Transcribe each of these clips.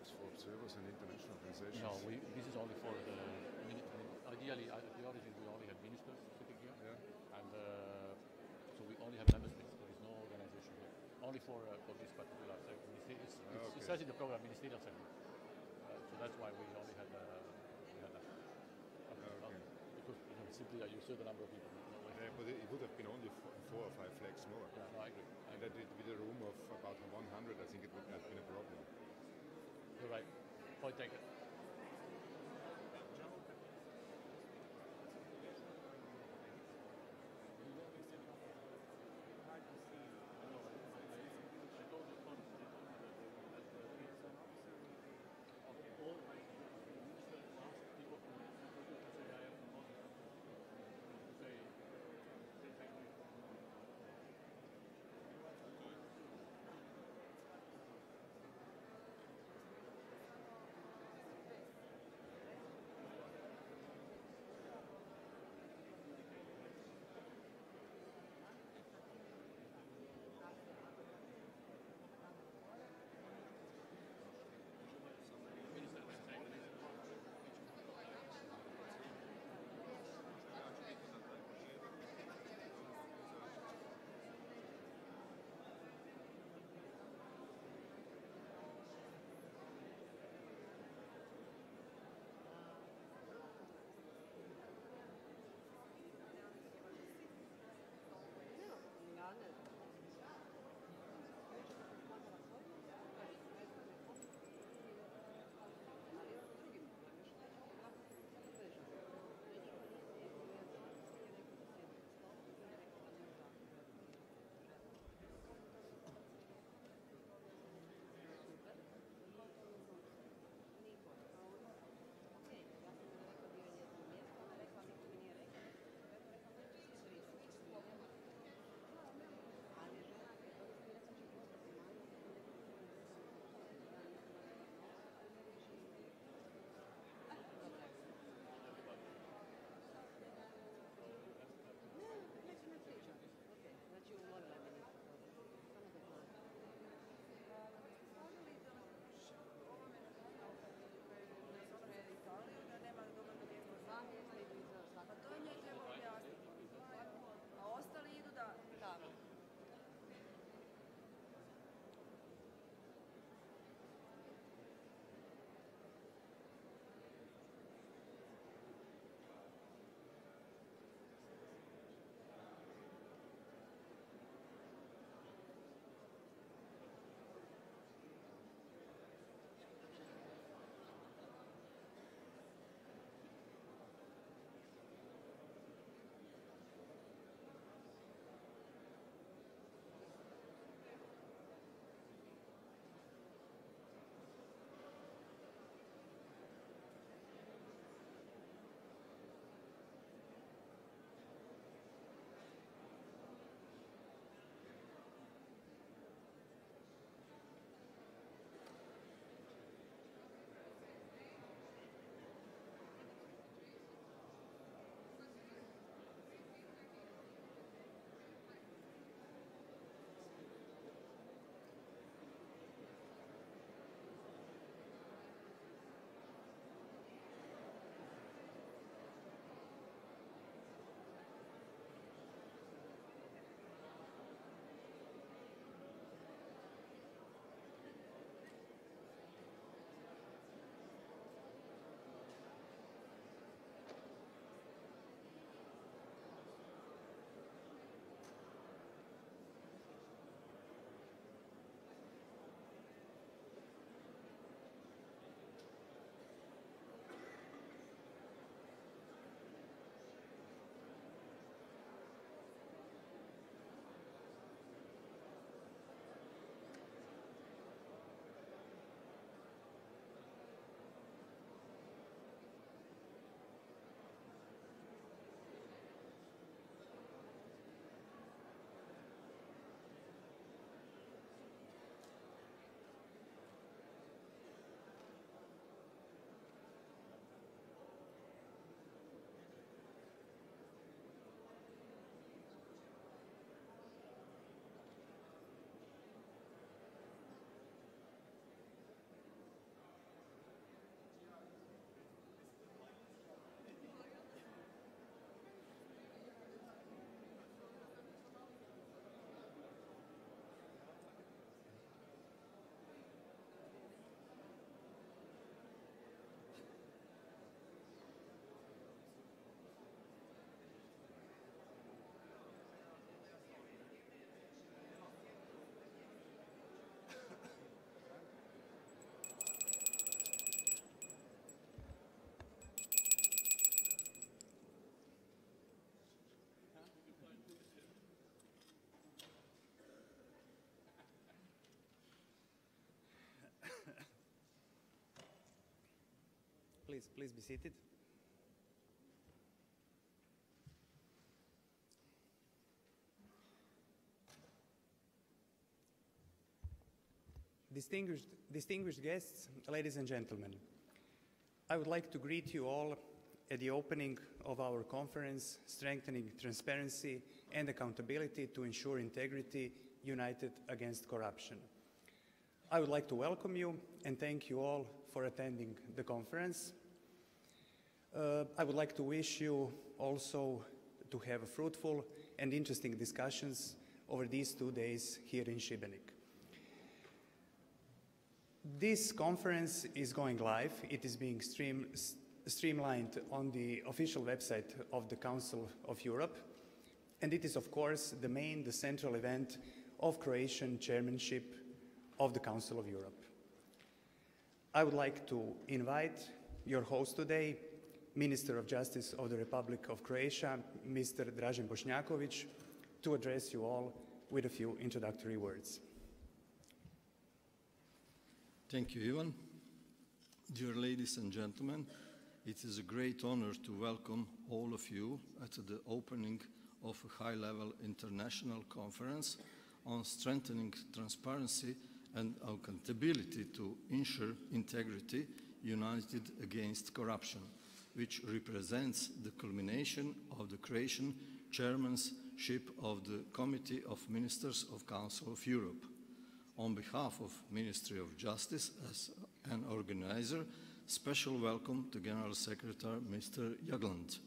flags for observers and international organizations? No, this is only for the. Ideally, at the origin, we only had ministers sitting here, and so we only have member states. There is no organization here. Only for this particular segment. It says in the program ministerial segment. So that's why we only had that. Because simply you saw the number of people. But it would have been only 4 or 5 flags more. Yeah, no, I agree. And that with a room of about 100, I think it would have been a problem. You're right. Point taken. Please be seated. Distinguished guests, ladies and gentlemen, I would like to greet you all at the opening of our conference, Strengthening Transparency and Accountability to Ensure Integrity, United Against Corruption. I would like to welcome you and thank you all for attending the conference. I would like to wish you also to have fruitful and interesting discussions over these 2 days here in Šibenik. This conference is going live. It is being streamlined on the official website of the Council of Europe, and it is, of course, the central event of Croatian chairmanship of the Council of Europe. I would like to invite your host today, Minister of Justice of the Republic of Croatia, Mr. Dražen Bošnjaković, to address you all with a few introductory words. Thank you, Ivan. Dear ladies and gentlemen, it is a great honor to welcome all of you at the opening of a high-level international conference on strengthening transparency and accountability to ensure integrity united against corruption, which represents the culmination of the Croatian chairmanship of the Committee of Ministers of Council of Europe. On behalf of Ministry of Justice as an organizer, special welcome to General Secretary Mr. Jagland.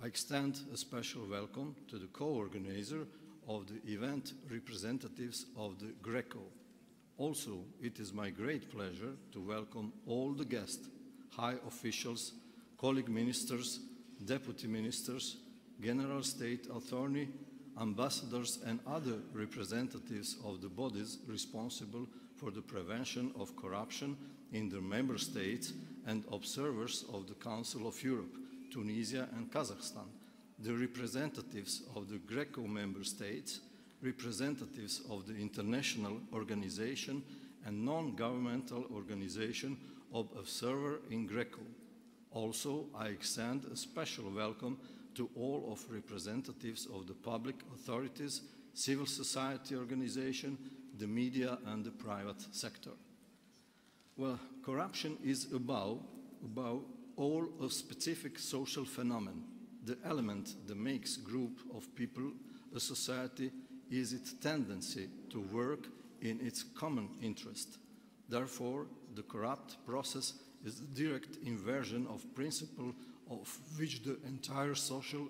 I extend a special welcome to the co-organizer of the event, representatives of the GRECO. Also, it is my great pleasure to welcome all the guests, high officials, colleague ministers, deputy ministers, General State Attorney, ambassadors and other representatives of the bodies responsible for the prevention of corruption in the member states and observers of the Council of Europe, Tunisia and Kazakhstan, the representatives of the GRECO member states, representatives of the international organization and non-governmental organization of observer in GRECO. Also, I extend a special welcome to all of representatives of the public authorities, civil society organization, the media and the private sector. Well, corruption is above all a specific social phenomenon. The element that makes group of people a society is its tendency to work in its common interest. Therefore, the corrupt process is the direct inversion of principle of which the entire social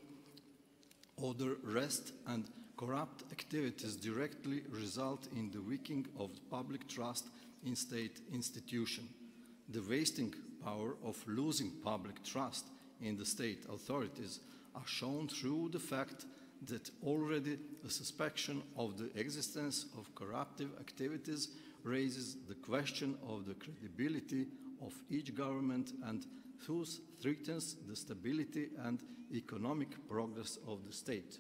order rests, and corrupt activities directly result in the weakening of public trust in state institutions. The wasting power of losing public trust in the state authorities are shown through the fact that already a suspicion of the existence of corruptive activities raises the question of the credibility of each government and thus threatens the stability and economic progress of the state.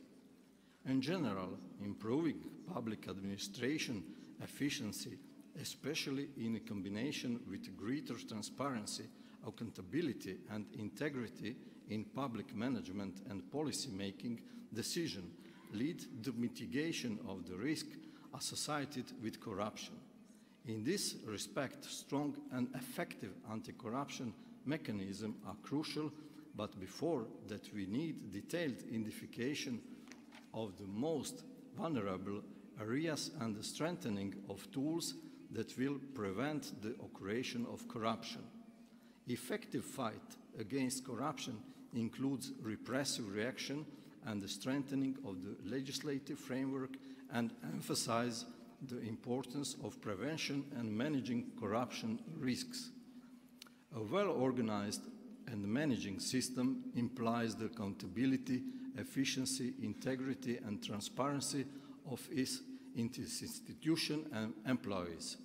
In general, improving public administration efficiency, especially in a combination with greater transparency, accountability and integrity in public management and policy-making decision, lead to mitigation of the risk associated with corruption. In this respect, strong and effective anti-corruption mechanisms are crucial, but before that we need detailed identification of the most vulnerable areas and the strengthening of tools that will prevent the occurrence of corruption. Effective fight against corruption includes repressive reaction and the strengthening of the legislative framework and emphasize the importance of prevention and managing corruption risks. A well-organized and managing system implies the accountability, efficiency, integrity and transparency of its institution and employees.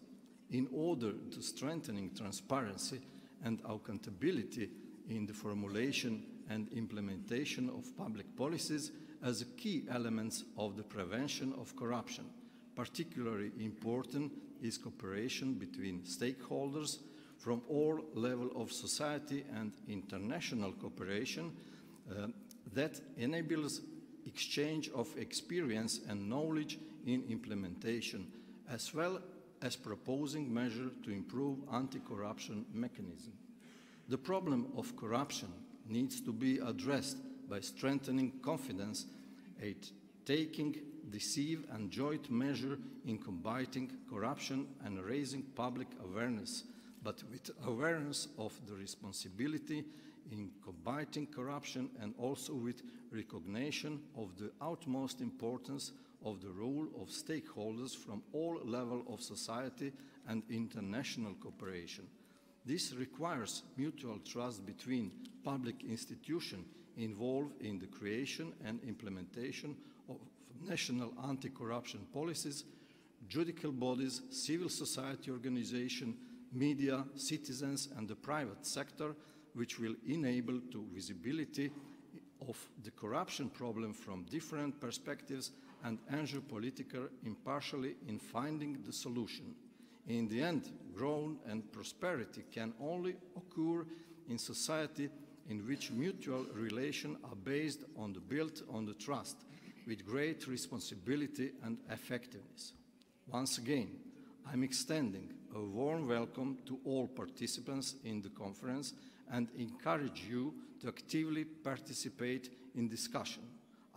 In order to strengthening transparency and accountability in the formulation and implementation of public policies as key elements of the prevention of corruption. Particularly important is cooperation between stakeholders from all levels of society and international cooperation that enables exchange of experience and knowledge in implementation, as well as proposing measures to improve anti-corruption mechanism. The problem of corruption needs to be addressed by strengthening confidence and taking decisive and joint measures in combating corruption and raising public awareness, but with awareness of the responsibility in combating corruption and also with recognition of the utmost importance of the role of stakeholders from all levels of society and international cooperation. This requires mutual trust between public institutions involved in the creation and implementation of national anti-corruption policies, judicial bodies, civil society organizations, media, citizens, and the private sector, which will enable to visibility of the corruption problem from different perspectives and ensure political impartiality in finding the solution. In the end, growth and prosperity can only occur in society in which mutual relations are based on built on the trust, with great responsibility and effectiveness. Once again, I'm extending a warm welcome to all participants in the conference and encourage you to actively participate in discussion.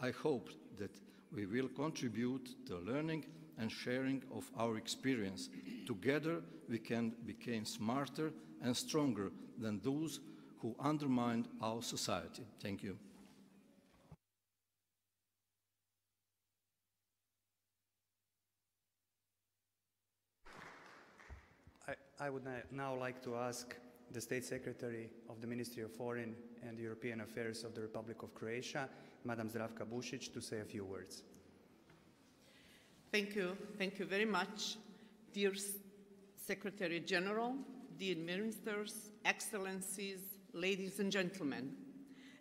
I hope that we will contribute to learning and sharing of our experience. Together, we can become smarter and stronger than those who undermine our society. Thank you. I would now like to ask the State Secretary of the Ministry of Foreign and European Affairs of the Republic of Croatia, Madam Zdravka Bušić, to say a few words. Thank you. Thank you very much. Dear Secretary General, dear Ministers, Excellencies, ladies and gentlemen.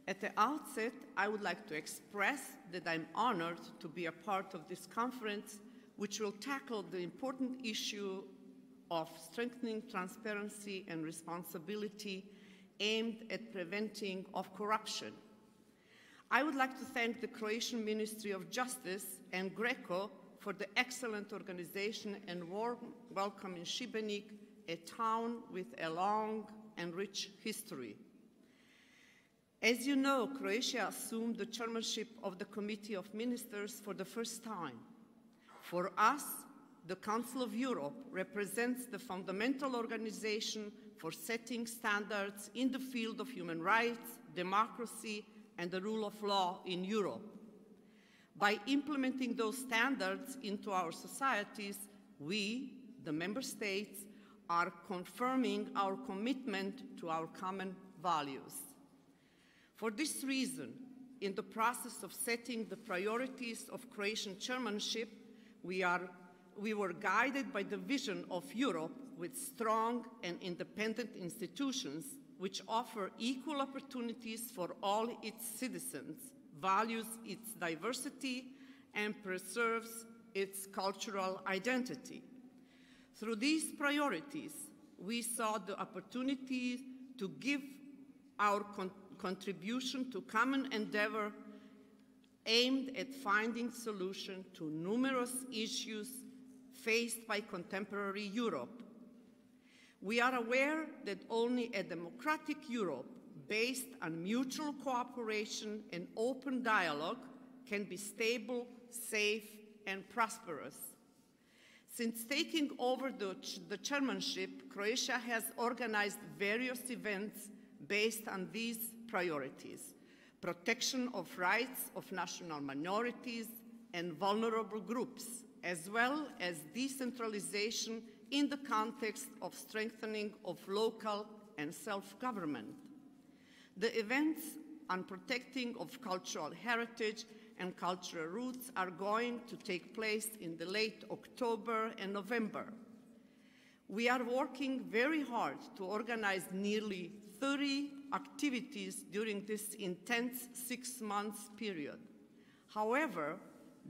At the outset, I would like to express that I'm honored to be a part of this conference, which will tackle the important issue of strengthening transparency and responsibility aimed at preventing of corruption. I would like to thank the Croatian Ministry of Justice and GRECO for the excellent organization and warm welcome in Šibenik, a town with a long and rich history. As you know, Croatia assumed the chairmanship of the Committee of Ministers for the first time. For us, the Council of Europe represents the fundamental organization for setting standards in the field of human rights, democracy, and the rule of law in Europe. By implementing those standards into our societies, we, the member states, are confirming our commitment to our common values. For this reason, in the process of setting the priorities of Croatian chairmanship, we were guided by the vision of Europe with strong and independent institutions which offer equal opportunities for all its citizens, values its diversity, and preserves its cultural identity. Through these priorities, we saw the opportunity to give our contribution to common endeavor aimed at finding solutions to numerous issues faced by contemporary Europe. We are aware that only a democratic Europe based on mutual cooperation and open dialogue can be stable, safe, and prosperous. Since taking over the chairmanship, Croatia has organized various events based on these priorities: protection of rights of national minorities and vulnerable groups, as well as decentralization in the context of strengthening of local and self-government. The events on protecting of cultural heritage and cultural roots are going to take place in the late October and November. We are working very hard to organize nearly 30 activities during this intense 6-month period. However,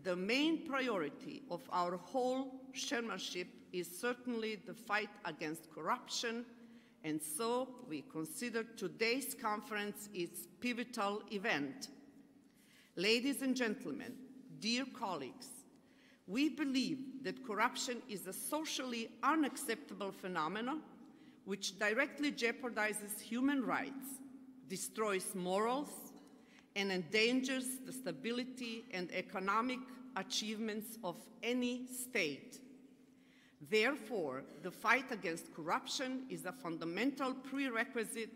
the main priority of our whole chairmanship is certainly the fight against corruption and so we consider today's conference its pivotal event. Ladies and gentlemen, dear colleagues, we believe that corruption is a socially unacceptable phenomenon which directly jeopardizes human rights, destroys morals, and endangers the stability and economic achievements of any state. Therefore, the fight against corruption is a fundamental prerequisite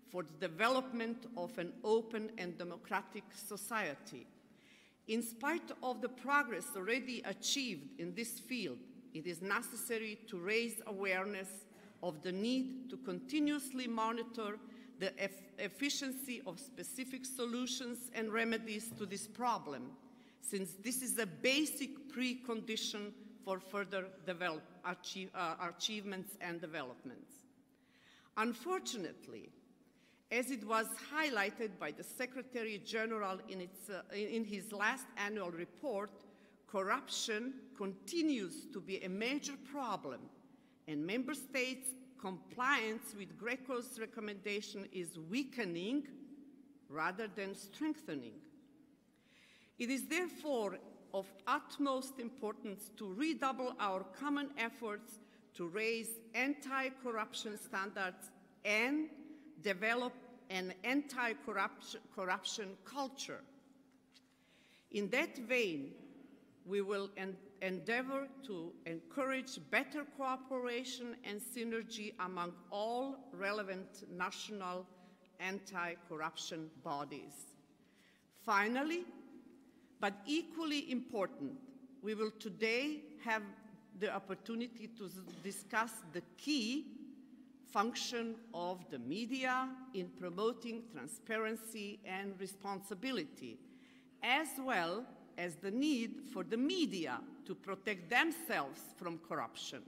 for the development of an open and democratic society. In spite of the progress already achieved in this field, it is necessary to raise awareness of the need to continuously monitor the efficiency of specific solutions and remedies to this problem, since this is a basic precondition for further achievements and developments. Unfortunately, as it was highlighted by the Secretary General in his last annual report, corruption continues to be a major problem, and member states' compliance with Greco's recommendation is weakening rather than strengthening. It is therefore of utmost importance to redouble our common efforts to raise anti-corruption standards and develop an anti-corruption culture. In that vein, we will endeavor to encourage better cooperation and synergy among all relevant national anti-corruption bodies. Finally, but equally important, we will today have the opportunity to discuss the key function of the media in promoting transparency and responsibility, as well as the need for the media to protect themselves from corruption.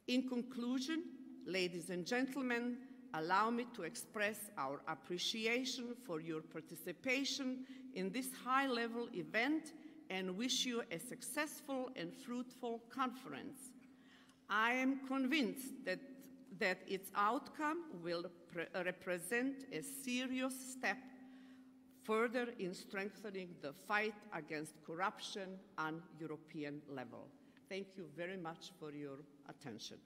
In conclusion, ladies and gentlemen, allow me to express our appreciation for your participation in this high-level event and wish you a successful and fruitful conference. I am convinced that its outcome will represent a serious step further in strengthening the fight against corruption on European level. Thank you very much for your attention.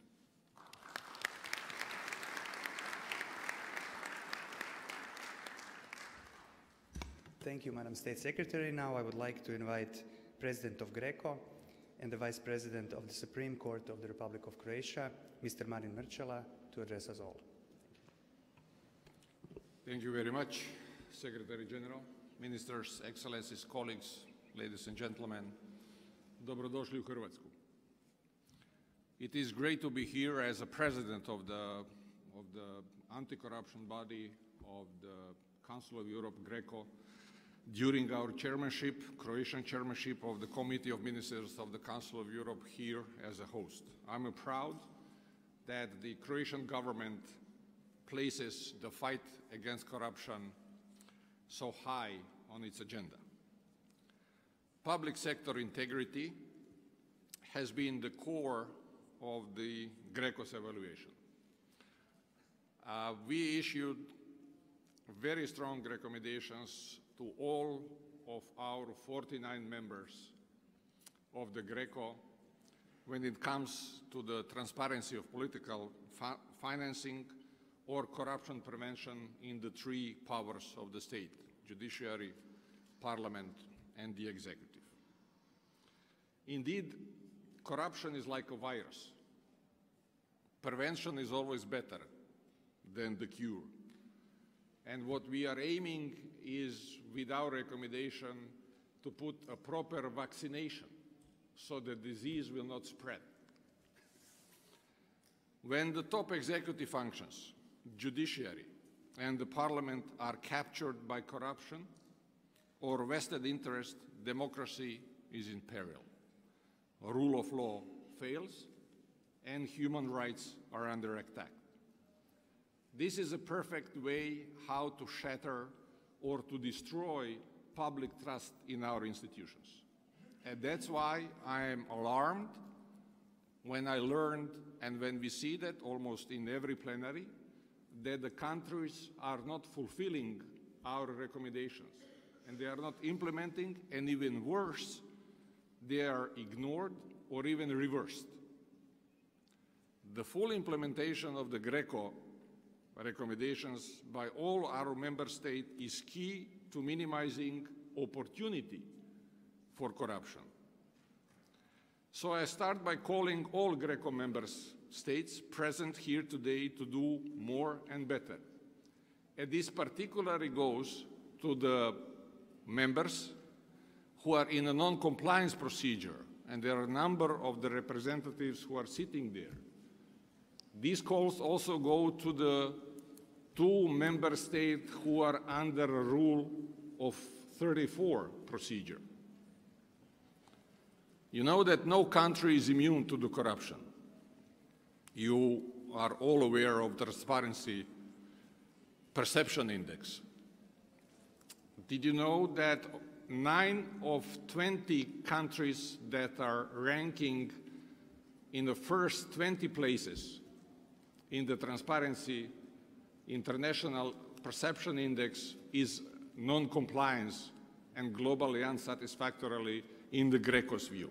Thank you, Madam State Secretary. Now I would like to invite President of Greco and the Vice President of the Supreme Court of the Republic of Croatia, Mr. Marin Mrčela, to address us all. Thank you very much, Secretary General, Ministers, Excellencies, colleagues, ladies and gentlemen. Dobrodošli u Hrvatsku. It is great to be here as a president of the anti-corruption body of the Council of Europe, Greco, during our chairmanship, Croatian chairmanship of the Committee of Ministers of the Council of Europe here as a host. I'm proud that the Croatian government places the fight against corruption so high on its agenda. Public sector integrity has been the core of the Greco's evaluation. We issued very strong recommendations to all of our 49 members of the Greco when it comes to the transparency of political financing or corruption prevention in the three powers of the state: judiciary, parliament, and the executive. Indeed, corruption is like a virus. Prevention is always better than the cure. And what we are aiming is, with our recommendation, to put a proper vaccination so the disease will not spread. When the top executive functions, judiciary, and the parliament are captured by corruption or vested interest, democracy is in peril. Rule of law fails, and human rights are under attack. This is a perfect way how to shatter or to destroy public trust in our institutions. And that's why I am alarmed when I learned and when we see that almost in every plenary, that the countries are not fulfilling our recommendations, and they are not implementing, and even worse, they are ignored or even reversed. The full implementation of the GRECO recommendations by all our member states is key to minimizing opportunity for corruption. So I start by calling all GRECO member states present here today to do more and better. And this particularly goes to the members who are in a non-compliance procedure, and there are a number of the representatives who are sitting there. These calls also go to the 2 member states who are under a rule of 34 procedure. You know that no country is immune to the corruption. You are all aware of the Transparency Perception Index. Did you know that 9 of 20 countries that are ranking in the first 20 places in the Transparency International Perception Index is non-compliance and globally unsatisfactorily in the GRECO's view?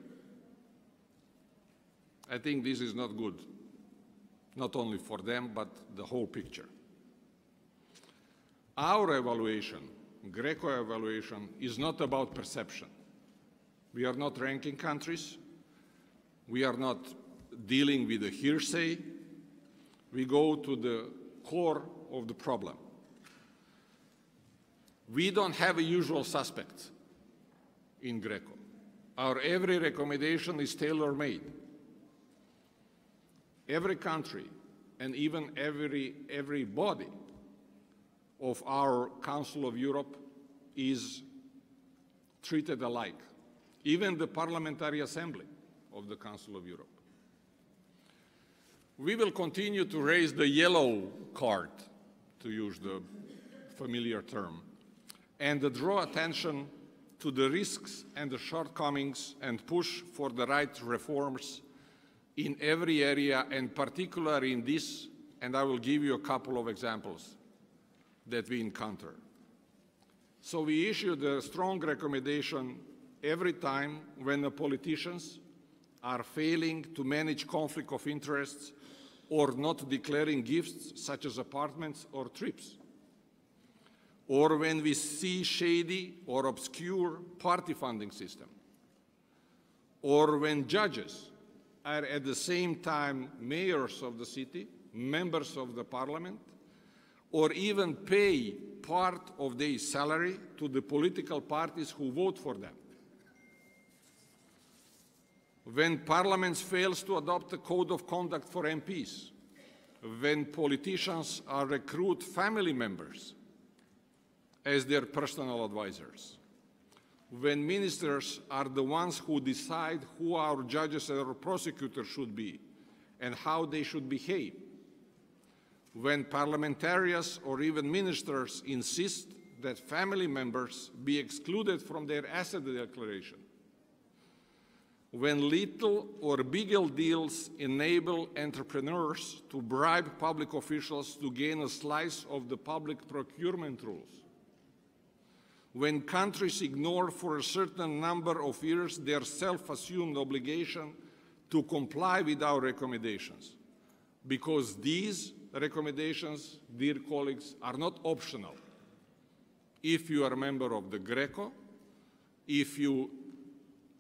I think this is not good, not only for them, but the whole picture. Our evaluation, GRECO evaluation, is not about perception. We are not ranking countries. We are not dealing with a hearsay. We go to the core of the problem. We don't have a usual suspect in GRECO. Our every recommendation is tailor-made. Every country and even every body of our Council of Europe is treated alike, even the Parliamentary Assembly of the Council of Europe. We will continue to raise the yellow card, to use the familiar term, and draw attention to the risks and the shortcomings and push for the right reforms in every area, and particularly in this, and I will give you a couple of examples that we encounter. So we issued a strong recommendation every time when the politicians are failing to manage conflict of interests or not declaring gifts such as apartments or trips, or when we see shady or obscure party funding system, or when judges are at the same time mayors of the city, members of the parliament, or even pay part of their salary to the political parties who vote for them. When parliament fails to adopt a code of conduct for MPs, when politicians are recruit family members as their personal advisors, when ministers are the ones who decide who our judges or prosecutors should be and how they should behave, when parliamentarians or even ministers insist that family members be excluded from their asset declaration, when little or bigger deals enable entrepreneurs to bribe public officials to gain a slice of the public procurement rules, when countries ignore for a certain number of years their self-assumed obligation to comply with our recommendations, because these recommendations, dear colleagues, are not optional. If you are a member of the GRECO, if you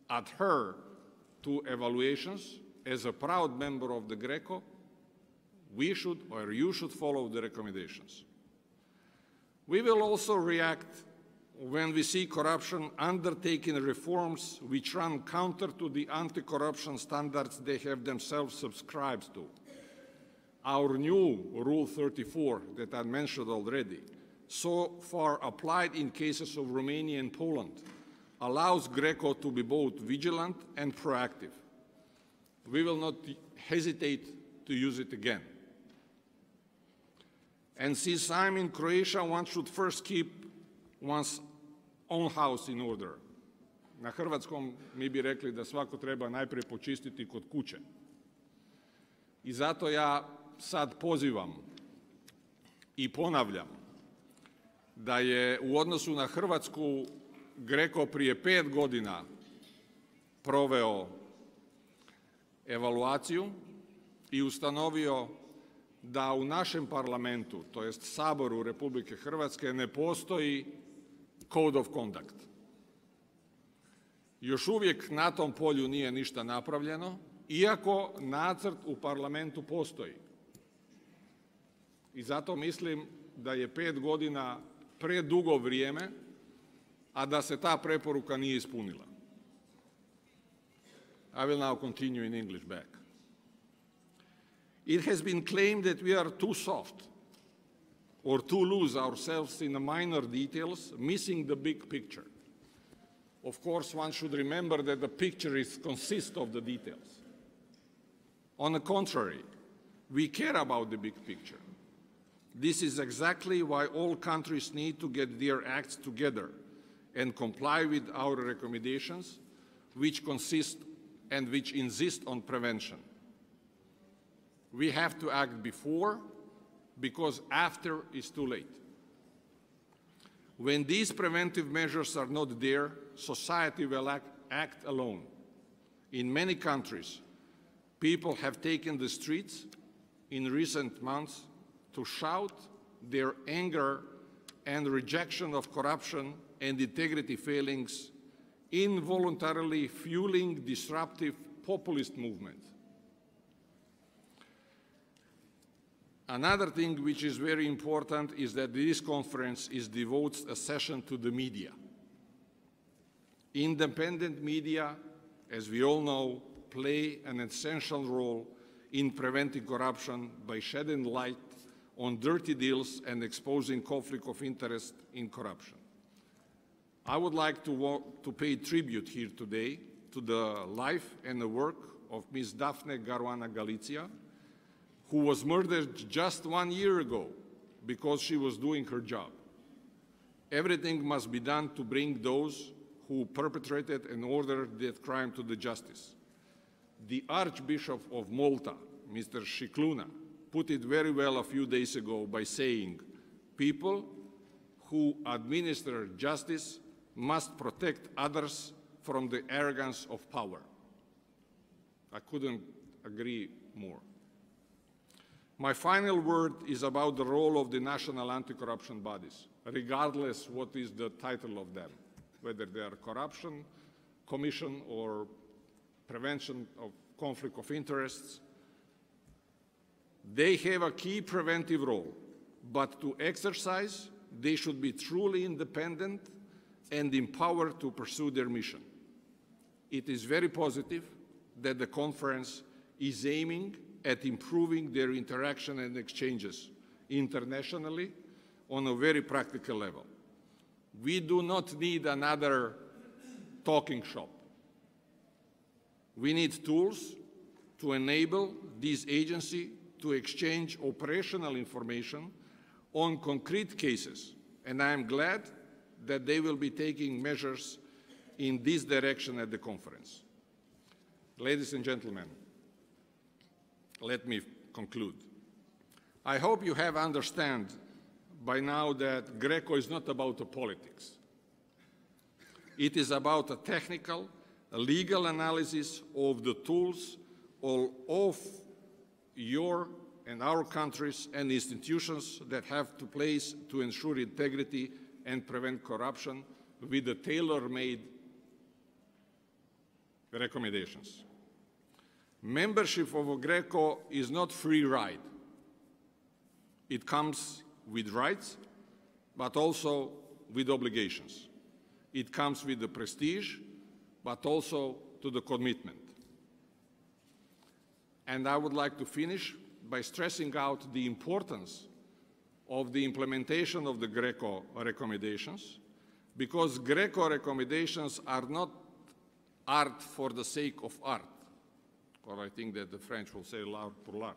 adhere to evaluations as a proud member of the GRECO, we should or you should follow the recommendations. We will also react when we see corruption undertaking reforms which run counter to the anti-corruption standards they have themselves subscribed to. Our new Rule 34 that I mentioned already, so far applied in cases of Romania and Poland, allows GRECO to be both vigilant and proactive. We will not hesitate to use it again. And since I'm in Croatia, one should first keep one's own house in order. Na hrvatskom mi bi rekli da svako treba najprije počistiti kod kuće. I zato ja sad pozivam i ponavljam da je u odnosu na Hrvatsku GRECO prije 5 godina proveo evaluaciju i ustanovio da u našem parlamentu, to jest Saboru Republike Hrvatske, ne postoji Code of Conduct. Još uvijek na tom polju nije ništa napravljeno, iako nacrt u parlamentu postoji. I zato mislim da je 5 godina predugo vrijeme, a da se ta preporuka nije ispunila. I will now continue in English back. It has been claimed that we are too soft or too loose ourselves in the minor details, missing the big picture. Of course, one should remember that the picture consists of the details. On the contrary, we care about the big picture. This is exactly why all countries need to get their acts together and comply with our recommendations, which consist and which insist on prevention. We have to act before, because after is too late. When these preventive measures are not there, society will act alone. In many countries, people have taken the streets in recent months to shout their anger and rejection of corruption and integrity failings, involuntarily fueling disruptive populist movements. Another thing which is very important is that this conference devotes a session to the media. Independent media, as we all know, play an essential role in preventing corruption by shedding light on dirty deals and exposing conflict of interest in corruption. I would like to pay tribute here today to the life and the work of Ms. Daphne Caruana Galizia, who was murdered just 1 year ago because she was doing her job. Everything must be done to bring those who perpetrated and ordered that crime to the justice. The Archbishop of Malta, Mr. Scicluna, put it very well a few days ago by saying, people who administer justice must protect others from the arrogance of power. I couldn't agree more. My final word is about the role of the national anti-corruption bodies, regardless what is the title of them, whether they are corruption commission or prevention of conflict of interests. They have a key preventive role, but to exercise, they should be truly independent and empowered to pursue their mission. It is very positive that the conference is aiming at improving their interaction and exchanges internationally on a very practical level. We do not need another talking shop. We need tools to enable this agency to exchange operational information on concrete cases, and I am glad that they will be taking measures in this direction at the conference. Ladies and gentlemen, let me conclude. I hope you have understood by now that GRECO is not about the politics. It is about a technical, legal analysis of the tools of your and our countries and institutions that have to place to ensure integrity and prevent corruption with the tailor-made recommendations. Membership of GRECO is not free ride. It comes with rights, but also with obligations. It comes with the prestige, but also to the commitment. And I would like to finish by stressing out the importance of the implementation of the GRECO recommendations, because GRECO recommendations are not art for the sake of art, or I think that the French will say l'art pour l'art.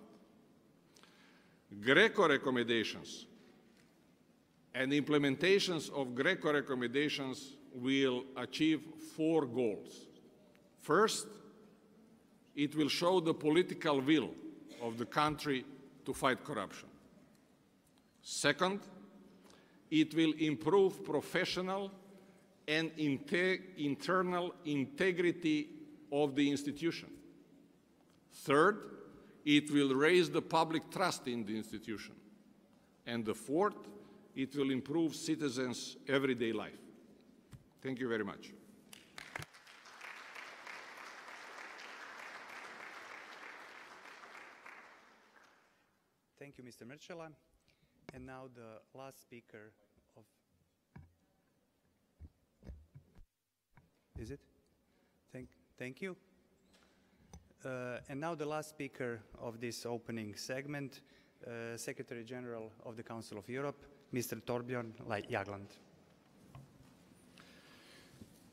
GRECO recommendations and implementations of GRECO recommendations will achieve 4 goals. First, it will show the political will of the country to fight corruption. Second, it will improve professional and internal integrity of the institution. Third, it will raise the public trust in the institution. And the fourth, it will improve citizens' everyday life. Thank you very much. Thank you, Mr. Mrčela. And now the last speaker of... Is it? Thank you. And now the last speaker of this opening segment, Secretary General of the Council of Europe, Mr. Torbjörn Jagland.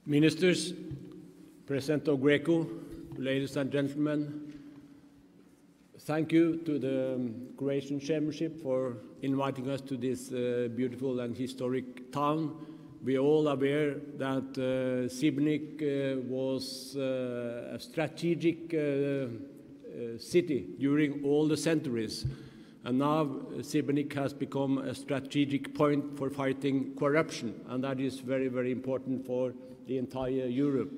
Ministers, President of Greco, ladies and gentlemen, thank you to the Croatian Chairmanship for inviting us to this beautiful and historic town. We are all aware that Šibenik was a strategic city during all the centuries, and now Šibenik has become a strategic point for fighting corruption, and that is very, very important for the entire Europe.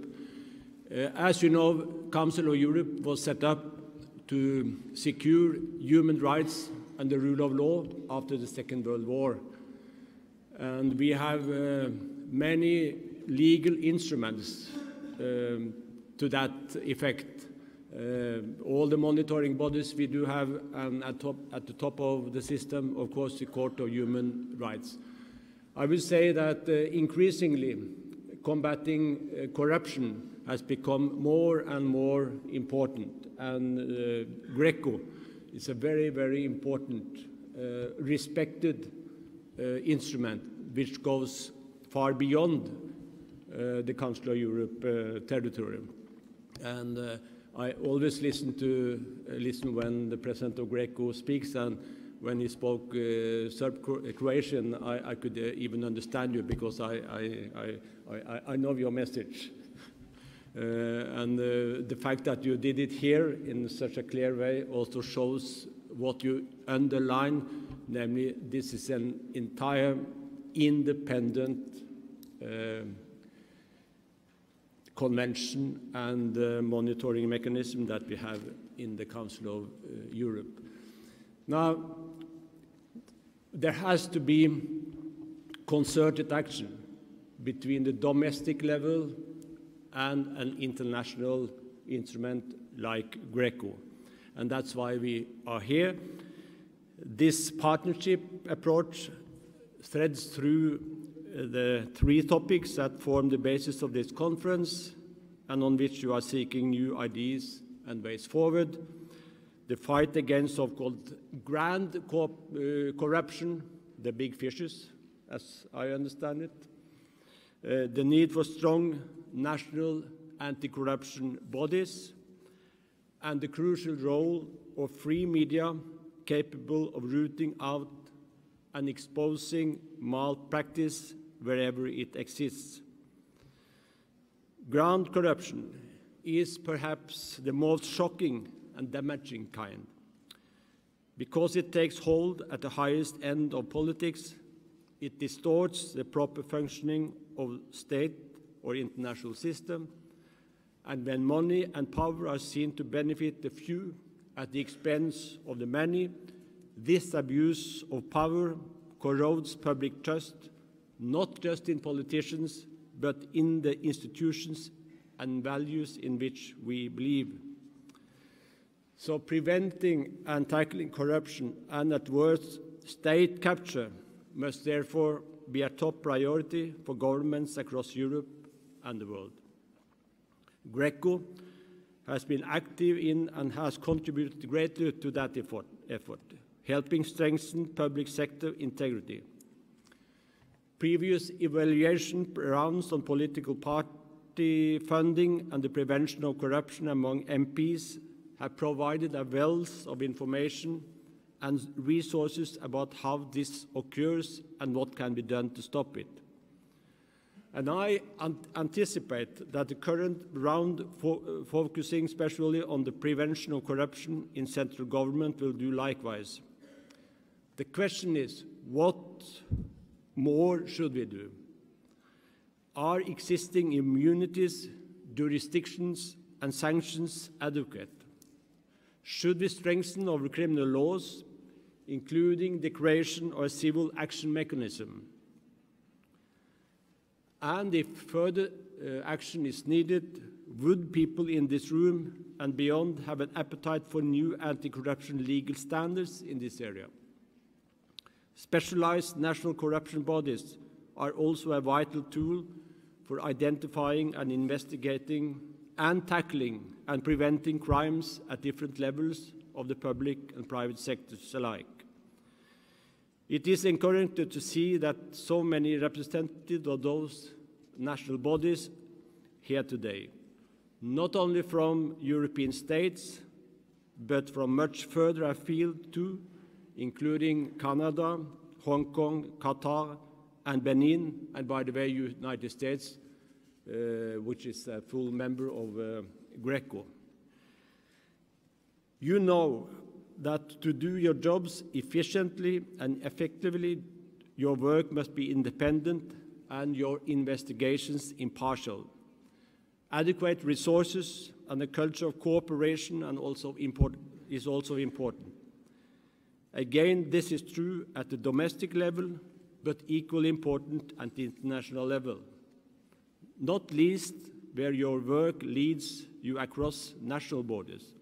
As you know, Council of Europe was set up to secure human rights and the rule of law after the Second World War. And we have many legal instruments to that effect. All the monitoring bodies we do have, and at the top of the system, of course, the Court of Human Rights. I will say that increasingly combating corruption has become more and more important, and Greco is a very, very important, respected instrument which goes far beyond the Council of Europe territory. And I always listen when the President of Greco speaks, and when he spoke Serb-Croatian, I could even understand you because I know your message. And the fact that you did it here in such a clear way also shows what you underline, namely this is an entire independent convention and monitoring mechanism that we have in the Council of Europe. Now, there has to be concerted action between the domestic level and an international instrument like Greco. And that's why we are here. This partnership approach threads through the three topics that form the basis of this conference and on which you are seeking new ideas and ways forward. The fight against so-called grand corruption, the big fishes, as I understand it. The need for strong national anti-corruption bodies, and the crucial role of free media capable of rooting out and exposing malpractice wherever it exists. Ground corruption is perhaps the most shocking and damaging kind. Because it takes hold at the highest end of politics, it distorts the proper functioning of state or international system, and when money and power are seen to benefit the few at the expense of the many, this abuse of power corrodes public trust, not just in politicians, but in the institutions and values in which we believe. So preventing and tackling corruption and at worst state capture must therefore be a top priority for governments across Europe and the world. Greco has been active in and has contributed greatly to that effort, helping strengthen public sector integrity. Previous evaluation rounds on political party funding and the prevention of corruption among MPs have provided a wealth of information and resources about how this occurs and what can be done to stop it. And I anticipate that the current round focusing especially on the prevention of corruption in central government will do likewise. The question is, what more should we do? Are existing immunities, jurisdictions, and sanctions adequate? Should we strengthen our criminal laws, including the creation of a civil action mechanism? And if further action is needed, would people in this room and beyond have an appetite for new anti-corruption legal standards in this area? Specialized national corruption bodies are also a vital tool for identifying and investigating and tackling and preventing crimes at different levels of the public and private sectors alike. It is encouraging to see that so many representatives of those national bodies here today, not only from European states, but from much further afield too, including Canada, Hong Kong, Qatar, and Benin, and by the way, United States, which is a full member of GRECO. You know that to do your jobs efficiently and effectively, your work must be independent and your investigations impartial. Adequate resources and a culture of cooperation is also important. Again, this is true at the domestic level, but equally important at the international level, not least where your work leads you across national borders.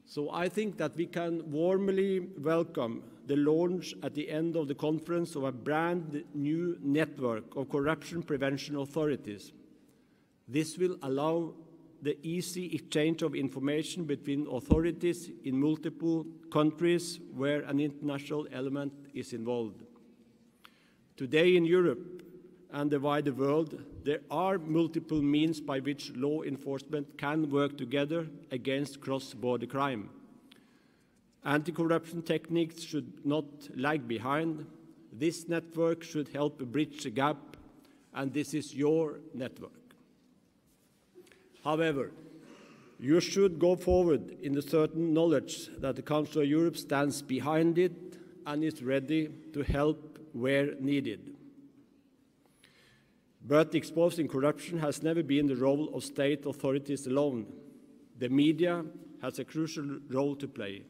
So I think that we can warmly welcome the launch at the end of the conference of a brand new network of corruption prevention authorities. This will allow the easy exchange of information between authorities in multiple countries where an international element is involved. Today in Europe and the wider world, there are multiple means by which law enforcement can work together against cross-border crime. Anti-corruption techniques should not lag behind. This network should help bridge the gap, and this is your network. However, you should go forward in the certain knowledge that the Council of Europe stands behind it and is ready to help where needed. But exposing corruption has never been the role of state authorities alone. The media has a crucial role to play.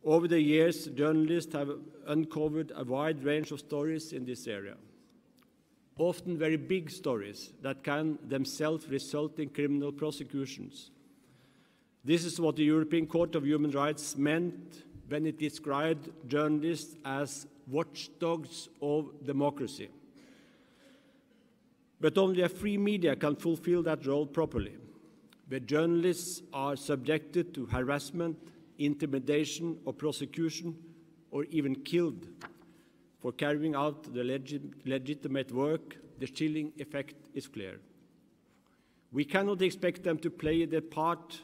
Over the years, journalists have uncovered a wide range of stories in this area, often very big stories that can themselves result in criminal prosecutions. This is what the European Court of Human Rights meant when it described journalists as watchdogs of democracy. But only a free media can fulfill that role properly, where journalists are subjected to harassment, intimidation, or prosecution, or even killed for carrying out the legitimate work. The chilling effect is clear. We cannot expect them to play the part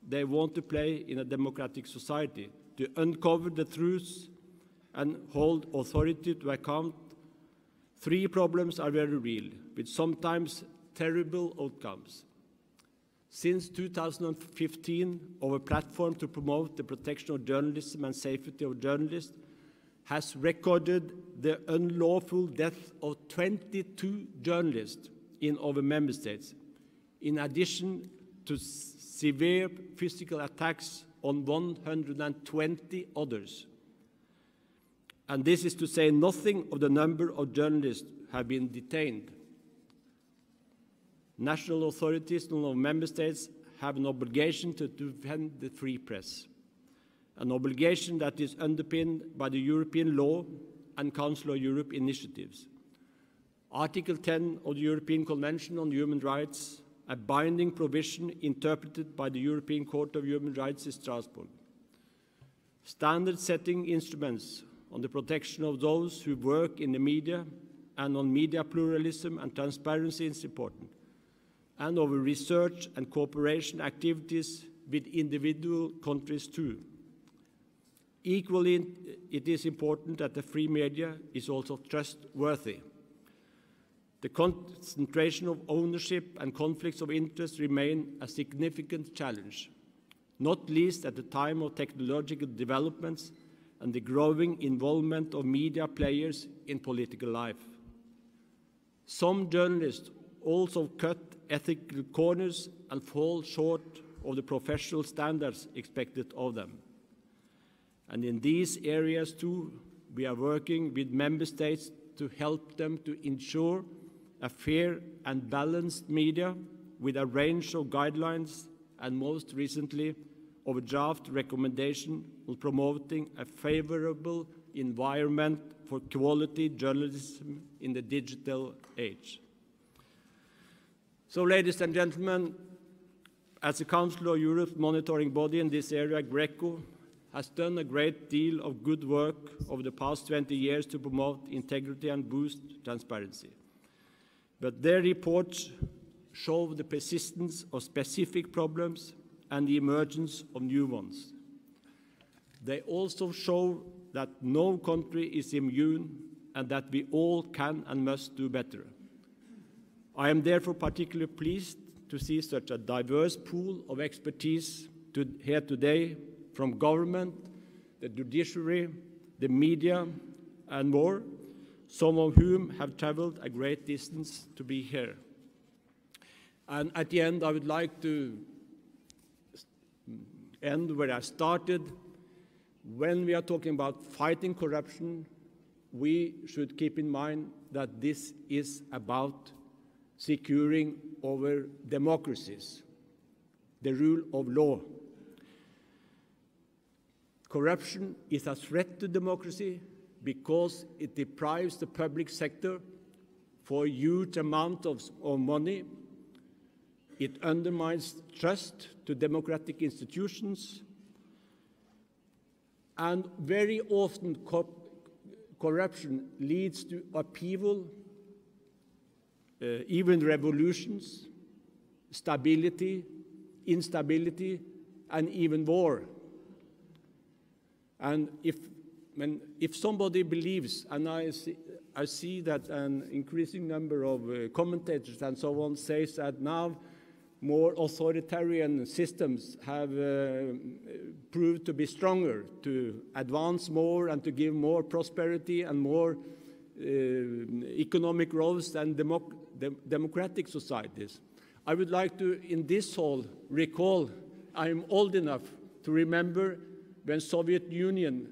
they want to play in a democratic society, to uncover the truths and hold authority to account. Three problems are very real, with sometimes terrible outcomes. Since 2015, our platform to promote the protection of journalism and safety of journalists has recorded the unlawful death of 22 journalists in our member states, in addition to severe physical attacks on 120 others. And this is to say nothing of the number of journalists who have been detained. National authorities in all member states have an obligation to defend the free press, an obligation that is underpinned by the European law and Council of Europe initiatives. Article 10 of the European Convention on Human Rights, a binding provision interpreted by the European Court of Human Rights in Strasbourg. Standard-setting instruments on the protection of those who work in the media and on media pluralism and transparency is important, and over research and cooperation activities with individual countries too. Equally, it is important that the free media is also trustworthy. The concentration of ownership and conflicts of interest remain a significant challenge, not least at the time of technological developments and the growing involvement of media players in political life. Some journalists also cut ethical corners and fall short of the professional standards expected of them. And in these areas too, we are working with member states to help them to ensure a fair and balanced media with a range of guidelines and most recently of a draft recommendation on promoting a favorable environment for quality journalism in the digital age. So, ladies and gentlemen, as the Council of Europe's monitoring body in this area, GRECO has done a great deal of good work over the past 20 years to promote integrity and boost transparency. But their reports show the persistence of specific problems and the emergence of new ones. They also show that no country is immune and that we all can and must do better. I am therefore particularly pleased to see such a diverse pool of expertise here today from government, the judiciary, the media, and more, some of whom have traveled a great distance to be here. And at the end, I would like to end where I started. When we are talking about fighting corruption, we should keep in mind that this is about securing our democracies, the rule of law. Corruption is a threat to democracy because it deprives the public sector for a huge amount of money. It undermines trust to democratic institutions, and very often corruption leads to upheaval, even revolutions, stability, instability, and even war. And if somebody believes, and I see that an increasing number of commentators and so on says that now more authoritarian systems have proved to be stronger, to advance more and to give more prosperity and more economic growth than democratic societies. I would like to, in this hall, recall, I'm old enough to remember when Soviet Union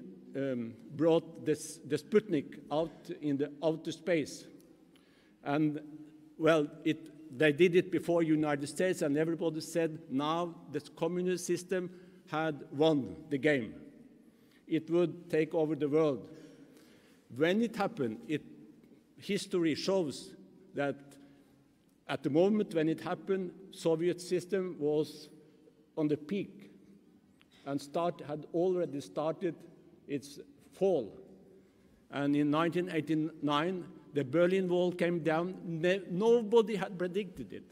brought the Sputnik out in the outer space. And, well, they did it before United States, and everybody said now the communist system had won the game. It would take over the world. When it happened, history shows that at the moment when it happened, Soviet system was on the peak and had already started its fall. And in 1989, the Berlin Wall came down. Nobody had predicted it.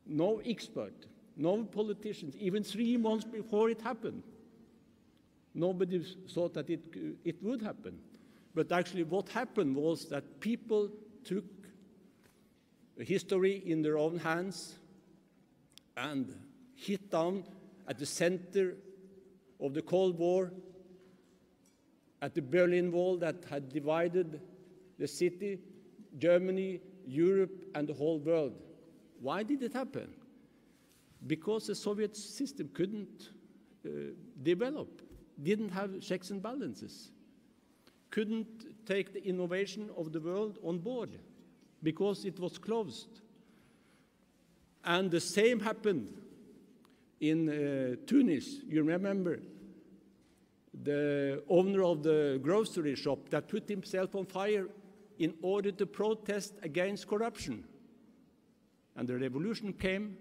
No expert, no politicians, even 3 months before it happened. Nobody thought that it would happen. But actually what happened was that people took history in their own hands and hit down at the center of the Cold War, at the Berlin Wall that had divided the city, Germany, Europe, and the whole world. Why did it happen? Because the Soviet system couldn't develop, didn't have checks and balances, couldn't take the innovation of the world on board because it was closed. And the same happened in Tunis. You remember the owner of the grocery shop that put himself on fire in order to protest against corruption. And the revolution came.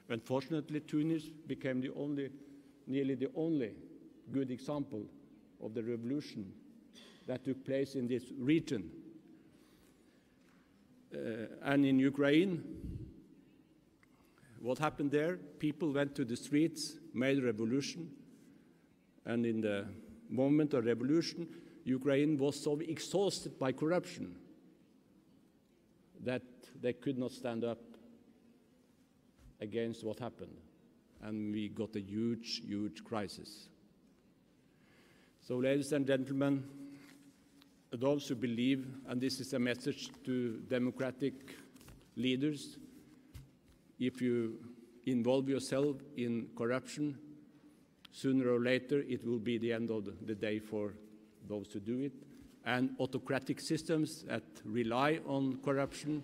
Unfortunately, Tunis became nearly the only good example of the revolution that took place in this region. And in Ukraine, what happened there? People went to the streets, made a revolution, and in the moment of revolution, Ukraine was so exhausted by corruption that they could not stand up against what happened. And we got a huge, huge crisis. So, ladies and gentlemen, those who believe, and this is a message to democratic leaders, if you involve yourself in corruption, sooner or later it will be the end of the day for those who do it. And autocratic systems that rely on corruption,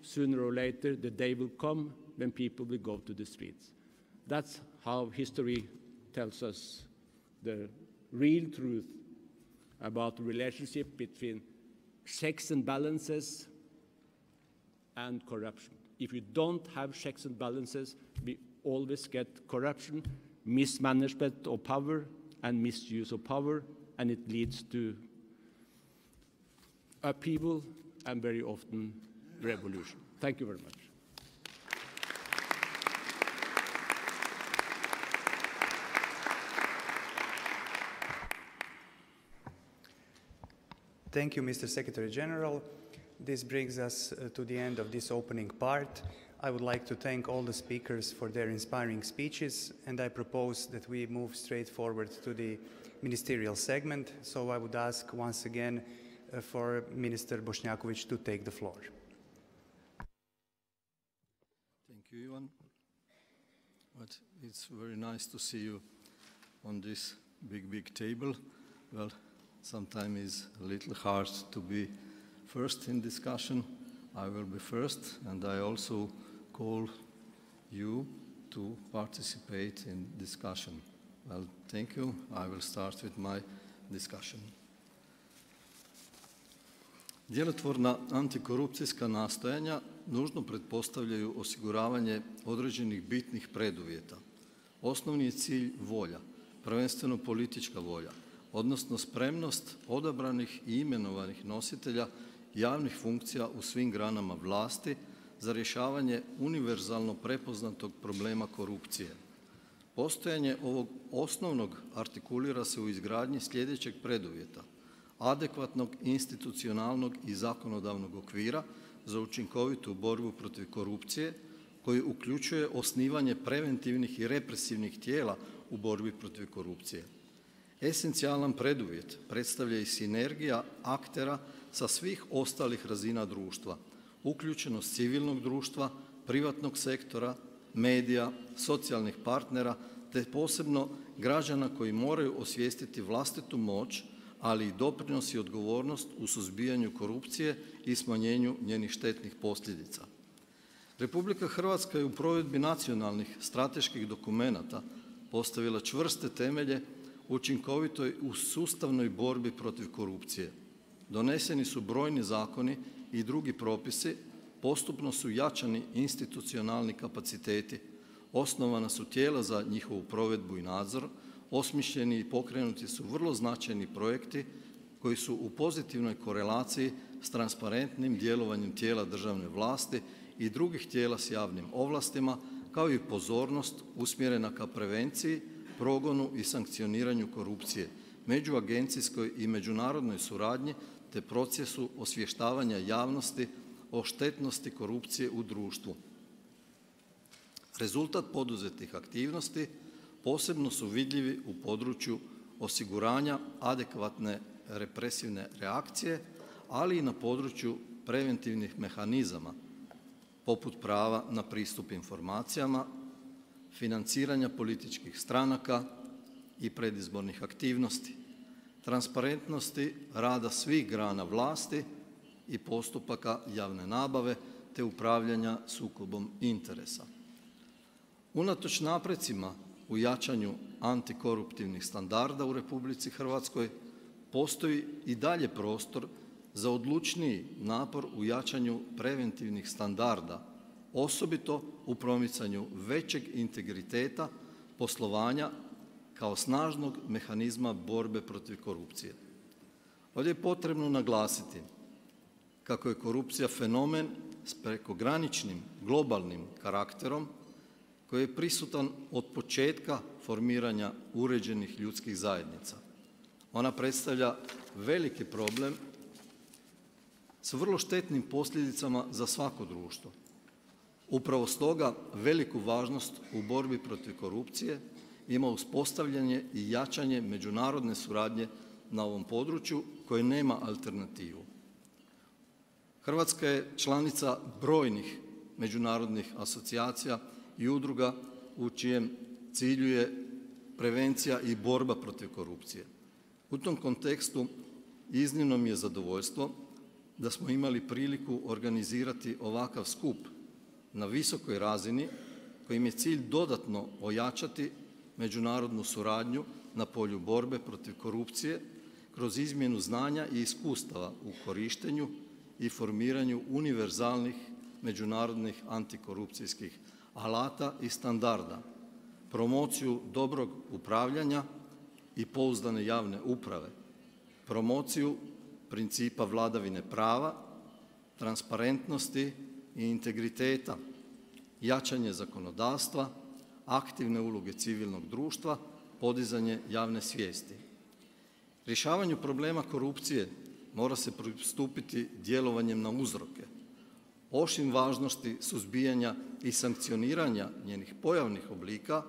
sooner or later the day will come when people will go to the streets. That's how history tells us the real truth about the relationship between checks and balances and corruption. If you don't have checks and balances, we always get corruption, mismanagement of power, and misuse of power, and it leads to upheaval and very often revolution. Thank you very much. Thank you, Mr. Secretary General. This brings us to the end of this opening part. I would like to thank all the speakers for their inspiring speeches, and I propose that we move straight forward to the ministerial segment. So I would ask once again for Minister Bošnjaković to take the floor. Thank you, Ivan. But it's very nice to see you on this big table. Well, sometimes it's a little hard to be first in discussion. I will be first, and I also call you to participate in discussion. Well, thank you. I will start with my discussion. Djelotvorna antikorupcijska nastojanja nužno pretpostavljaju osiguravanje određenih bitnih preduvjeta. Osnovni je cilj volja, prvenstveno politička volja, odnosno spremnost odabranih i imenovanih nositelja javnih funkcija u svim granama vlasti za rješavanje univerzalno prepoznatog problema korupcije. Postojanje ovog osnovnog artikulira se u izgradnji sljedećeg preduvjeta: adekvatnog institucionalnog i zakonodavnog okvira za učinkovitu borbu protiv korupcije, koji uključuje osnivanje preventivnih i represivnih tijela u borbi protiv korupcije. Esencijalan preduvjet predstavlja i sinergija aktera sa svih ostalih razina društva, uključenost civilnog društva, privatnog sektora, medija, socijalnih partnera, te posebno građana koji moraju osvijestiti vlastitu moć, ali i doprinos i odgovornost u suzbijanju korupcije i smanjenju njenih štetnih posljedica. Republika Hrvatska je u provedbi nacionalnih strateških dokumenata postavila čvrste temelje učinkovitoj u sustavnoj borbi protiv korupcije. Doneseni su brojni zakoni i drugi propisi, postupno su jačani institucionalni kapaciteti, osnovana su tijela za njihovu provedbu i nadzor, osmišljeni i pokrenuti su vrlo značajni projekti koji su u pozitivnoj korelaciji s transparentnim djelovanjem tijela državne vlasti i drugih tijela s javnim ovlastima, kao i pozornost usmjerena ka prevenciji, progonu i sankcioniranju korupcije, međuagencijskoj i međunarodnoj suradnji te procesu osvještavanja javnosti o štetnosti korupcije u društvu. Rezultat poduzetih aktivnosti posebno su vidljivi u području osiguranja adekvatne represivne reakcije, ali i na području preventivnih mehanizama, poput prava na pristup informacijama, financiranja političkih stranaka i predizbornih aktivnosti, transparentnosti rada svih grana vlasti i postupaka javne nabave te upravljanja sukobom interesa. Unatoč naprecima u jačanju antikoruptivnih standarda u Republici Hrvatskoj postoji i dalje prostor za odlučniji napor u jačanju preventivnih standarda, osobito u promicanju većeg integriteta poslovanja kao snažnog mehanizma borbe protiv korupcije. Ovdje je potrebno naglasiti kako je korupcija fenomen s prekograničnim globalnim karakterom koji je prisutan od početka formiranja uređenih ljudskih zajednica. Ona predstavlja veliki problem s vrlo štetnim posljedicama za svako društvo. Upravo stoga veliku važnost u borbi protiv korupcije ima uspostavljanje i jačanje međunarodne suradnje na ovom području koje nema alternativu. Hrvatska je članica brojnih međunarodnih asocijacija i udruga u čijem cilju je prevencija i borba protiv korupcije. U tom kontekstu iznimno mi je zadovoljstvo da smo imali priliku organizirati ovakav skup na visokoj razini kojim je cilj dodatno ojačati međunarodnu suradnju na polju borbe protiv korupcije kroz izmjenu znanja i iskustava u korištenju i formiranju univerzalnih međunarodnih antikorupcijskih alata i standarda, promociju dobrog upravljanja i pouzdane javne uprave, promociju principa vladavine prava, transparentnosti i integriteta, jačanje zakonodavstva, aktivne uloge civilnog društva, podizanje javne svijesti. Rješavanju problema korupcije mora se pristupiti djelovanjem na uzroke. Osim važnosti suzbijanja i sankcioniranja njenih pojavnih oblika,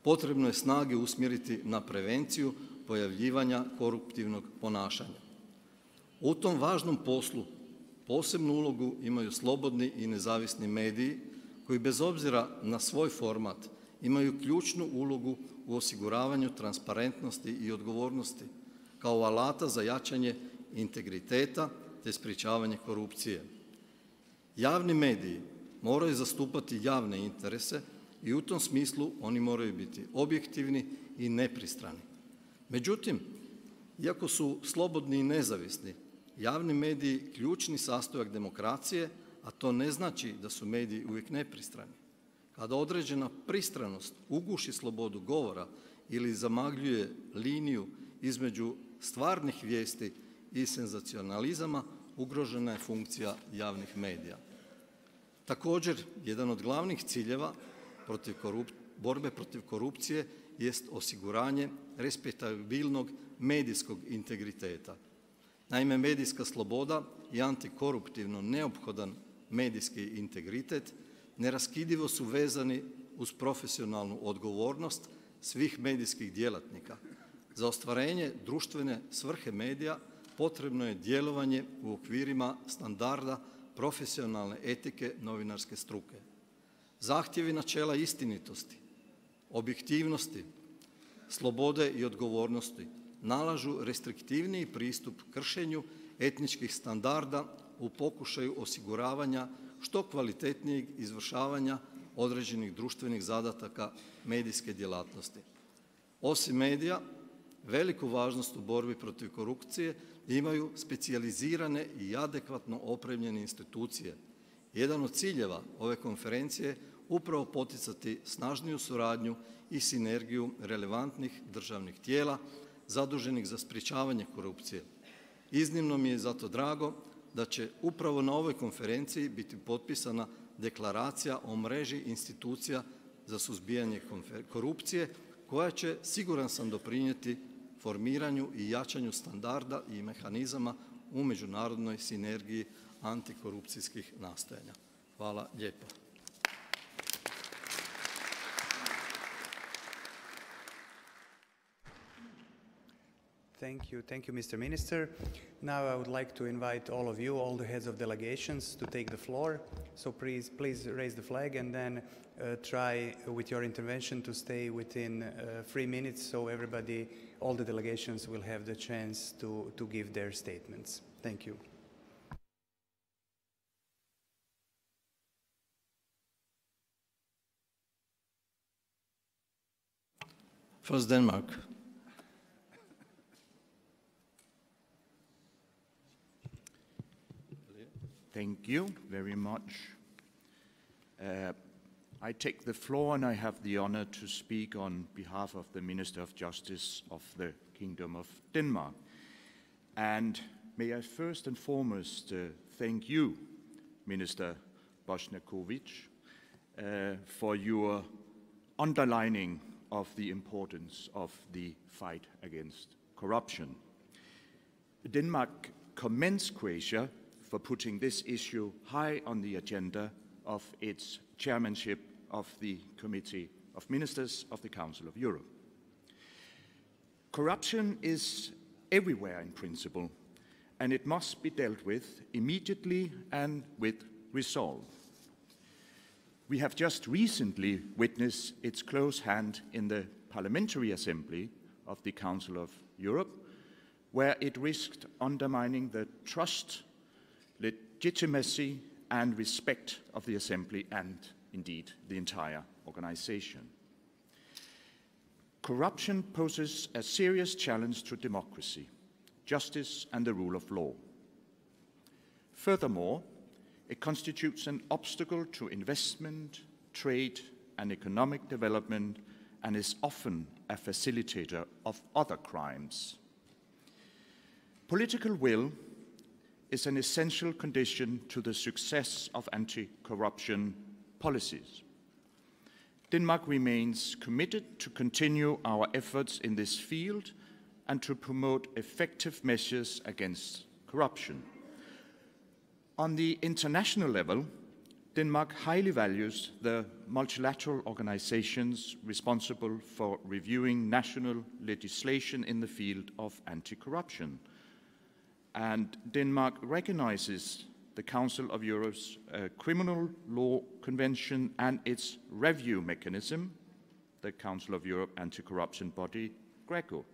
potrebno je snage usmjeriti na prevenciju pojavljivanja koruptivnog ponašanja. U tom važnom poslu posebnu ulogu imaju slobodni i nezavisni mediji koji bez obzira na svoj format imaju ključnu ulogu u osiguravanju transparentnosti i odgovornosti kao alata za jačanje integriteta te sprječavanje korupcije. Javni mediji moraju zastupati javne interese i u tom smislu oni moraju biti objektivni i nepristrani. Međutim, iako su slobodni i nezavisni, javni mediji ključni sastojak demokracije, a to ne znači da su mediji uvijek nepristrani. Kada određena pristranost uguši slobodu govora ili zamagljuje liniju između stvarnih vijesti i senzacionalizama, ugrožena je funkcija javnih medija. Također, jedan od glavnih ciljeva borbe protiv korupcije jest osiguranje respektabilnog medijskog integriteta. Naime, medijska sloboda i antikoruptivno neophodan medijski integritet neraskidivo su vezani uz profesionalnu odgovornost svih medijskih djelatnika. Za ostvarenje društvene svrhe medija potrebno je djelovanje u okvirima standarda profesionalne etike novinarske struke. Zahtjevi načela istinitosti, objektivnosti, slobode i odgovornosti nalažu restriktivniji pristup kršenju etničkih standarda u pokušaju osiguravanja što kvalitetnijeg izvršavanja određenih društvenih zadataka medijske djelatnosti. Osim medija, veliku važnost u borbi protiv korupcije imaju specijalizirane i adekvatno opremljene institucije. Jedan od ciljeva ove konferencije je upravo poticati snažniju suradnju i sinergiju relevantnih državnih tijela zaduženih za sprječavanje korupcije. Iznimno mi je zato drago da će upravo na ovoj konferenciji biti potpisana deklaracija o mreži institucija za suzbijanje korupcije koja će, siguran sam, doprinijeti formiranju i jačanju standarda i mehanizama u međunarodnoj sinergiji antikorupcijskih nastojanja. Hvala lijepo. Thank you, Mr. Minister. Now I would like to invite all of you, all the heads of delegations, to take the floor. So please raise the flag and then try with your intervention to stay within 3 minutes so everybody, all the delegations will have the chance to give their statements. Thank you. First, Denmark. Thank you very much. I take the floor and I have the honor to speak on behalf of the Minister of Justice of the Kingdom of Denmark. And may I first and foremost thank you, Minister Bošnjaković, for your underlining of the importance of the fight against corruption. Denmark commends Croatia for putting this issue high on the agenda of its chairmanship of the Committee of Ministers of the Council of Europe. Corruption is everywhere in principle, and it must be dealt with immediately and with resolve. We have just recently witnessed its close hand in the Parliamentary Assembly of the Council of Europe, where it risked undermining the trust, legitimacy, and respect of the Assembly and, indeed, the entire organization. Corruption poses a serious challenge to democracy, justice, and the rule of law. Furthermore, it constitutes an obstacle to investment, trade, and economic development, and is often a facilitator of other crimes. Political will is an essential condition to the success of anti-corruption policies. Denmark remains committed to continue our efforts in this field and to promote effective measures against corruption. On the international level, Denmark highly values the multilateral organizations responsible for reviewing national legislation in the field of anti-corruption. And Denmark recognizes the Council of Europe's Criminal Law Convention and its review mechanism, the Council of Europe anti-corruption body, GRECO,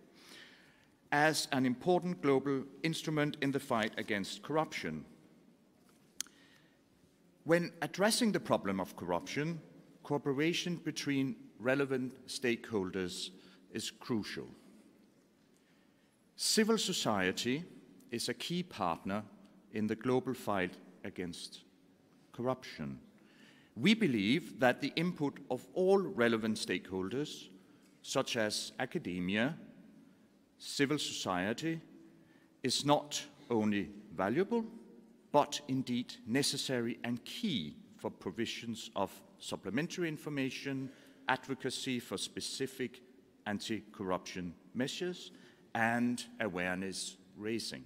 as an important global instrument in the fight against corruption. When addressing the problem of corruption, cooperation between relevant stakeholders is crucial. Civil society is a key partner in the global fight against corruption. We believe that the input of all relevant stakeholders, such as academia, civil society, is not only valuable, but indeed necessary and key for provisions of supplementary information, advocacy for specific anti-corruption measures, and awareness raising.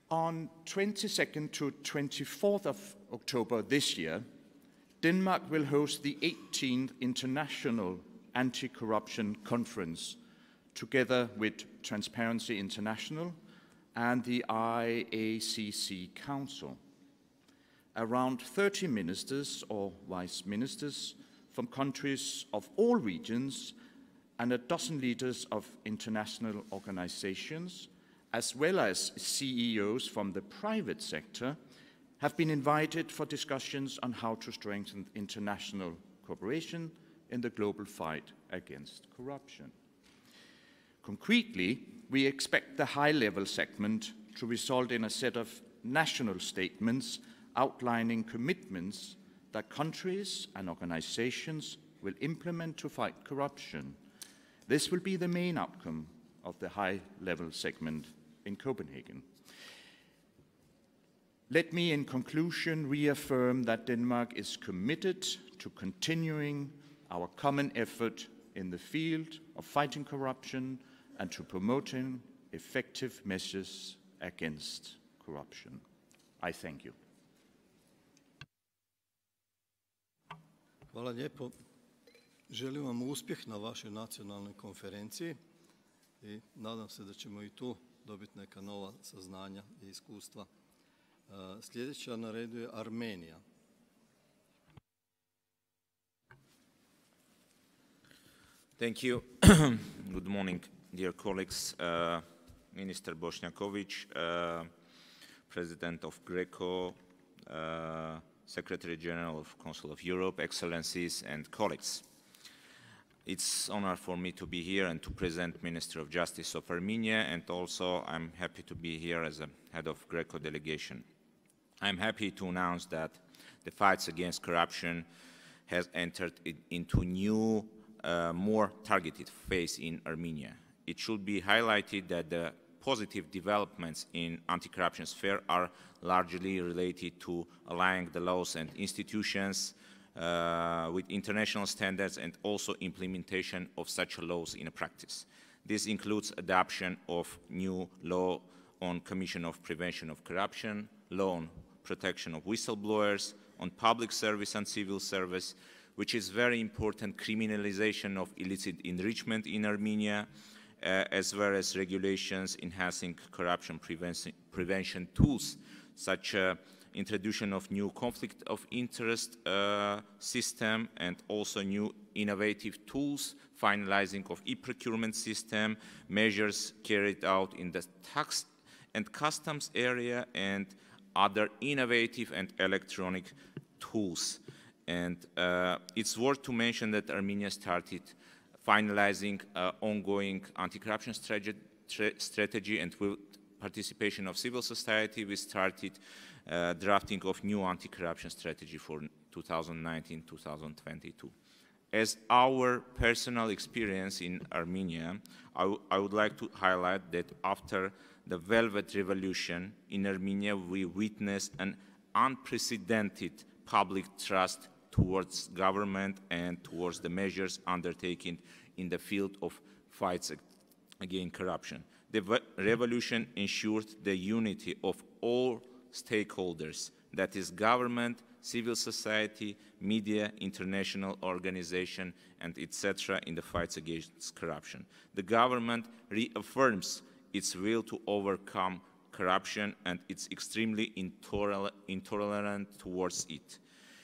On 22nd to 24th of October this year, Denmark will host the 18th International Anti-Corruption Conference, together with Transparency International and the IACC Council. Around 30 ministers or vice ministers from countries of all regions and a dozen leaders of international organizations, as well as CEOs from the private sector, have been invited for discussions on how to strengthen international cooperation in the global fight against corruption. Concretely, we expect the high-level segment to result in a set of national statements outlining commitments that countries and organizations will implement to fight corruption. This will be the main outcome of the high-level segment in Copenhagen. Let me, in conclusion, reaffirm that Denmark is committed to continuing our common effort in the field of fighting corruption and to promoting effective measures against corruption. I thank you. Hvala lijepo. Želim vam uspjeh na vašoj nacionalnoj konferenciji i nadam se da ćemo i tu dobiti neka nova saznanja i iskustva. Sljedeća na redu je Armenija. Thank you. Good morning, dear colleagues. Minister Bošnjaković, President of GRECO, Secretary General of Council of Europe, Excellencies and colleagues. It's an honor for me to be here and to present Minister of Justice of Armenia, and also I'm happy to be here as a head of GRECO delegation. I'm happy to announce that the fights against corruption has entered into new, more targeted phase in Armenia. It should be highlighted that the positive developments in anti-corruption sphere are largely related to aligning the laws and institutions with international standards and also implementation of such laws in practice. This includes adoption of new law on Commission of Prevention of Corruption, law on protection of whistleblowers, on public service and civil service, which is very important, criminalization of illicit enrichment in Armenia, as well as regulations enhancing corruption prevention tools, such introduction of new conflict of interest system and also new innovative tools, finalizing of e-procurement system, measures carried out in the tax and customs area, and other innovative and electronic tools. And it's worth to mention that Armenia started finalizing ongoing anti-corruption strategy, and with participation of civil society, we started drafting of new anti-corruption strategy for 2019-2022. As our personal experience in Armenia, I would like to highlight that after the Velvet Revolution in Armenia, we witnessed an unprecedented public trust towards government and towards the measures undertaken in the field of fights against corruption. The revolution ensured the unity of all stakeholders, that is government, civil society, media, international organization, and etc. in the fights against corruption. The government reaffirms its will to overcome corruption, and it's extremely intolerant towards it.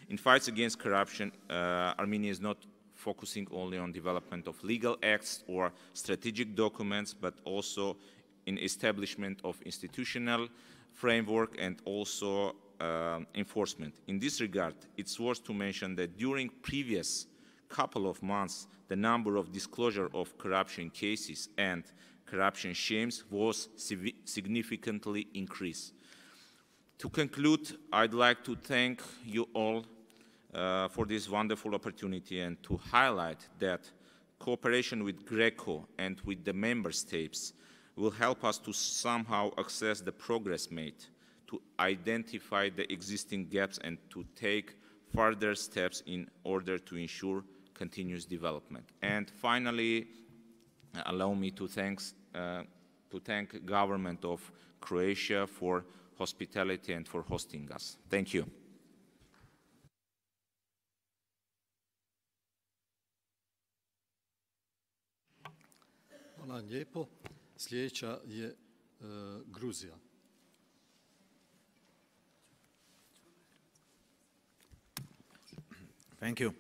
In fights against corruption, Armenia is not focusing only on development of legal acts or strategic documents, but also in establishment of institutional framework and also enforcement. In this regard, it's worth to mention that during previous couple of months, the number of disclosure of corruption cases and corruption shames was significantly increased. To conclude, I'd like to thank you all for this wonderful opportunity and to highlight that cooperation with GRECO and with the member states will help us to somehow access the progress made, to identify the existing gaps and to take further steps in order to ensure continuous development. And finally, allow me to thank government of Croatia for hospitality and for hosting us. Thank you. Hvala lijepo. Sljedeća je Gruzija. Thank you.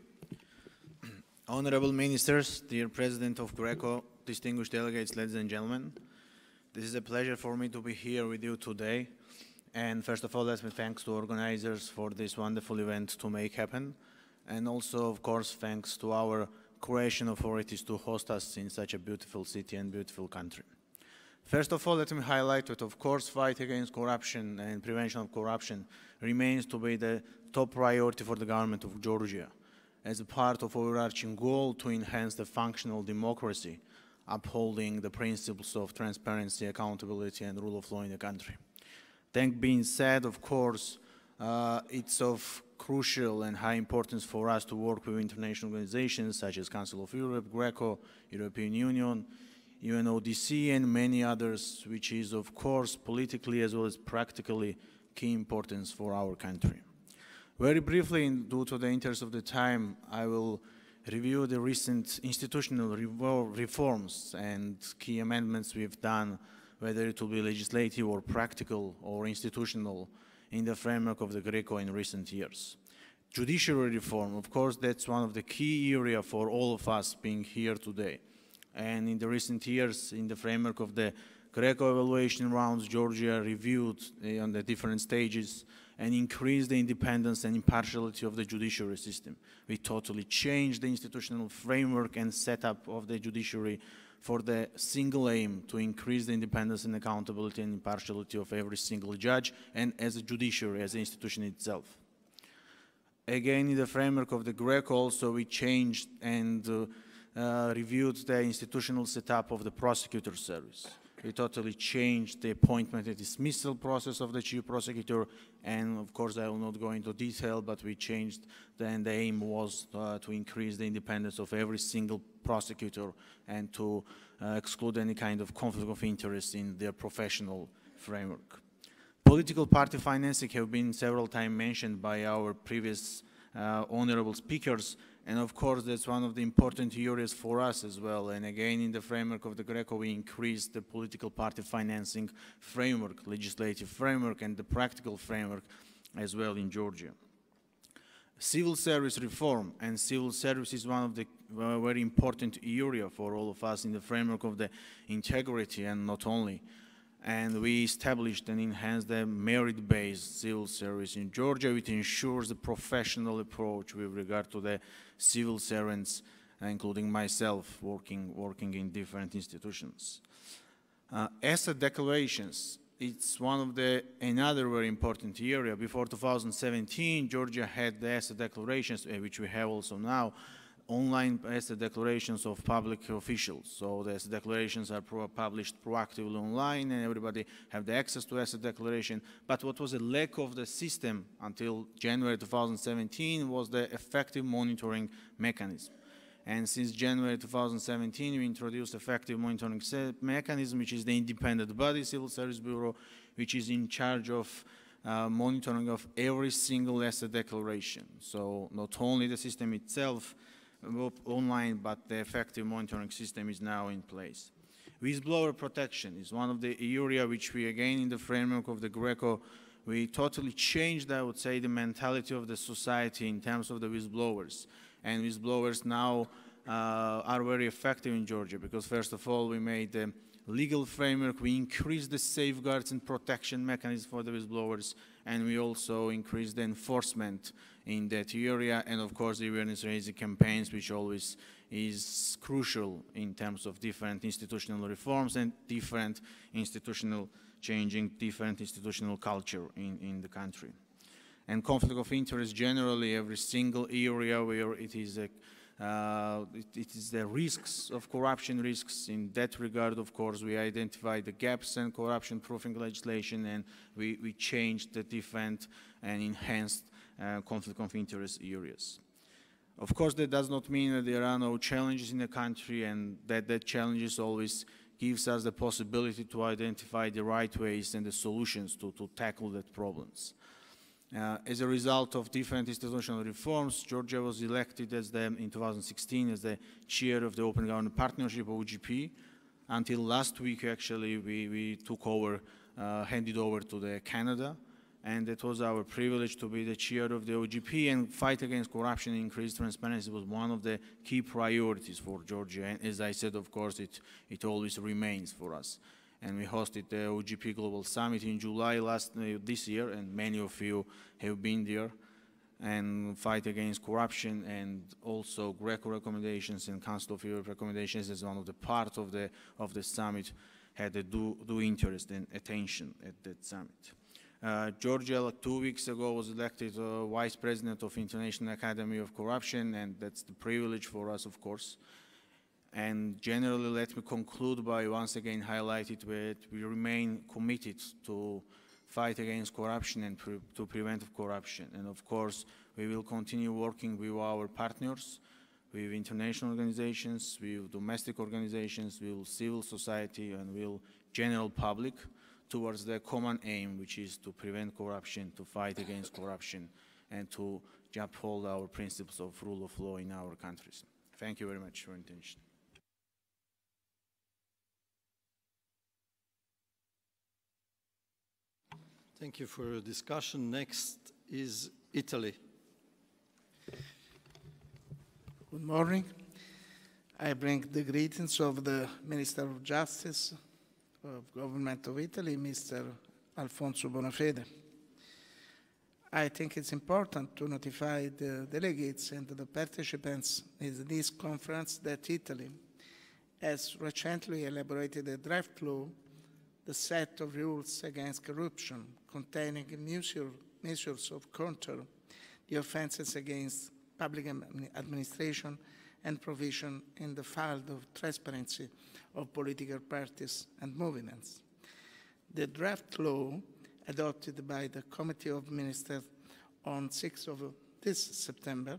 Honorable ministers, dear President of GRECO, distinguished delegates, ladies and gentlemen, this is a pleasure for me to be here with you today. And first of all, let me thank the organizers for this wonderful event to make happen. And also, of course, thanks to our Croatian authorities to host us in such a beautiful city and beautiful country. First of all, let me highlight that, of course, fight against corruption and prevention of corruption remains to be the top priority for the government of Georgia, as a part of overarching goal to enhance the functional democracy, upholding the principles of transparency, accountability, and rule of law in the country. That being said, of course, it's of crucial and high importance for us to work with international organizations such as Council of Europe, GRECO, European Union, UNODC, and many others, which is, of course, politically as well as practically key importance for our country. Very briefly, due to the interest of the time, I will review the recent institutional reforms and key amendments we've done, whether it will be legislative or practical or institutional, in the framework of the GRECO in recent years. Judiciary reform, of course, that's one of the key areas for all of us being here today. And in the recent years, in the framework of the GRECO evaluation rounds, Georgia reviewed on the different stages and increased the independence and impartiality of the judiciary system. We totally changed the institutional framework and setup of the judiciary for the single aim to increase the independence and accountability and impartiality of every single judge and as a judiciary, as an institution itself. Again, in the framework of the GRECO also, we changed and reviewed the institutional setup of the prosecutor service. We totally changed the appointment and dismissal process of the chief prosecutor, and of course I will not go into detail, but we changed, then the aim was to increase the independence of every single prosecutor and to exclude any kind of conflict of interest in their professional framework. Political party financing have been several times mentioned by our previous honorable speakers, and of course that's one of the important areas for us as well. And again, in the framework of the Greco, we increased the political party financing framework, legislative framework, and the practical framework as well in Georgia. Civil service reform, and civil service is one of the very important area for all of us in the framework of the integrity and not only. And we established and enhanced the merit-based civil service in Georgia, which ensures a professional approach with regard to the civil servants, including myself, working in different institutions. Asset declarations, it's one of another very important area. Before 2017, Georgia had the asset declarations, which we have also now, online asset declarations of public officials. So the asset declarations are published proactively online, and everybody have the access to asset declaration. But what was a lack of the system until January 2017 was the effective monitoring mechanism. And since January 2017, we introduced effective monitoring mechanism, which is the independent body, Civil Service Bureau, which is in charge of monitoring of every single asset declaration. So not only the system itself, online, but the effective monitoring system is now in place. Whistleblower protection is one of the areas which we, again, in the framework of the Greco, we totally changed, I would say, the mentality of the society in terms of the whistleblowers. And whistleblowers now are very effective in Georgia because, first of all, we made the legal framework, we increased the safeguards and protection mechanisms for the whistleblowers, and we also increased the enforcement in that area, and of course the awareness-raising campaigns, which always is crucial in terms of different institutional reforms and different institutional changing, different institutional culture in the country. And conflict of interest generally, every single area where it is the risks of corruption risks. In that regard, of course, we identified the gaps in corruption-proofing legislation, and we changed the different and enhanced conflict of interest areas. Of course, that does not mean that there are no challenges in the country, and that challenges always gives us the possibility to identify the right ways and the solutions to tackle that problems. As a result of different institutional reforms, Georgia was elected as in 2016 as the chair of the Open Government Partnership, OGP. Until last week, actually, we took over, handed over to Canada, and it was our privilege to be the chair of the OGP, and fight against corruption and increased transparency was one of the key priorities for Georgia. And as I said, of course, it always remains for us. And we hosted the OGP Global Summit in July this year, and many of you have been there. And fight against corruption and also Greco recommendations and Council of Europe recommendations as one of the part of the summit had a due interest and attention at that summit. Georgia, like 2 weeks ago, was elected Vice President of International Academy of Corruption, and that's the privilege for us, of course. And generally, let me conclude by once again highlighting that we remain committed to fight against corruption and to prevent corruption. And of course, we will continue working with our partners, with international organizations, with domestic organizations, with civil society, and with general public towards the common aim, which is to prevent corruption, to fight against corruption, and to uphold our principles of rule of law in our countries. Thank you very much for your attention. Thank you for your discussion. Next is Italy. Good morning. I bring the greetings of the Minister of Justice of Government of Italy, Mr. Alfonso Bonafede. I think it's important to notify the delegates and the participants in this conference that Italy has recently elaborated a draft law, the set of rules against corruption, containing measures of counter the offenses against public administration and provision in the field of transparency of political parties and movements. The draft law, adopted by the Committee of Ministers on 6th of this September,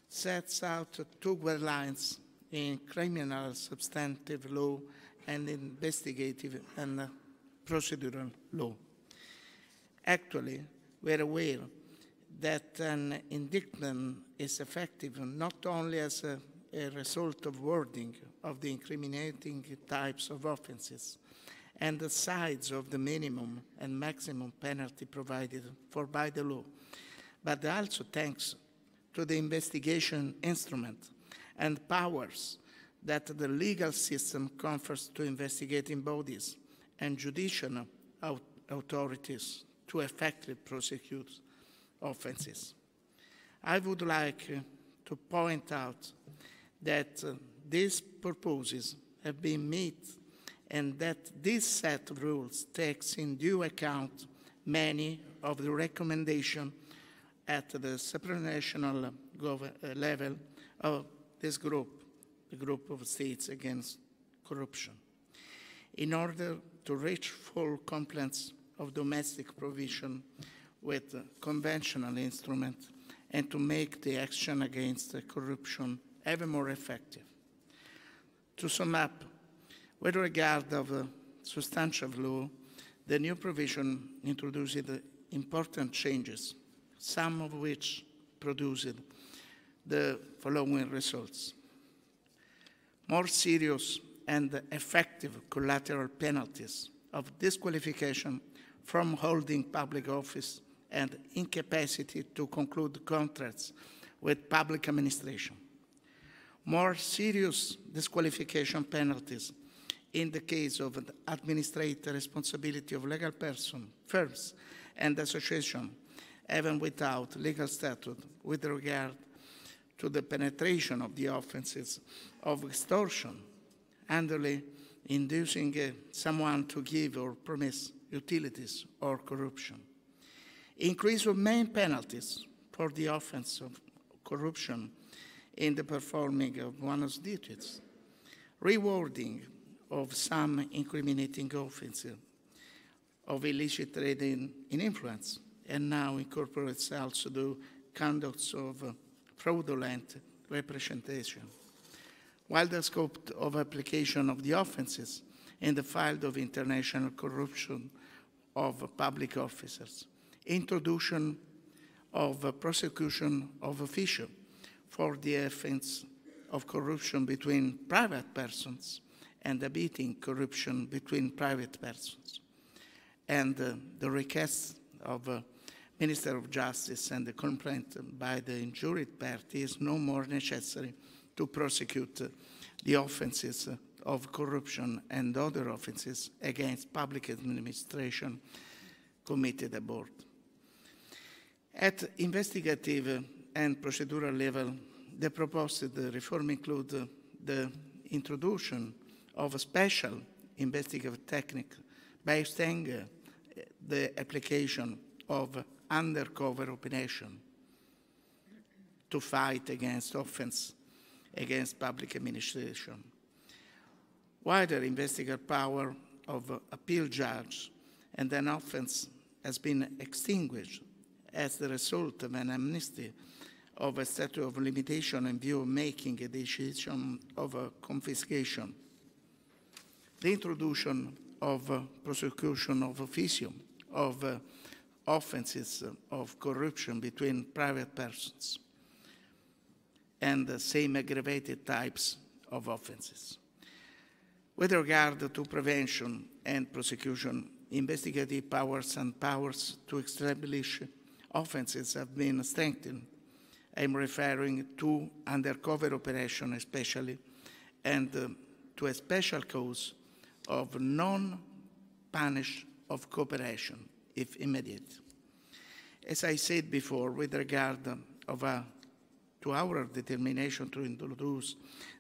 sets out 2 guidelines in criminal substantive law and investigative and procedural law. Actually, we are aware that an indictment is effective not only as a result of wording of the incriminating types of offenses and the size of the minimum and maximum penalty provided for by the law, but also thanks to the investigation instrument and powers that the legal system confers to investigating bodies and judicial authorities to effectively prosecute offenses. I would like to point out that these purposes have been met and that this set of rules takes in due account many of the recommendations at the supranational level of this group, the group of states against corruption, in order to reach full compliance of domestic provision with conventional instruments and to make the action against corruption ever more effective. To sum up, with regard of substantial law, the new provision introduced important changes, some of which produced the following results. More serious and effective collateral penalties of disqualification from holding public office and incapacity to conclude contracts with public administration. More serious disqualification penalties in the case of the administrative responsibility of legal persons, firms, and associations, even without legal statute, with regard to the penetration of the offenses of extortion, handily inducing someone to give or promise utilities or corruption. Increase of main penalties for the offense of corruption in the performing of one's duties. Rewarding of some incriminating offenses of illicit trading in influence, and now incorporates also the conducts of fraudulent representation. While the scope of application of the offenses in the field of international corruption of public officers, introduction of prosecution of officials for the offense of corruption between private persons and abetting corruption between private persons, and the request of Minister of Justice and the complaint by the injured party is no more necessary to prosecute the offenses of corruption and other offenses against public administration committed abroad. At investigative and procedural level, the proposed reform include the introduction of a special investigative technique based on the application of undercover operation to fight against offense against public administration. Wider investigative power of appeal judge and an offense has been extinguished as the result of an amnesty of a statute of limitation in view of making a decision of a confiscation. The introduction of prosecution of officio of offenses of corruption between private persons and the same aggravated types of offenses. With regard to prevention and prosecution, investigative powers and powers to establish offenses have been strengthened. I'm referring to undercover operation especially, and to a special cause of non-punish of cooperation, if immediate. As I said before, with regard to our determination to introduce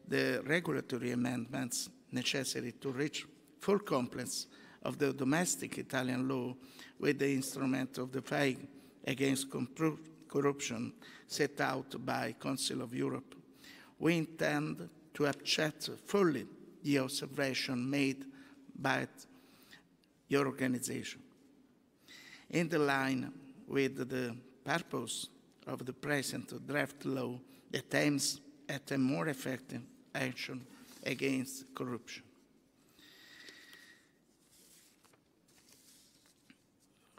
the regulatory amendments necessary to reach full compliance of the domestic Italian law with the instrument of the fight against corruption set out by Council of Europe, we intend to accept fully the observation made by your organization. In the line with the purpose of the present draft law that aims at a more effective action against corruption.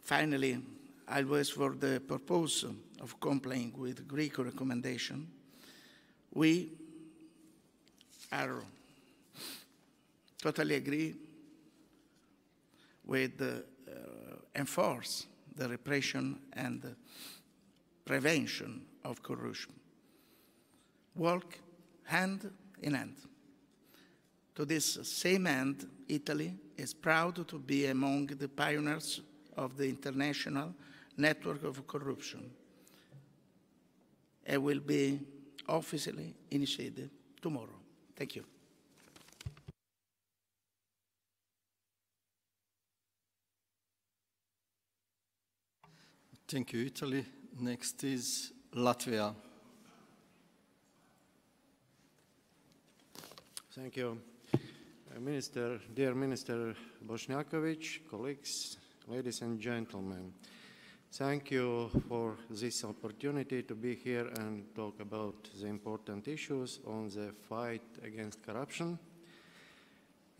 Finally, always for the purpose of complying with Greek recommendation, we are totally agree with enforce the repression and the prevention of corruption. Work hand in hand. To this same end, Italy is proud to be among the pioneers of the international network of corruption. It will be officially initiated tomorrow. Thank you. Thank you, Italy. Next is Latvia. Thank you. Dear Minister Bošnjaković, colleagues, ladies and gentlemen, thank you for this opportunity to be here and talk about the important issues on the fight against corruption.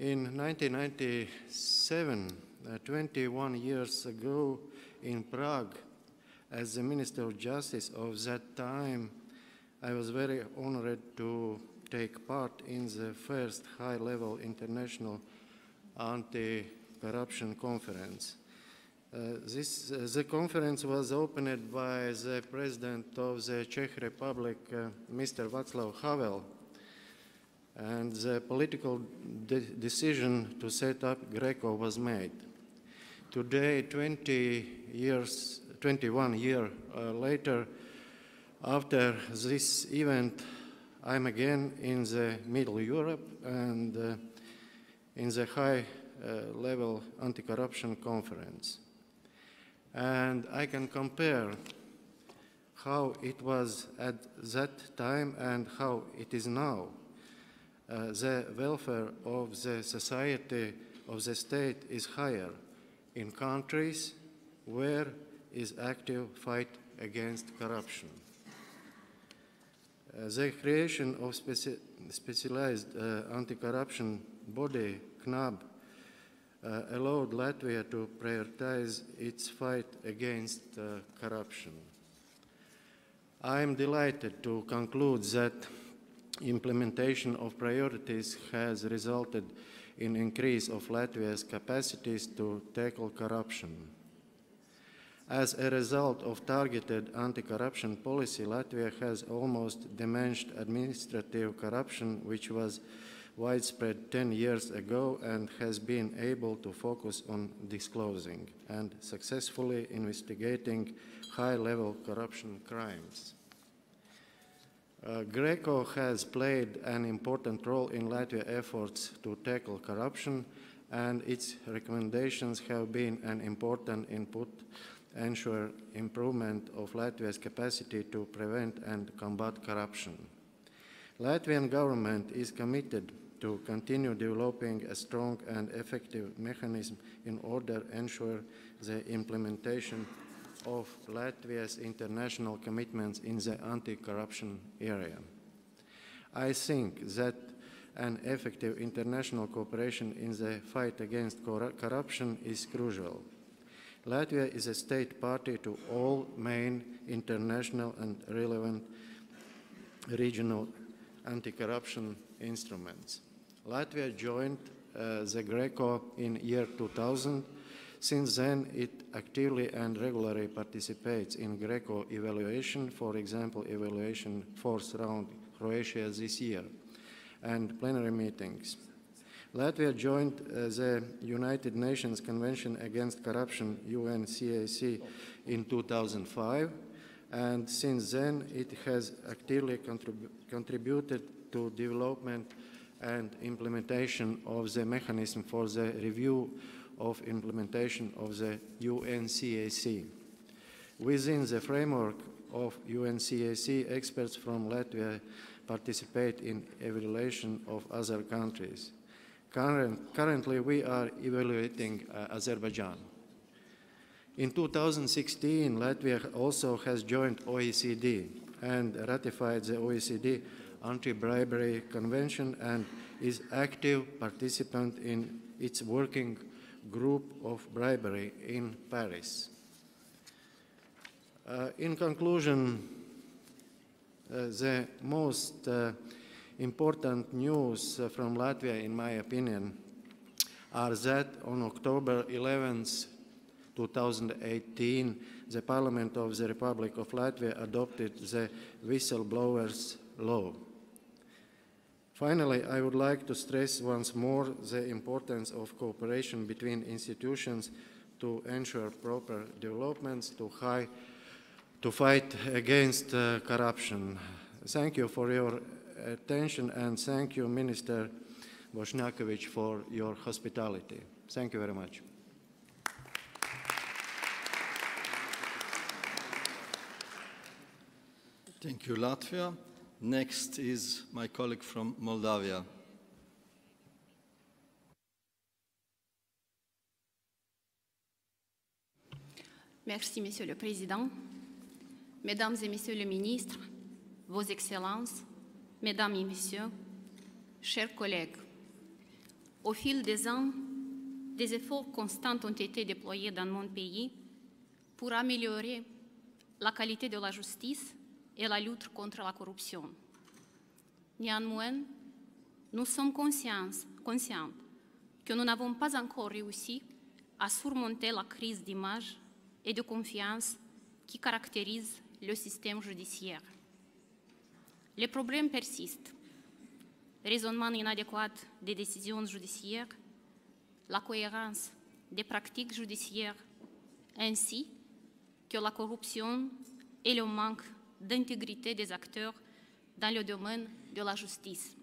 In 1997, 21 years ago in Prague, as the Minister of Justice of that time, I was very honored to take part in the first high-level international anti-corruption conference. The conference was opened by the President of the Czech Republic, Mr. Václav Havel, and the political decision to set up GRECO was made. Today, 21 years later, after this event, I'm again in the Middle Europe and in the high-level anti-corruption conference. And I can compare how it was at that time and how it is now. The welfare of the society, of the state is higher in countries where is active fight against corruption. The creation of specialized anti-corruption body, CNAB, allowed Latvia to prioritize its fight against corruption. I am delighted to conclude that implementation of priorities has resulted in increase of Latvia's capacities to tackle corruption. As a result of targeted anti-corruption policy, Latvia has almost diminished administrative corruption, which was widespread 10 years ago, and has been able to focus on disclosing and successfully investigating high-level corruption crimes. GRECO has played an important role in Latvia's efforts to tackle corruption, and its recommendations have been an important input ensure improvement of Latvia's capacity to prevent and combat corruption. Latvian government is committed to continue developing a strong and effective mechanism in order to ensure the implementation of Latvia's international commitments in the anti-corruption area. I think that an effective international cooperation in the fight against corruption is crucial. Latvia is a state party to all main international and relevant regional anti-corruption instruments. Latvia joined the GRECO in year 2000. Since then, it actively and regularly participates in GRECO evaluation, for example, evaluation fourth round Croatia this year, and plenary meetings. Latvia joined the United Nations Convention Against Corruption, UNCAC, in 2005, and since then it has actively contributed to development and implementation of the mechanism for the review of implementation of the UNCAC. Within the framework of UNCAC, experts from Latvia participate in evaluation of other countries. Currently, we are evaluating Azerbaijan. In 2016, Latvia also has joined OECD and ratified the OECD Anti-Bribery Convention and is active participant in its working group of bribery in Paris. In conclusion, the most important news from Latvia, in my opinion, are that on October 11th, 2018, the Parliament of the Republic of Latvia adopted the Whistleblowers Law. Finally, I would like to stress once more the importance of cooperation between institutions to ensure proper developments to fight against corruption. Thank you for your attention, and thank you, Minister Bošnjaković, for your hospitality. Thank you very much. Thank you, Latvia. Next is my colleague from Moldavia. Merci, Monsieur le Président. Mesdames et Messieurs les ministres, Vos Excellences, Mesdames et Messieurs, chers collègues, au fil des ans, des efforts constants ont été déployés dans mon pays pour améliorer la qualité de la justice et la lutte contre la corruption. Néanmoins, nous sommes conscients que nous n'avons pas encore réussi à surmonter la crise d'image et de confiance qui caractérise le système judiciaire. Les problèmes persistent. Raisonnement inadéquat des décisions judiciaires, la cohérence des pratiques judiciaires, ainsi que la corruption et le manque d'intégrité des acteurs dans le domaine de la justice.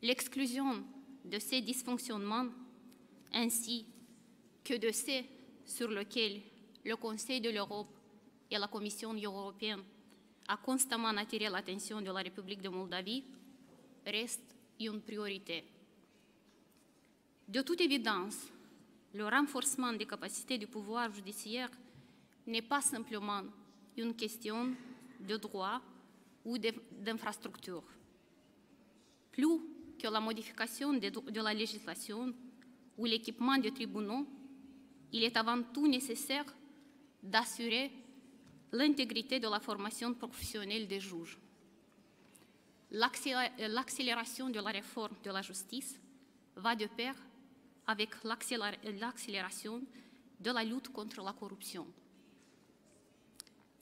L'exclusion de ces dysfonctionnements, ainsi que de ceux sur lesquels le Conseil de l'Europe et la Commission européenne a constamment attiré l'attention de la République de Moldavie, reste une priorité. De toute évidence, le renforcement des capacités du pouvoir judiciaire n'est pas simplement une question de droit ou d'infrastructure. Plus que la modification de la législation ou l'équipement des tribunaux, il est avant tout nécessaire d'assurer l'intégrité de la formation professionnelle des juges. L'accélération de la réforme de la justice va de pair avec l'accélération de la lutte contre la corruption.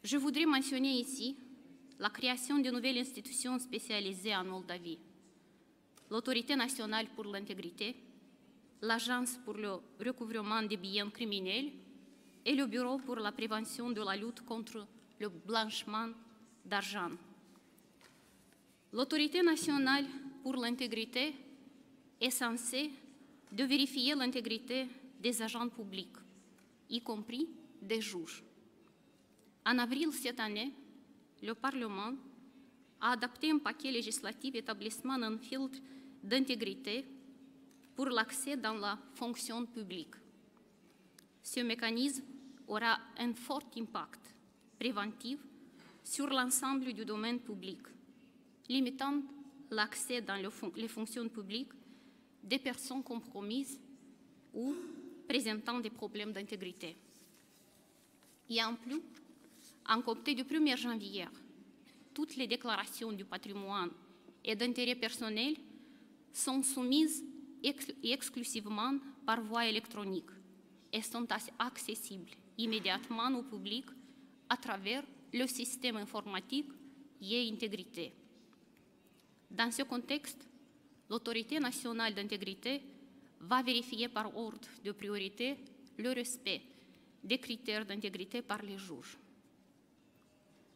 Je voudrais mentionner ici la création de nouvelles institutions spécialisées en Moldavie. L'Autorité nationale pour l'intégrité, l'Agence pour le recouvrement des biens criminels et le Bureau pour la prévention de la lutte contre le blanchiment d'argent. L'Autorité nationale pour l'intégrité est censée de vérifier l'intégrité des agents publics, y compris des juges. En avril cette année, le Parlement a adopté un paquet législatif établissant un filtre d'intégrité pour l'accès dans la fonction publique. Ce mécanisme aura un fort impact préventif sur l'ensemble du domaine public, limitant l'accès dans les fonctions publiques des personnes compromises ou présentant des problèmes d'intégrité. Et en plus, en compter du 1er janvier, toutes les déclarations du patrimoine et d'intérêt personnel sont soumises exclusivement par voie électronique et sont accessibles immédiatement au public à travers le système informatique e-intégrité. Dans ce contexte, l'Autorité nationale d'intégrité va vérifier par ordre de priorité le respect des critères d'intégrité par les juges.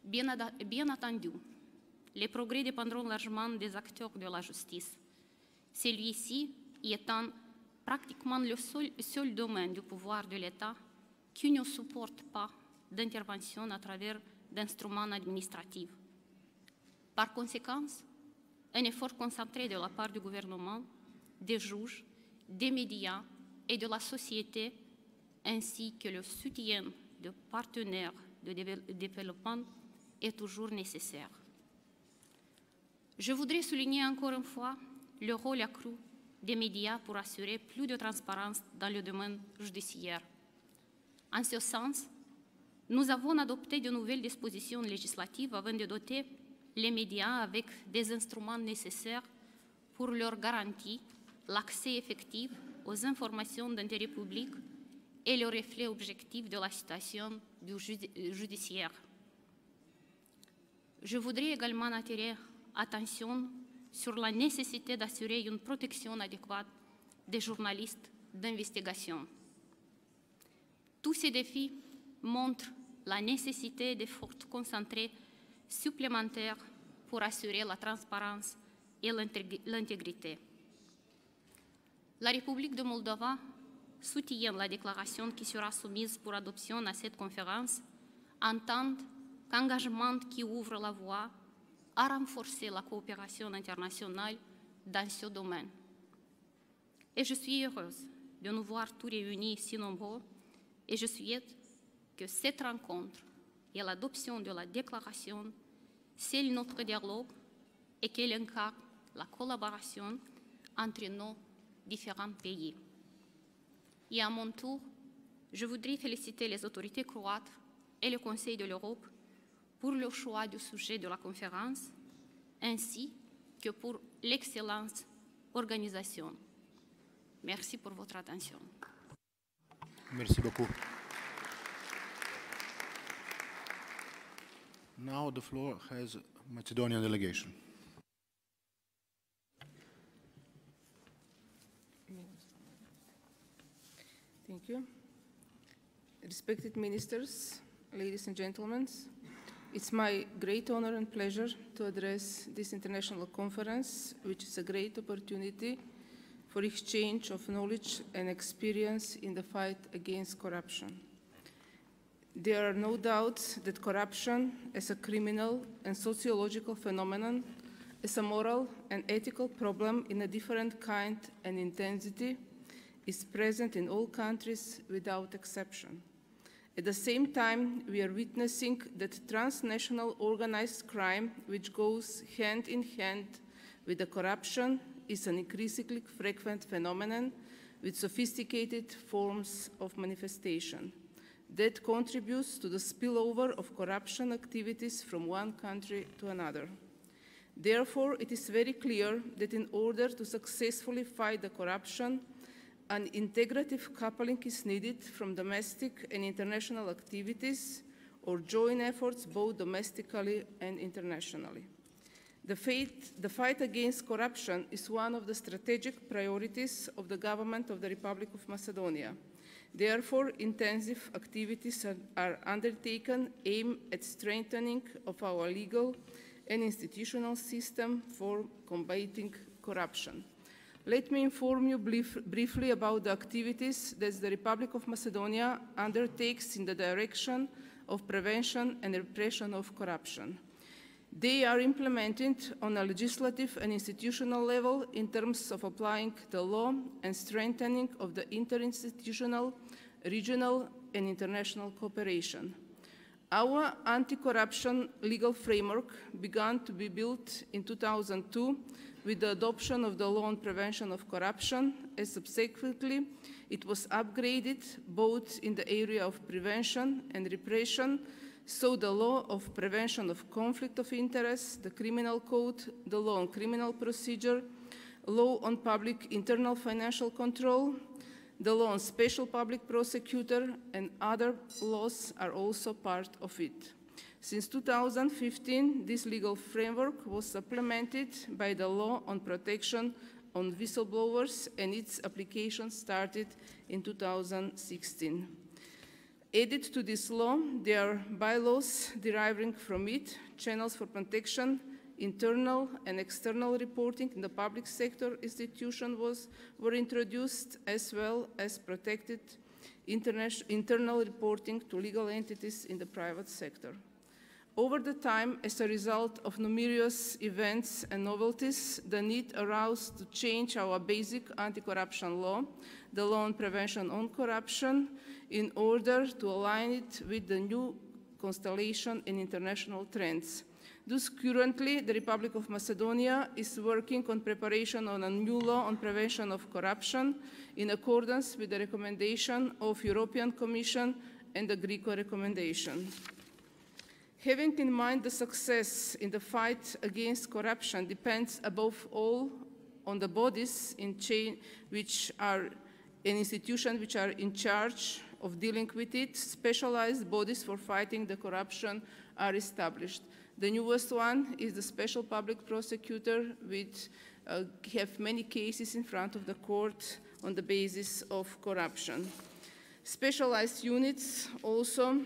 Bien entendu, les progrès dépendront largement des acteurs de la justice, celui-ci étant pratiquement le seul domaine du pouvoir de l'État qui ne supporte pas d'intervention à travers d'instruments administratifs. Par conséquent, un effort concentré de la part du gouvernement, des juges, des médias et de la société, ainsi que le soutien de partenaires de développement est toujours nécessaire. Je voudrais souligner encore une fois le rôle accru des médias pour assurer plus de transparence dans le domaine judiciaire. En ce sens, nous avons adopté de nouvelles dispositions législatives afin de doter les médias avec des instruments nécessaires pour leur garantir l'accès effectif aux informations d'intérêt public et le reflet objectif de la situation du judiciaire. Je voudrais également attirer l'attention sur la nécessité d'assurer une protection adéquate des journalistes d'investigation. Tous ces défis montrent la nécessité d'efforts concentrés supplémentaires pour assurer la transparence et l'intégrité. La République de Moldova soutient la déclaration qui sera soumise pour adoption à cette conférence en tant qu'engagement qui ouvre la voie à renforcer la coopération internationale dans ce domaine. Et je suis heureuse de nous voir tous réunis si nombreux et je souhaite que cette rencontre et l'adoption de la déclaration scellent notre dialogue et qu'elle incarne la collaboration entre nos différents pays. Et à mon tour, je voudrais féliciter les autorités croates et le Conseil de l'Europe pour le choix du sujet de la conférence, ainsi que pour l'excellente organisation. Merci pour votre attention. Merci beaucoup. Now the floor has Macedonian delegation. Thank you. Respected ministers, ladies and gentlemen, it's my great honor and pleasure to address this international conference, which is a great opportunity for exchange of knowledge and experience in the fight against corruption. There are no doubts that corruption as a criminal and sociological phenomenon is a moral and ethical problem in a different kind and intensity is present in all countries without exception. At the same time, we are witnessing that transnational organized crime, which goes hand in hand with the corruption, is an increasingly frequent phenomenon with sophisticated forms of manifestation that contributes to the spillover of corruption activities from one country to another. Therefore, it is very clear that in order to successfully fight the corruption, an integrative coupling is needed from domestic and international activities or joint efforts both domestically and internationally. The fight against corruption is one of the strategic priorities of the government of the Republic of Macedonia. Therefore, intensive activities are undertaken aimed at strengthening of our legal and institutional system for combating corruption. Let me inform you briefly about the activities that the Republic of Macedonia undertakes in the direction of prevention and repression of corruption. They are implemented on a legislative and institutional level in terms of applying the law and strengthening of the interinstitutional, regional, and international cooperation. Our anti-corruption legal framework began to be built in 2002 with the adoption of the law on prevention of corruption, and subsequently it was upgraded both in the area of prevention and repression, so the law of prevention of conflict of interest, the criminal code, the law on criminal procedure, law on public internal financial control, the law on special public prosecutor, and other laws are also part of it. Since 2015, this legal framework was supplemented by the law on protection on whistleblowers, and its application started in 2016. Added to this law, there are bylaws deriving from it, channels for protection, internal and external reporting in the public sector institution were introduced, as well as protected internal reporting to legal entities in the private sector. Over the time, as a result of numerous events and novelties, the need arose to change our basic anti-corruption law, the law on prevention on corruption, in order to align it with the new constellation in international trends. Thus, currently, the Republic of Macedonia is working on preparation on a new law on prevention of corruption in accordance with the recommendation of European Commission and the GRECO recommendation. Having in mind the success in the fight against corruption depends above all on the bodies which are an institution which are in charge of dealing with it. Specialized bodies for fighting the corruption are established. The newest one is the Special Public Prosecutor, which have many cases in front of the court on the basis of corruption. Specialized units also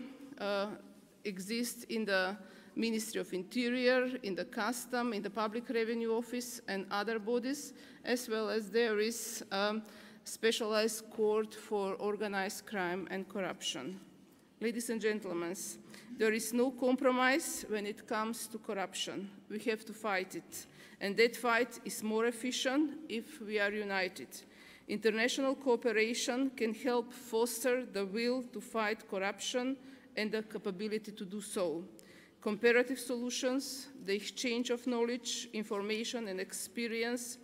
exist in the Ministry of Interior, in the Custom, in the Public Revenue Office, and other bodies, as well as there is a specialized court for organized crime and corruption. Ladies and gentlemen, there is no compromise when it comes to corruption. We have to fight it, and that fight is more efficient if we are united. International cooperation can help foster the will to fight corruption and the capability to do so. Comparative solutions, the exchange of knowledge, information, and experience,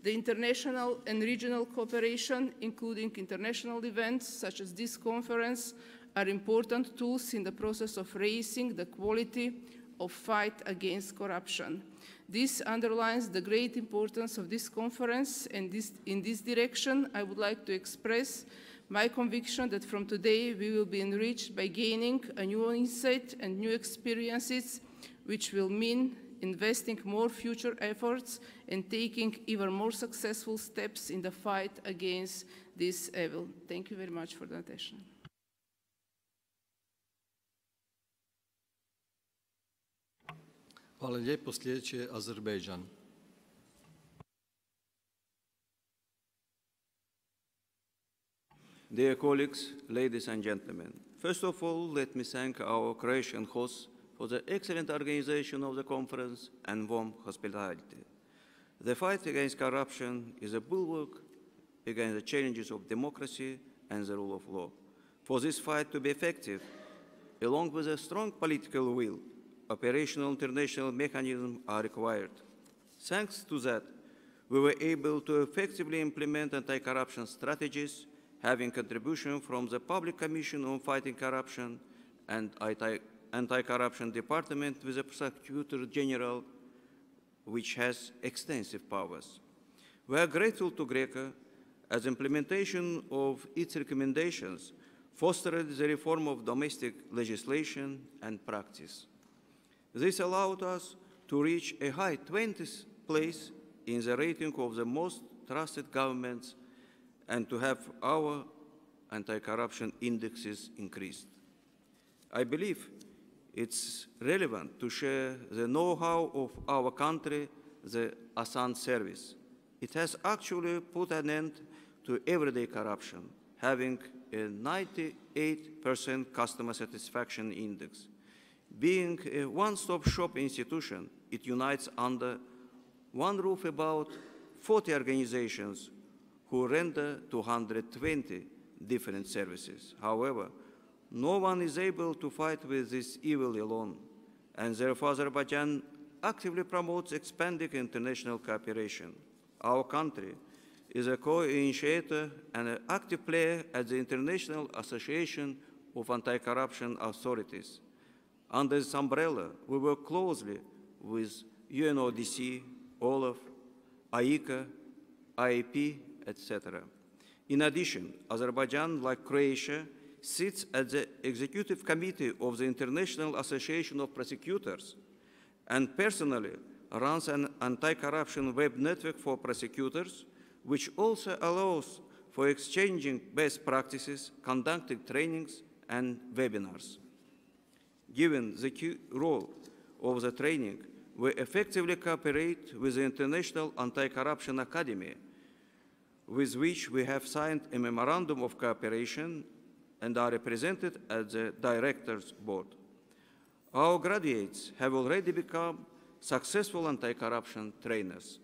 the international and regional cooperation, including international events such as this conference, are important tools in the process of raising the quality of fight against corruption. This underlines the great importance of this conference, and in this direction, I would like to express my conviction that from today we will be enriched by gaining a new insight and new experiences, which will mean investing more future efforts and taking even more successful steps in the fight against this evil. Thank you very much for the attention. Hvala lijepo. Sljedeći je Azerbejdžan. Dear colleagues, ladies and gentlemen, first of all, let me thank our Croatian hosts for the excellent organization of the conference and warm hospitality. The fight against corruption is a bulwark against the challenges of democracy and the rule of law. For this fight to be effective, along with a strong political will, operational international mechanisms are required. Thanks to that, we were able to effectively implement anti-corruption strategies, having contribution from the Public Commission on Fighting Corruption and Anti-Corruption Department with the Prosecutor General, which has extensive powers. We are grateful to GRECO as implementation of its recommendations fostered the reform of domestic legislation and practice. This allowed us to reach a high 20th place in the rating of the most trusted governments and to have our anti-corruption indexes increased. I believe it's relevant to share the know-how of our country, the ASAN service. It has actually put an end to everyday corruption, having a 98% customer satisfaction index. Being a one-stop shop institution, it unites under one roof about 40 organizations who render 220 different services. However, no one is able to fight with this evil alone, and therefore Azerbaijan actively promotes expanding international cooperation. Our country is a co-initiator and an active player at the International Association of Anti-Corruption Authorities. Under this umbrella, we work closely with UNODC, OLAF, AICA, IAP, etc. In addition, Azerbaijan, like Croatia, sits at the Executive Committee of the International Association of Prosecutors and personally runs an anti-corruption web network for prosecutors, which also allows for exchanging best practices, conducting trainings and webinars. Given the key role of the training, we effectively cooperate with the International Anti-Corruption Academy, with which we have signed a memorandum of cooperation and are represented at the Directors Board. Our graduates have already become successful anti-corruption trainers.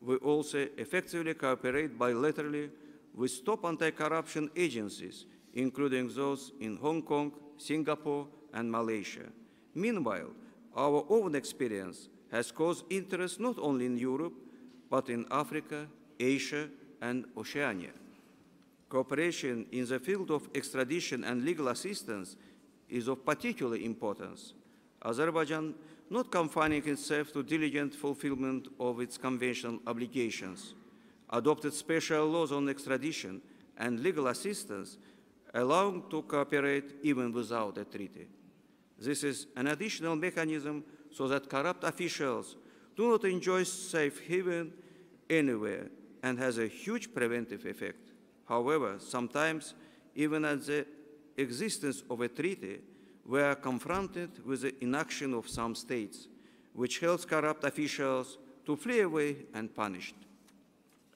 We also effectively cooperate bilaterally with top anti-corruption agencies, including those in Hong Kong, Singapore, and Malaysia. Meanwhile, our own experience has caused interest not only in Europe, but in Africa, Asia, and Oceania. Cooperation in the field of extradition and legal assistance is of particular importance. Azerbaijan, not confining itself to diligent fulfillment of its conventional obligations, adopted special laws on extradition and legal assistance, allowing to cooperate even without a treaty. This is an additional mechanism so that corrupt officials do not enjoy safe haven anywhere and has a huge preventive effect. However, sometimes, even at the existence of a treaty, we are confronted with the inaction of some states, which helps corrupt officials to flee away unpunished.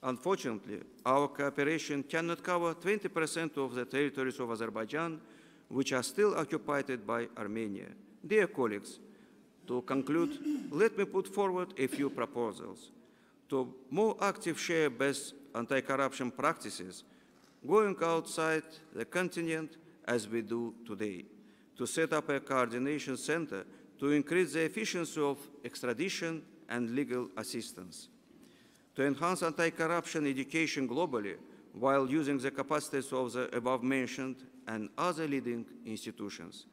Unfortunately, our cooperation cannot cover 20% of the territories of Azerbaijan, which are still occupied by Armenia. Dear colleagues, to conclude, let me put forward a few proposals. To more active share best anti-corruption practices, going outside the continent as we do today, to set up a coordination center to increase the efficiency of extradition and legal assistance, to enhance anti-corruption education globally while using the capacities of the above-mentioned and other leading institutions.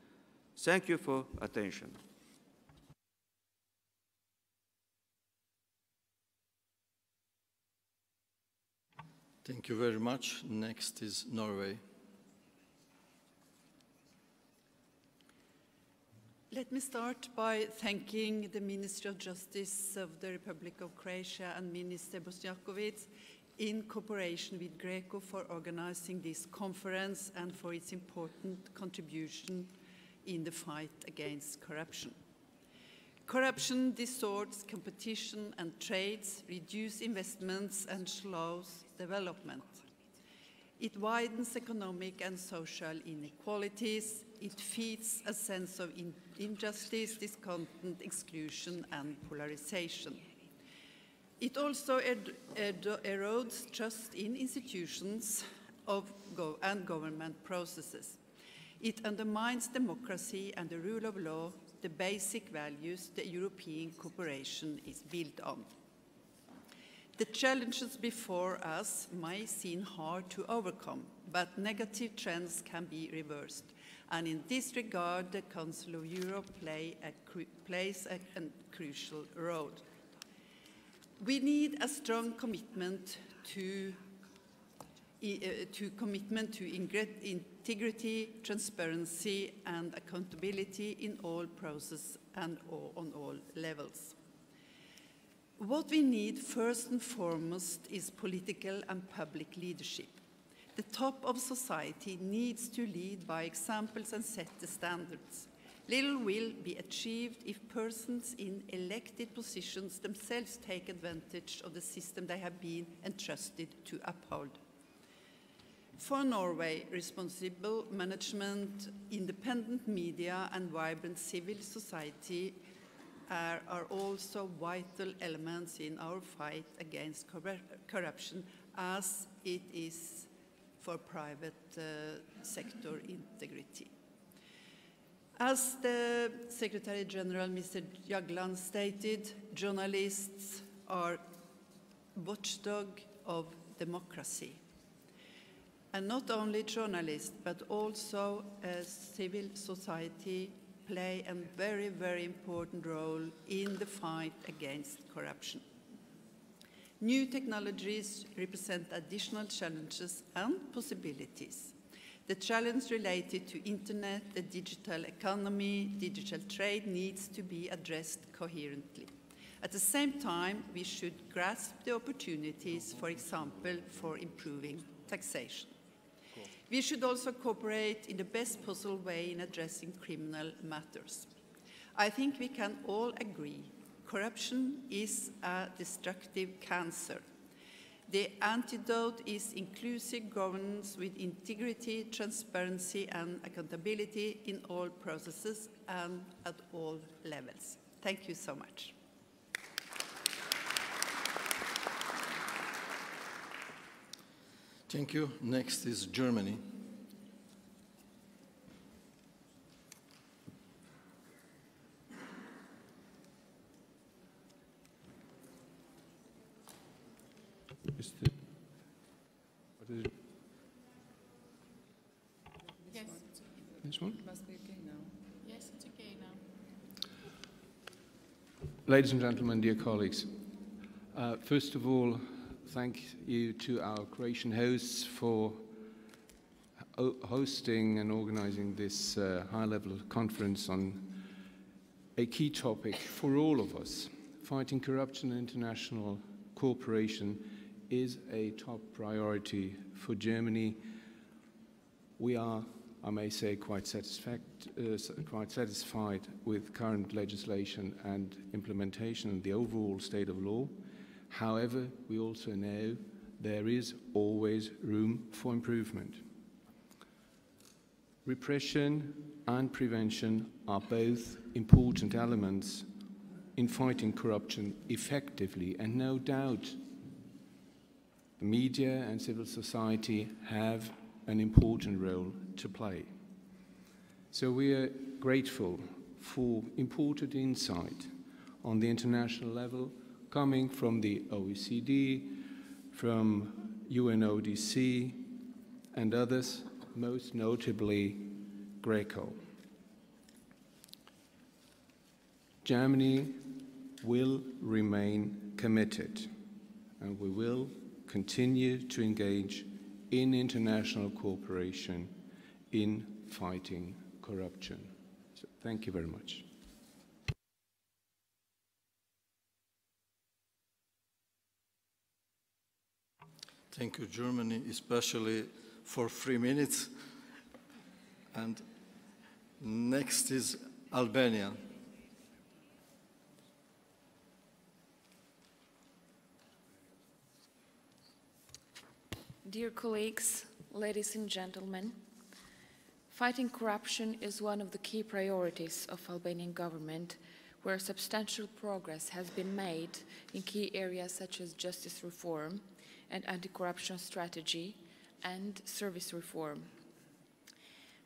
Thank you for attention. Thank you very much. Next is Norway. Let me start by thanking the Ministry of Justice of the Republic of Croatia and Minister Bošnjaković in cooperation with GRECO for organizing this conference and for its important contribution in the fight against corruption. Corruption distorts competition and trades, reduces investments and slows development. It widens economic and social inequalities. It feeds a sense of injustice, discontent, exclusion, and polarization. It also erodes trust in institutions and government processes. It undermines democracy and the rule of law, the basic values the European cooperation is built on. The challenges before us may seem hard to overcome, but negative trends can be reversed. And in this regard, the Council of Europe plays a crucial role. We need a strong commitment to integrity, transparency, and accountability in all processes and on all levels. What we need first and foremost is political and public leadership. The top of society needs to lead by examples and set the standards. Little will be achieved if persons in elected positions themselves take advantage of the system they have been entrusted to uphold. For Norway, responsible management, independent media, and vibrant civil society are also vital elements in our fight against corruption, as it is for private sector integrity. As the Secretary General, Mr. Jagland, stated, journalists are watchdog of democracy. And not only journalists, but also civil society play a very, very important role in the fight against corruption. New technologies represent additional challenges and possibilities. The challenge related to internet, the digital economy, digital trade needs to be addressed coherently. At the same time, we should grasp the opportunities, for example, for improving taxation. We should also cooperate in the best possible way in addressing criminal matters. I think we can all agree corruption is a destructive cancer. The antidote is inclusive governance with integrity, transparency, and accountability in all processes and at all levels. Thank you so much. Thank you. Next is Germany. This one? Must be okay now. Yes, it's okay now. Ladies and gentlemen, dear colleagues, first of all, thank you to our Croatian hosts for hosting and organizing this high-level conference on a key topic for all of us. Fighting corruption and international cooperation is a top priority for Germany. We are, I may say, quite satisfied with current legislation and implementation and the overall state of law. However, we also know there is always room for improvement. Repression and prevention are both important elements in fighting corruption effectively, and no doubt the media and civil society have an important role to play. So we are grateful for important insight on the international level coming from the OECD, from UNODC, and others, most notably GRECO. Germany will remain committed, and we will continue to engage in international cooperation in fighting corruption. So, thank you very much. Thank you, Germany, especially for 3 minutes. And next is Albania. Dear colleagues, ladies and gentlemen, fighting corruption is one of the key priorities of Albanian government, where substantial progress has been made in key areas such as justice reform and anti-corruption strategy and service reform.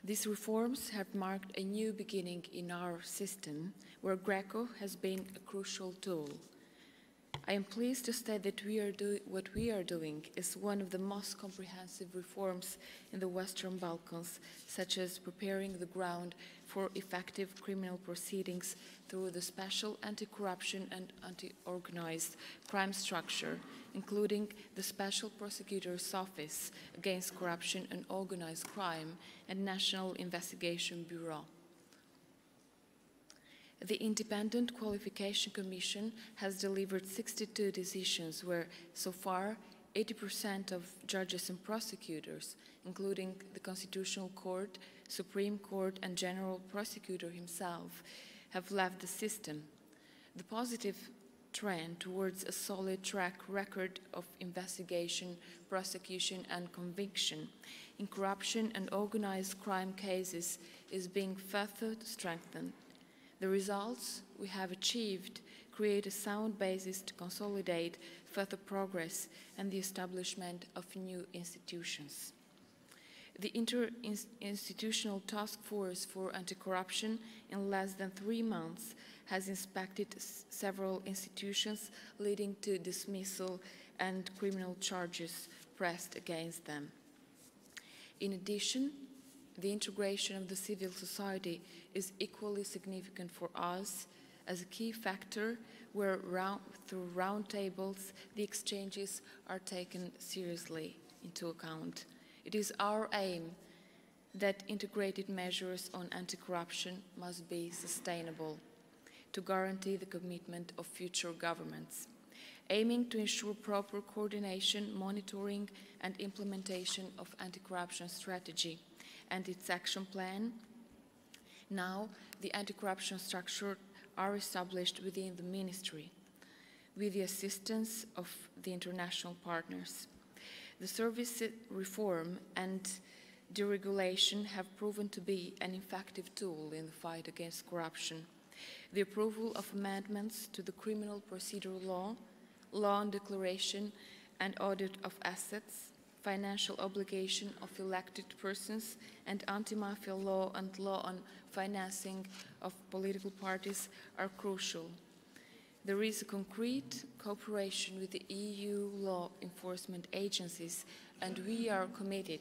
These reforms have marked a new beginning in our system, where GRECO has been a crucial tool. I am pleased to state that what we are doing is one of the most comprehensive reforms in the Western Balkans, such as preparing the ground for effective criminal proceedings through the special anti-corruption and anti-organized crime structure, including the Special Prosecutor's Office Against Corruption and Organized Crime and National Investigation Bureau. The Independent Qualification Commission has delivered 62 decisions where, so far, 80% of judges and prosecutors, including the Constitutional Court, Supreme Court, and General Prosecutor himself, have left the system. The positive trend towards a solid track record of investigation, prosecution, and conviction in corruption and organized crime cases is being further strengthened. The results we have achieved create a sound basis to consolidate further progress and the establishment of new institutions. The Interinstitutional Task Force for Anti-Corruption, in less than 3 months, has inspected several institutions, leading to dismissal and criminal charges pressed against them. In addition, the integration of the civil society is equally significant for us as a key factor where through roundtables the exchanges are taken seriously into account. It is our aim that integrated measures on anti-corruption must be sustainable to guarantee the commitment of future governments, aiming to ensure proper coordination, monitoring, and implementation of anti-corruption strategy and its action plan. Now, the anti-corruption structure are established within the ministry with the assistance of the international partners. The service reform and deregulation have proven to be an effective tool in the fight against corruption. The approval of amendments to the criminal procedural law, law on declaration and audit of assets, financial obligation of elected persons, and anti-mafia law and law on financing of political parties are crucial. There is a concrete cooperation with the EU law enforcement agencies, and we are committed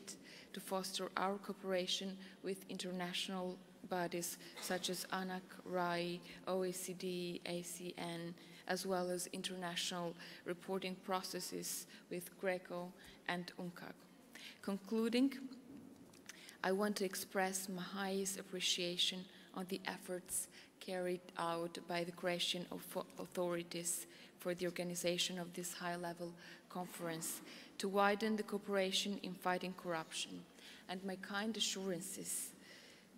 to foster our cooperation with international bodies such as ANAC, RAI, OECD, ACN, as well as international reporting processes with GRECO and UNCAC. Concluding, I want to express my highest appreciation on the efforts carried out by the Croatian authorities for the organization of this high-level conference to widen the cooperation in fighting corruption, and my kind assurances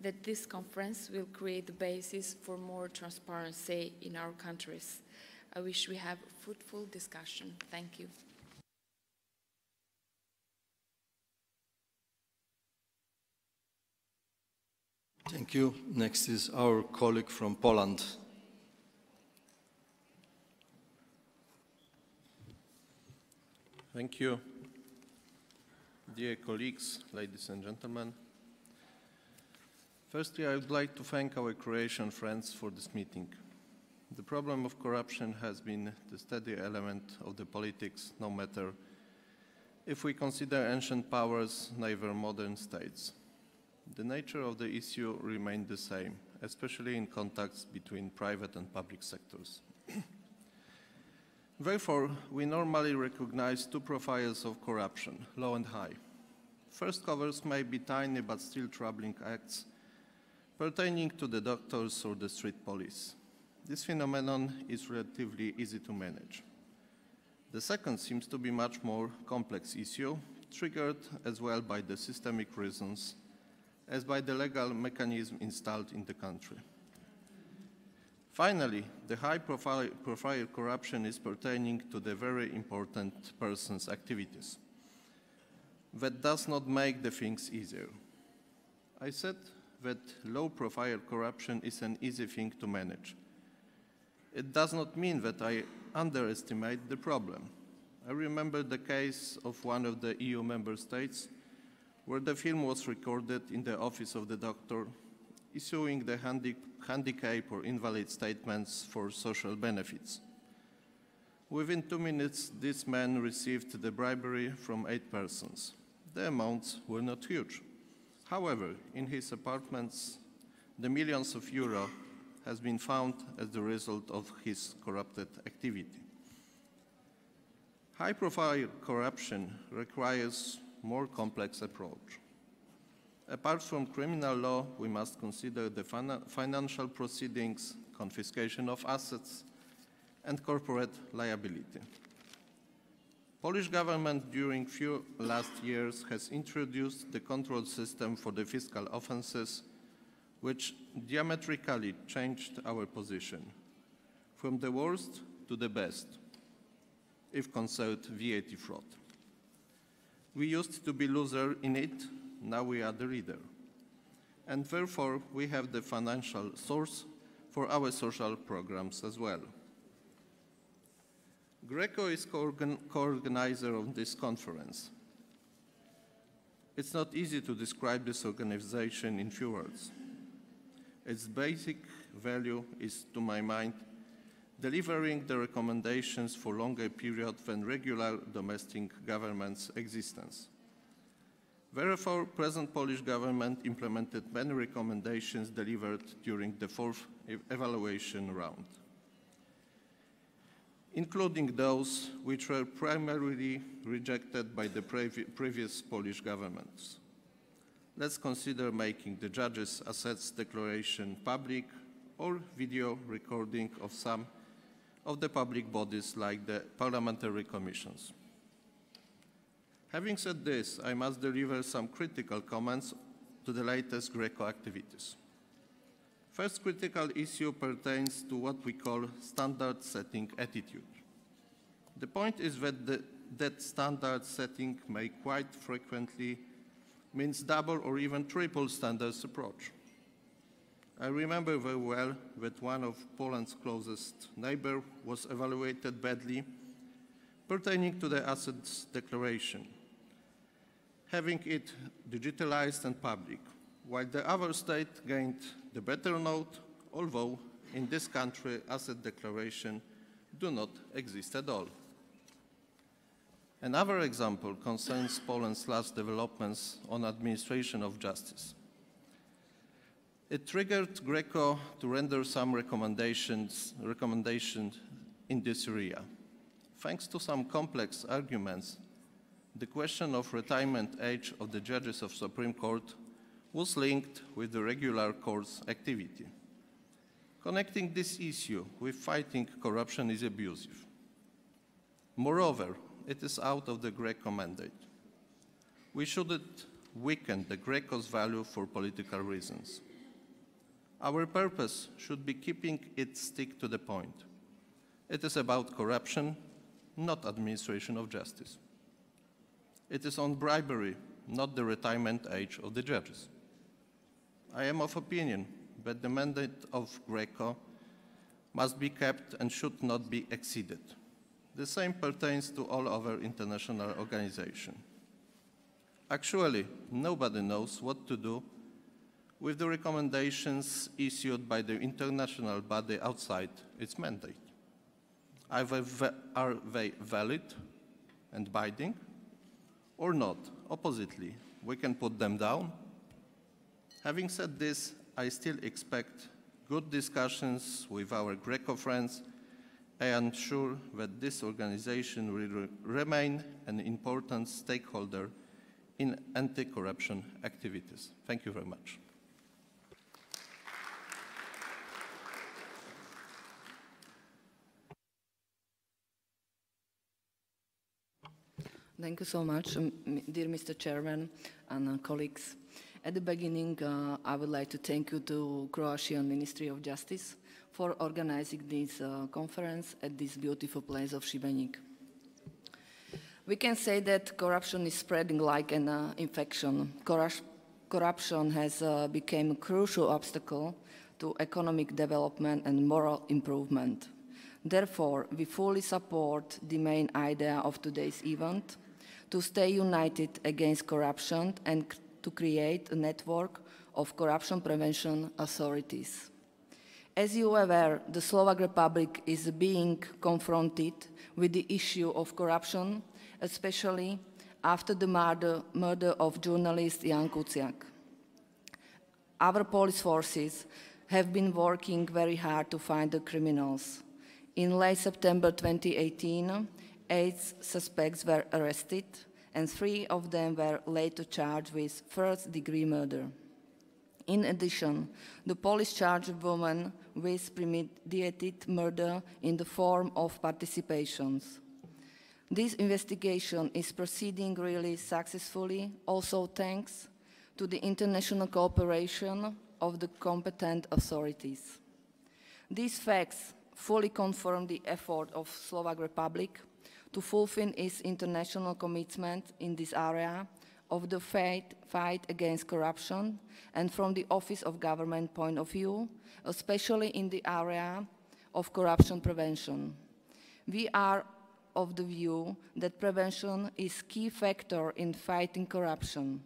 that this conference will create the basis for more transparency in our countries. I wish we have a fruitful discussion. Thank you. Thank you. Next is our colleague from Poland. Thank you. Dear colleagues, ladies and gentlemen, firstly, I would like to thank our Croatian friends for this meeting. The problem of corruption has been the steady element of the politics, no matter if we consider ancient powers, neither modern states. The nature of the issue remained the same, especially in contacts between private and public sectors. Therefore, we normally recognize two profiles of corruption, low and high. First covers may be tiny but still troubling acts pertaining to the doctors or the street police. This phenomenon is relatively easy to manage. The second seems to be a much more complex issue, triggered as well by the systemic reasons as by the legal mechanism installed in the country. Finally, the high-profile corruption is pertaining to the very important person's activities. That does not make the things easier. I said that low-profile corruption is an easy thing to manage. It does not mean that I underestimate the problem. I remember the case of one of the EU member states where the film was recorded in the office of the doctor, issuing the handicap or invalid statements for social benefits. Within 2 minutes, this man received the bribery from 8 persons. The amounts were not huge. However, in his apartments, the millions of euros has been found as the result of his corrupted activity. High-profile corruption requires more complex approach. Apart from criminal law, we must consider the financial proceedings, confiscation of assets, and corporate liability. Polish government during few last years has introduced the control system for the fiscal offenses, which diametrically changed our position, from the worst to the best, if concerned VAT fraud. We used to be loser in it, now we are the leader. And therefore, we have the financial source for our social programs as well. GRECO is co-organizer of this conference. It's not easy to describe this organization in few words. Its basic value is, to my mind, delivering the recommendations for longer period than regular domestic government's existence. Therefore, present Polish government implemented many recommendations delivered during the 4th evaluation round, including those which were primarily rejected by the previous Polish governments. Let's consider making the judges' assets declaration public or video recording of some of the public bodies like the parliamentary commissions. Having said this, I must deliver some critical comments to the latest GRECO activities. First critical issue pertains to what we call standard setting attitude. The point is that standard setting may quite frequently means double or even triple standards approach. I remember very well that one of Poland's closest neighbors was evaluated badly pertaining to the assets declaration, having it digitalized and public, while the other state gained the better note, although in this country asset declaration do not exist at all. Another example concerns Poland's last developments on administration of justice. It triggered Greco to render some recommendations in this area. Thanks to some complex arguments, the question of retirement age of the judges of Supreme Court was linked with the regular court's activity. Connecting this issue with fighting corruption is abusive. Moreover, it is out of the Greco mandate. We shouldn't weaken the Greco's value for political reasons. Our purpose should be keeping it stick to the point. It is about corruption, not administration of justice. It is on bribery, not the retirement age of the judges. I am of opinion that the mandate of Greco must be kept and should not be exceeded. The same pertains to all other international organizations. Actually, nobody knows what to do with the recommendations issued by the international body outside its mandate. Either are they valid and binding or not? Oppositely, we can put them down. Having said this, I still expect good discussions with our Greco friends. I am sure that this organization will remain an important stakeholder in anti-corruption activities. Thank you very much. Thank you so much, dear Mr. Chairman and colleagues. At the beginning, I would like to thank you to Croatian Ministry of Justice for organizing this conference at this beautiful place of Šibenik. We can say that corruption is spreading like an infection. Corruption has become a crucial obstacle to economic development and moral improvement. Therefore, we fully support the main idea of today's event, to stay united against corruption and to create a network of corruption prevention authorities. As you are aware, the Slovak Republic is being confronted with the issue of corruption, especially after the murder of journalist Jan Kuciak. Our police forces have been working very hard to find the criminals. In late September 2018, 8 suspects were arrested, and 3 of them were later charged with first-degree murder. In addition, the police charged a woman with premeditated murder in the form of participations. This investigation is proceeding really successfully, also thanks to the international cooperation of the competent authorities. These facts fully confirm the effort of Slovak Republic to fulfill its international commitment in this area of the fight against corruption, and from the Office of Government point of view, especially in the area of corruption prevention. We are of the view that prevention is a key factor in fighting corruption.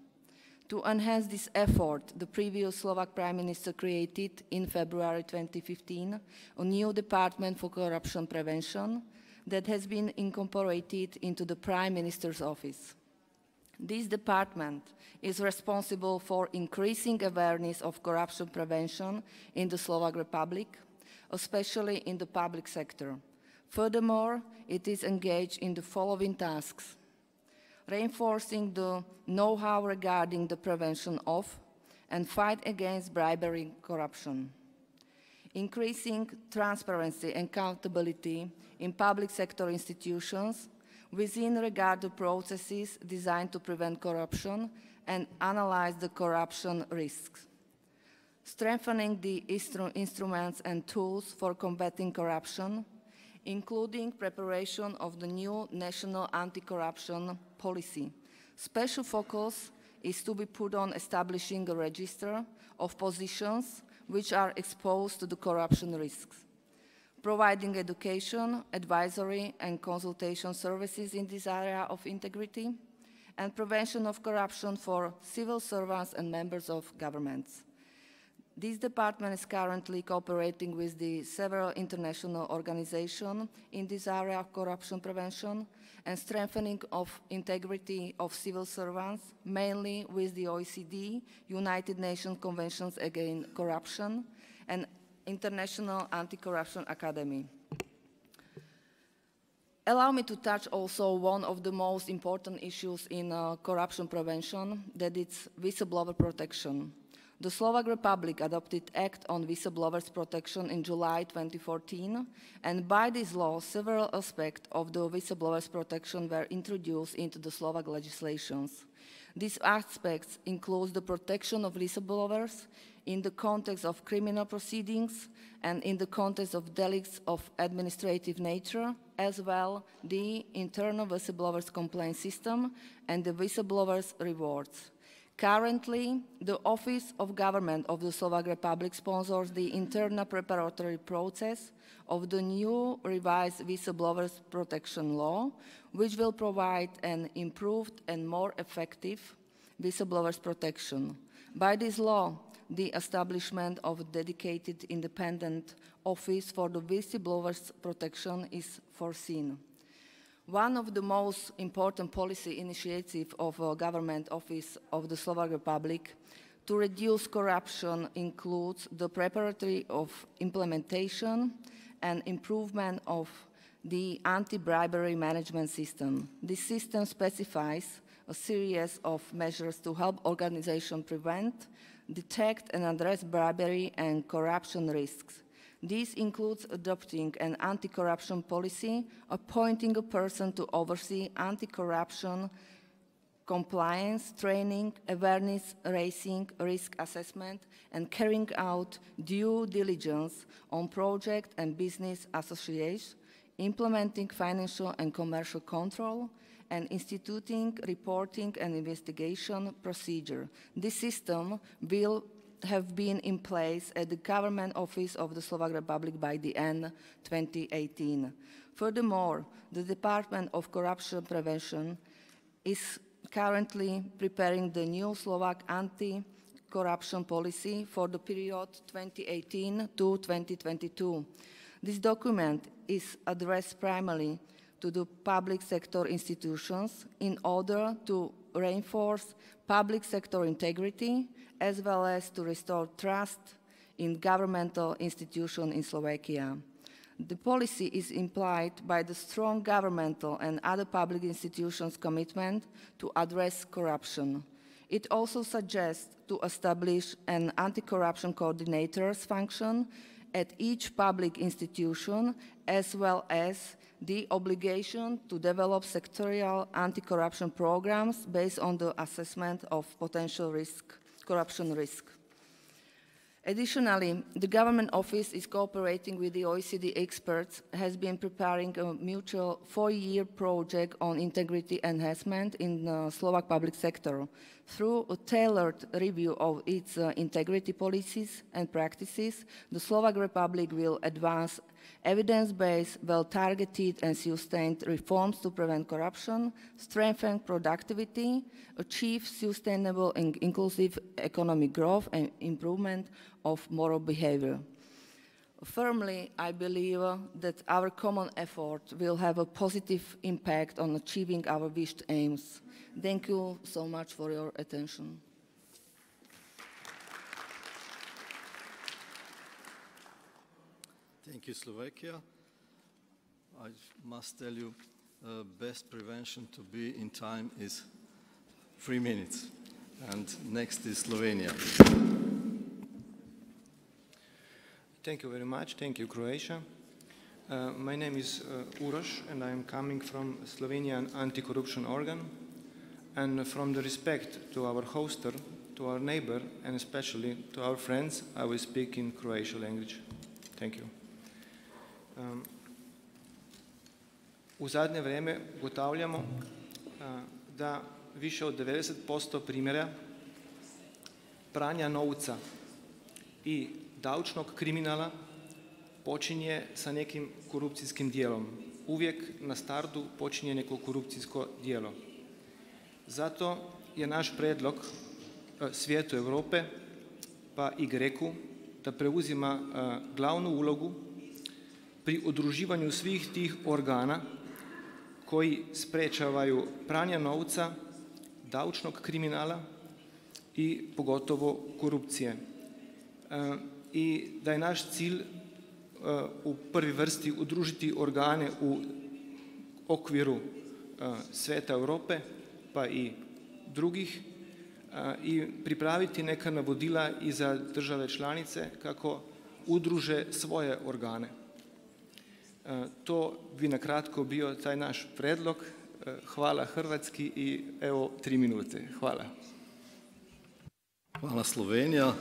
To enhance this effort, the previous Slovak Prime Minister created in February 2015 a new Department for Corruption Prevention that has been incorporated into the Prime Minister's office. This department is responsible for increasing awareness of corruption prevention in the Slovak Republic, especially in the public sector. Furthermore, it is engaged in the following tasks: reinforcing the know-how regarding the prevention of and fight against bribery corruption, increasing transparency and accountability in public sector institutions within regard to processes designed to prevent corruption and analyze the corruption risks, strengthening the instruments and tools for combating corruption, including preparation of the new national anti-corruption policy. Special focus is to be put on establishing a register of positions which are exposed to the corruption risks, providing education, advisory, and consultation services in this area of integrity, and prevention of corruption for civil servants and members of governments. This department is currently cooperating with the several international organizations in this area of corruption prevention and strengthening of integrity of civil servants, mainly with the OECD, United Nations Conventions Against Corruption, and International Anti-Corruption Academy. Allow me to touch also one of the most important issues in corruption prevention, that is whistleblower protection. The Slovak Republic adopted Act on Whistleblowers Protection in July 2014, and by this law, several aspects of the whistleblowers protection were introduced into the Slovak legislations. These aspects include the protection of whistleblowers in the context of criminal proceedings and in the context of delicts of administrative nature, as well the internal whistleblowers complaint system and the whistleblowers rewards. Currently, the Office of Government of the Slovak Republic sponsors the internal preparatory process of the new revised whistleblowers protection law, which will provide an improved and more effective whistleblowers protection. By this law, the establishment of a dedicated independent office for the whistleblowers protection is foreseen. One of the most important policy initiatives of a government office of the Slovak Republic to reduce corruption includes the preparatory of implementation and improvement of the anti-bribery management system. This system specifies a series of measures to help organizations prevent, detect and address bribery and corruption risks. This includes adopting an anti-corruption policy, appointing a person to oversee anti-corruption compliance, training, awareness raising, risk assessment, and carrying out due diligence on project and business associates, implementing financial and commercial control, and instituting reporting and investigation procedure. This system will have been in place at the Government Office of the Slovak Republic by the end 2018. Furthermore, the Department of Corruption Prevention is currently preparing the new Slovak anti-corruption policy for the period 2018 to 2022. This document is addressed primarily to the public sector institutions in order to reinforce public sector integrity, as well as to restore trust in governmental institutions in Slovakia. The policy is implied by the strong governmental and other public institutions' commitment to address corruption. It also suggests to establish an anti-corruption coordinator's function at each public institution, as well as the obligation to develop sectorial anti-corruption programs based on the assessment of potential corruption risk. Additionally, the Government Office is cooperating with the OECD experts, has been preparing a mutual 4-year project on integrity enhancement in the Slovak public sector. Through a tailored review of its integrity policies and practices, the Slovak Republic will advance evidence-based, well-targeted and sustained reforms to prevent corruption, strengthen productivity, achieve sustainable and inclusive economic growth, and improvement of moral behavior. Firmly, I believe that our common effort will have a positive impact on achieving our wished aims. Thank you so much for your attention. Thank you, Slovakia. I must tell you, best prevention to be in time is 3 minutes. And next is Slovenia. Thank you very much. Thank you, Croatia. My name is Uroš, and I am coming from Slovenian anti-corruption organ. And from the respect to our hoster, to our neighbor, and especially to our friends, I will speak in Croatian language. Thank you. U zadnje vrijeme ugotavljamo da više od 90% primjera pranja novca i davčnog kriminala počinje sa nekim korupcijskim dijelom. Uvijek na startu počinje neko korupcijsko dijelo. Zato je naš predlog svijetu Europe pa i Greku da preuzima glavnu ulogu pri udruživanju svih tih organa koji sprečavaju pranje novca, daučnog kriminala i pogotovo korupcije. I da je naš cilj u prvi vrsti udružiti organe u okviru Sveta Europe, pa i drugih, i pripraviti neka navodila i za države članice kako udruže svoje organe. To bi na kratko bio taj naš predlog. Hvala Hrvatski i evo 3 minute. Hvala. Hvala Slovenija.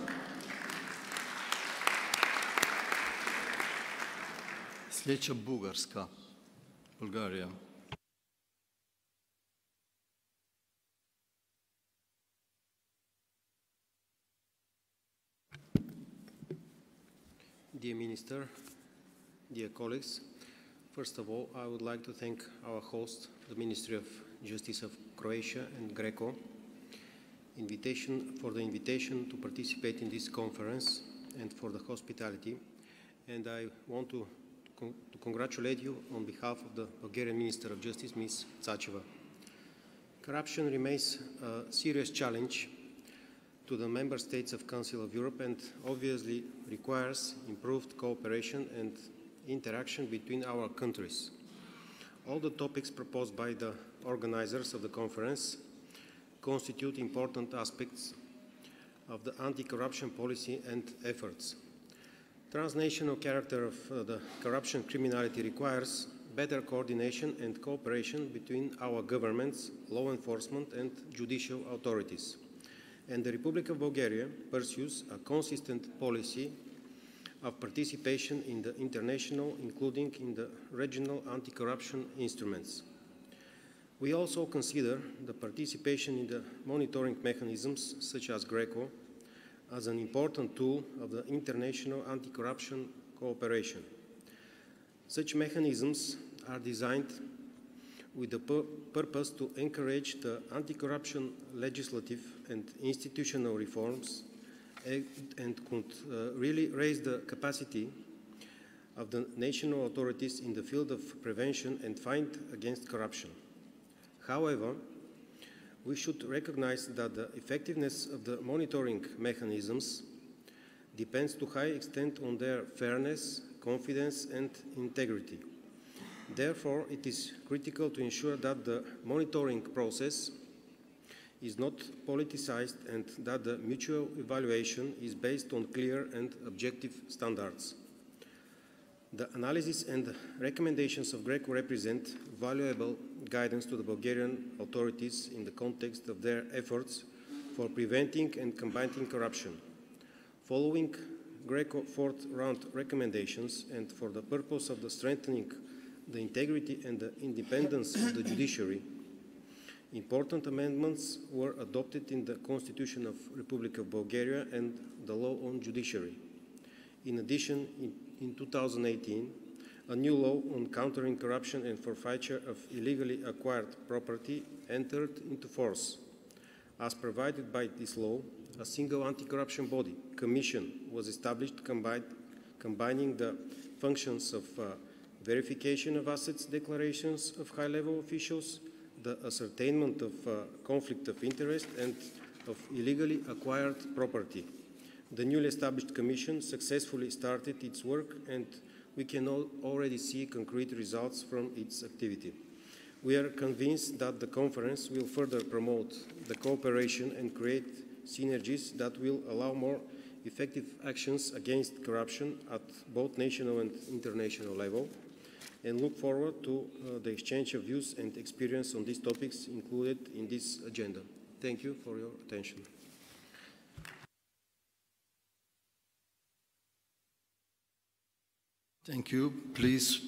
Sljedeća Bugarska, Bulgarija. Dear Minister, dear colleagues, first of all, I would like to thank our host, the Ministry of Justice of Croatia and Greco, for the invitation to participate in this conference and for the hospitality. And I want to congratulate you on behalf of the Bulgarian Minister of Justice, Ms. Tsacheva. Corruption remains a serious challenge to the member states of Council of Europe and obviously requires improved cooperation and interaction between our countries. All the topics proposed by the organizers of the conference constitute important aspects of the anti-corruption policy and efforts. Transnational character of the corruption criminality requires better coordination and cooperation between our governments, law enforcement and judicial authorities. And the Republic of Bulgaria pursues a consistent policy of participation in the international, including in the regional anti-corruption instruments. We also consider the participation in the monitoring mechanisms, such as GRECO, as an important tool of the international anti-corruption cooperation. Such mechanisms are designed with the purpose to encourage the anti-corruption legislative and institutional reforms and could really raise the capacity of the national authorities in the field of prevention and fight against corruption. However, we should recognize that the effectiveness of the monitoring mechanisms depends to a high extent on their fairness, confidence and integrity. Therefore, it is critical to ensure that the monitoring process is not politicized and that the mutual evaluation is based on clear and objective standards. The analysis and recommendations of GRECO represent valuable guidance to the Bulgarian authorities in the context of their efforts for preventing and combating corruption. Following GRECO fourth round recommendations and for the purpose of the strengthening the integrity and the independence of the judiciary, important amendments were adopted in the Constitution of Republic of Bulgaria and the law on judiciary. In addition, in 2018, a new law on countering corruption and forfeiture of illegally acquired property entered into force. As provided by this law, a single anti-corruption body, commission, was established combining the functions of verification of assets declarations of high-level officials, the ascertainment of conflict of interest and of illegally acquired property. The newly established commission successfully started its work and we can already see concrete results from its activity. We are convinced that the conference will further promote the cooperation and create synergies that will allow more effective actions against corruption at both national and international level, and look forward to the exchange of views and experience on these topics included in this agenda. Thank you for your attention. Thank you. Please,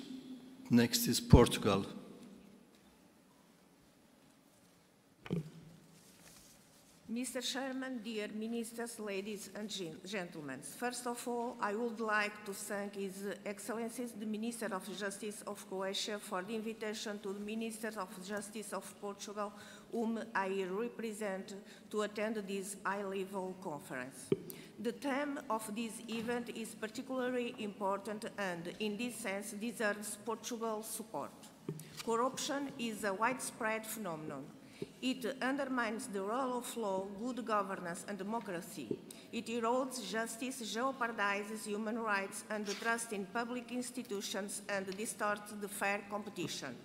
next is Portugal. Mr. Chairman, dear ministers, ladies and gentlemen, first of all, I would like to thank His Excellency, the Minister of Justice of Croatia, for the invitation to the Minister of Justice of Portugal, whom I represent, to attend this high-level conference. The theme of this event is particularly important and, in this sense, deserves Portugal's support. Corruption is a widespread phenomenon. It undermines the rule of law, good governance, and democracy. It erodes justice, jeopardizes human rights and the trust in public institutions, and distorts the fair competition.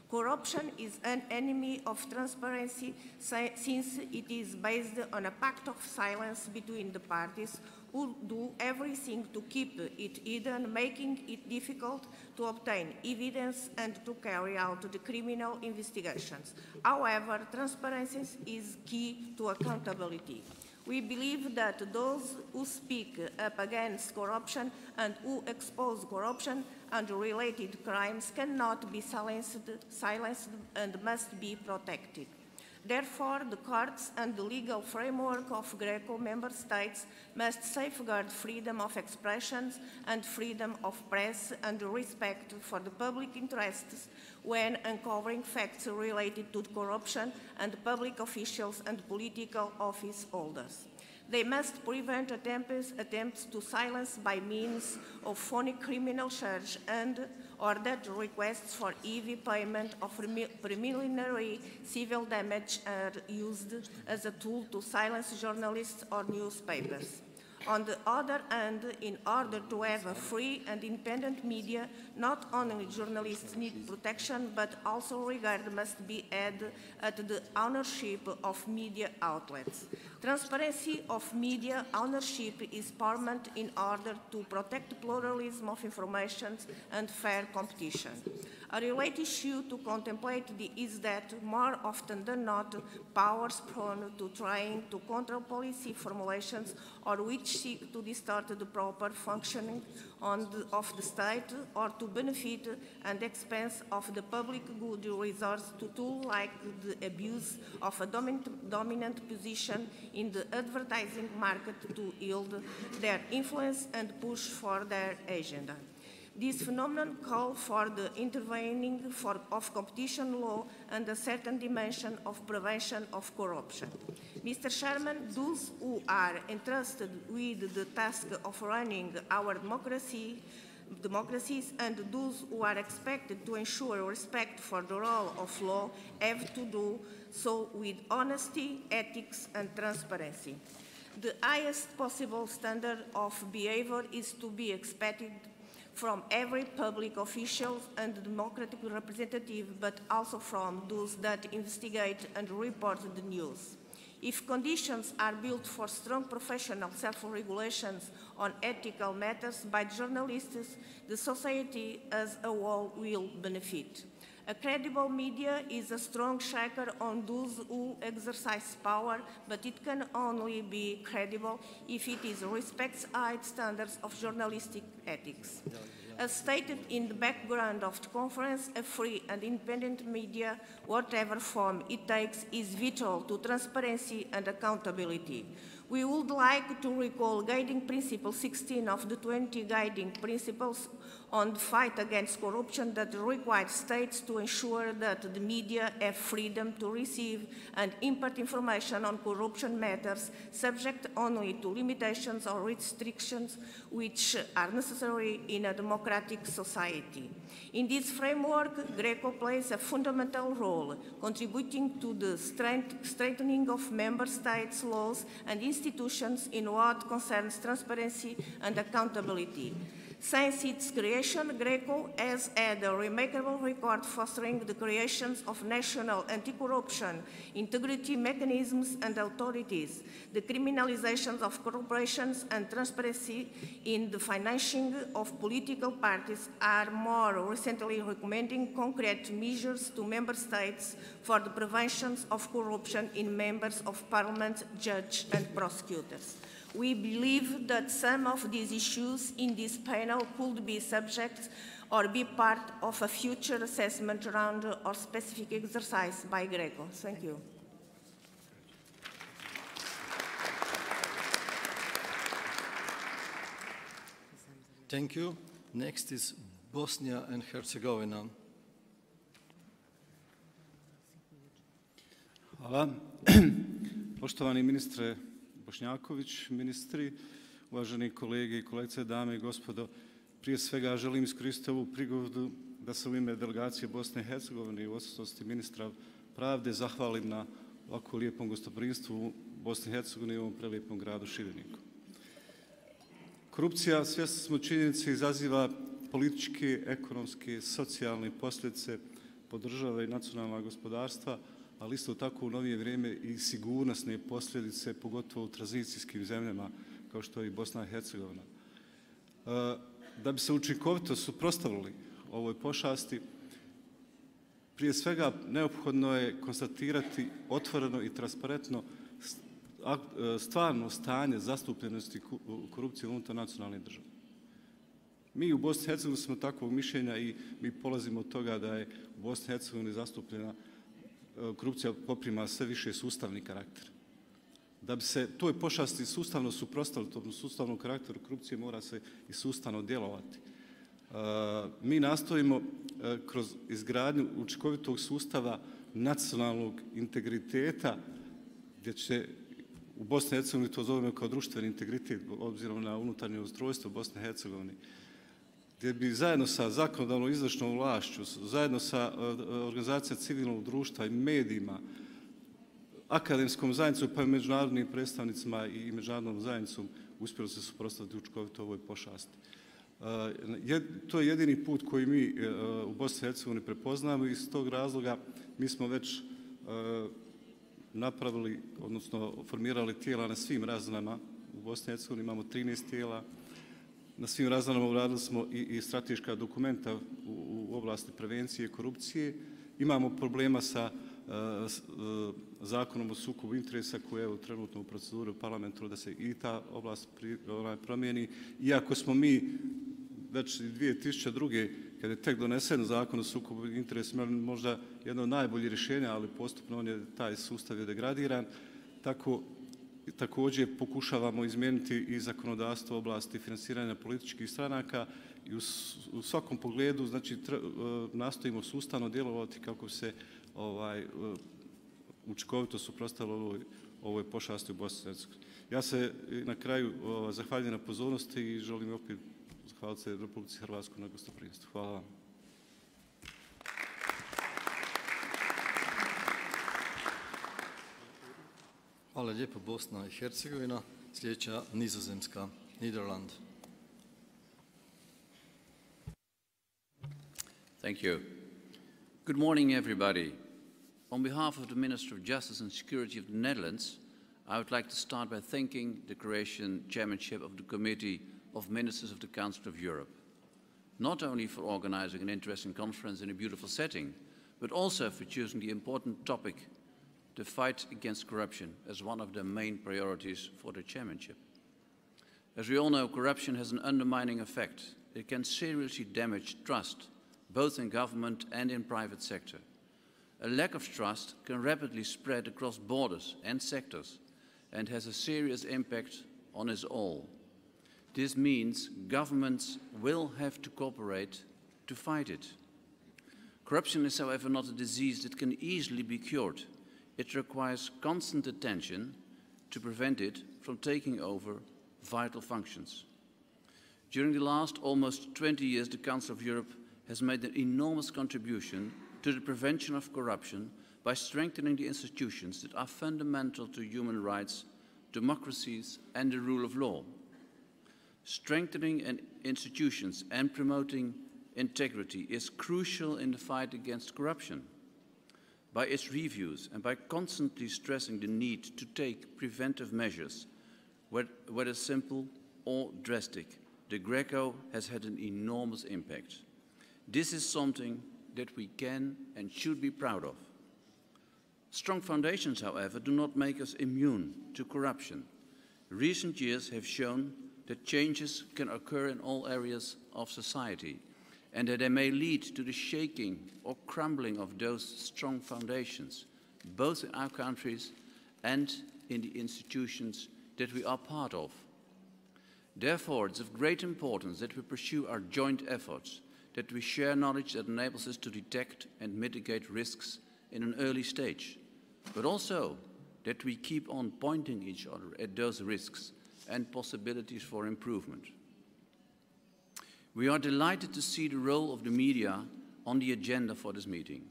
Corruption is an enemy of transparency since it is based on a pact of silence between the parties who do everything to keep it hidden, making it difficult to obtain evidence and to carry out the criminal investigations. However, transparency is key to accountability. We believe that those who speak up against corruption and who expose corruption and related crimes cannot be silenced and must be protected. Therefore, the courts and the legal framework of GRECO member states must safeguard freedom of expression and freedom of press and respect for the public interests when uncovering facts related to corruption and public officials and political office holders. They must prevent attempts to silence by means of phony criminal charge or that requests for heavy payment of preliminary civil damage are used as a tool to silence journalists or newspapers. On the other hand, in order to have a free and independent media, not only journalists need protection, but also regard must be had at the ownership of media outlets. Transparency of media ownership is paramount in order to protect pluralism of information and fair competition. A related issue to contemplate is that, more often than not, powers prone to trying to control policy formulations or which seek to distort the proper functioning of the state or to benefit and expense of the public good resource to tools like the abuse of a dominant position in the advertising market to yield their influence and push for their agenda. This phenomenon calls for the intervening of competition law and a certain dimension of prevention of corruption. Mr. Chairman, those who are entrusted with the task of running our democracies and those who are expected to ensure respect for the rule of law have to do so with honesty, ethics, and transparency. The highest possible standard of behavior is to be expected from every public official and democratic representative, but also from those that investigate and report the news. If conditions are built for strong professional self-regulations on ethical matters by journalists, the society as a whole will benefit. A credible media is a strong checker on those who exercise power, but it can only be credible if it respects high standards of journalistic ethics. As stated in the background of the conference, a free and independent media, whatever form it takes, is vital to transparency and accountability. We would like to recall Guiding Principle 16 of the 20 Guiding Principles on the fight against corruption that requires states to ensure that the media have freedom to receive and impart information on corruption matters, subject only to limitations or restrictions which are necessary in a democratic society. In this framework, GRECO plays a fundamental role, contributing to the strengthening of member states' laws and institutions in what concerns transparency and accountability. Since its creation, GRECO has had a remarkable record fostering the creation of national anti-corruption integrity mechanisms and authorities, the criminalization of corporations and transparency in the financing of political parties are more recently recommending concrete measures to member states for the prevention of corruption in members of parliament, judges and prosecutors. We believe that some of these issues in this panel could be subject or be part of a future assessment round or specific exercise by GRECO. Thank you. Thank you. Next is Bosnia and Herzegovina. Hvala. Poštovani ministre Bošnjaković, ministri, uvaženi kolege i kolegice, dame i gospodo. Prije svega želim iskoristiti ovu prigodu da se u ime delegacije Bosne i Hercegovine i u odsutnosti ministra pravde zahvalim na ovako lijepom gostoprimstvu u Bosni i Hercegovini i ovom prelijepom gradu Šibeniku. Korupcija, svjesni smo činjenice, izaziva političke, ekonomske, socijalne posljedice po države i nacionalna gospodarstva, ali isto tako u novije vrijeme i sigurnosne posljedice, pogotovo u tranzicijskim zemljama kao što je i Bosna i Hercegovina. Da bi se učinkovito suprotstavili ovoj pošasti, prije svega neophodno je konstatirati otvoreno i transparentno stvarno stanje zastupljenosti korupcije unutar nacionalnih država. Mi u Bosni i Hercegovini smo takvog mišljenja i mi polazimo od toga da je u Bosni i Hercegovini zastupljena korupcija poprima sve više sustavni karakter. Da bi se toj pošasti sustavno suprotstavili, tom sustavnom karakteru korupcije, mora se i sustavno djelovati. Mi nastojimo kroz izgradnju učinkovitog sustava nacionalnog integriteta, gdje će u Bosni i Hercegovini to zovemo kao društveni integritet, obzirom na unutarnje ustrojstvo Bosne i Hercegovine, gdje bi zajedno sa zakonodavnom izvršnom vlašću, zajedno sa organizacijama civilnog društva i medijima, akademskom zajednicom pa i međunarodnim predstavnicima i međunarodnom zajednicom uspjelo se suprotstaviti učinkovito ovoj pošasti. To je jedini put koji mi u Bosni i Hercegovini prepoznamo i iz tog razloga mi smo već napravili, odnosno formirali tijela na svim razinama. U Bosni i Hercegovini imamo 13 tijela. Na svim razinama uradili smo i strateška dokumenta u oblasti prevencije korupcije. Imamo problema sa zakonom o sukobu interesa koji je trenutno u proceduri u parlamentu da se i ta oblast promijeni. Iako smo mi već 2002. kada je tek donesen zakon o sukobu interesa imali možda jedno od najboljih rješenja, ali postupno taj sustav je degradiran. Također pokušavamo izmijeniti i zakonodavstvo u oblasti financiranja političkih stranaka i u svakom pogledu znači, nastojimo sustavno djelovati kako se učinkovito suprotstavilo ovoj pošasti u Bosni i Hercegovini. Ja se na kraju zahvaljujem na pozornosti i želim opet zahvaliti se Republici Hrvatskoj na gostoprimstvu. Hvala vam. Hvala lijepo Bosna i Hercegovina. Sljedeća Nizozemska, Nederland. Thank you. Good morning, everybody. On behalf of the Minister of Justice and Security of the Netherlands, I would like to start by thanking the Croatian chairmanship of the Committee of Ministers of the Council of Europe, not only for organizing an interesting conference in a beautiful setting, but also for choosing the important topic, the fight against corruption, as one of the main priorities for the chairmanship. As we all know, corruption has an undermining effect. It can seriously damage trust, both in government and in private sector. A lack of trust can rapidly spread across borders and sectors and has a serious impact on us all. This means governments will have to cooperate to fight it. Corruption is, however, not a disease that can easily be cured. It requires constant attention to prevent it from taking over vital functions. During the last almost 20 years, the Council of Europe has made an enormous contribution to the prevention of corruption by strengthening the institutions that are fundamental to human rights, democracies, and the rule of law. Strengthening institutions and promoting integrity is crucial in the fight against corruption. By its reviews and by constantly stressing the need to take preventive measures, whether simple or drastic, the GRECO has had an enormous impact. This is something that we can and should be proud of. Strong foundations, however, do not make us immune to corruption. Recent years have shown that changes can occur in all areas of society and that they may lead to the shaking or crumbling of those strong foundations, both in our countries and in the institutions that we are part of. Therefore, it's of great importance that we pursue our joint efforts, that we share knowledge that enables us to detect and mitigate risks in an early stage, but also that we keep on pointing each other at those risks and possibilities for improvement. We are delighted to see the role of the media on the agenda for this meeting.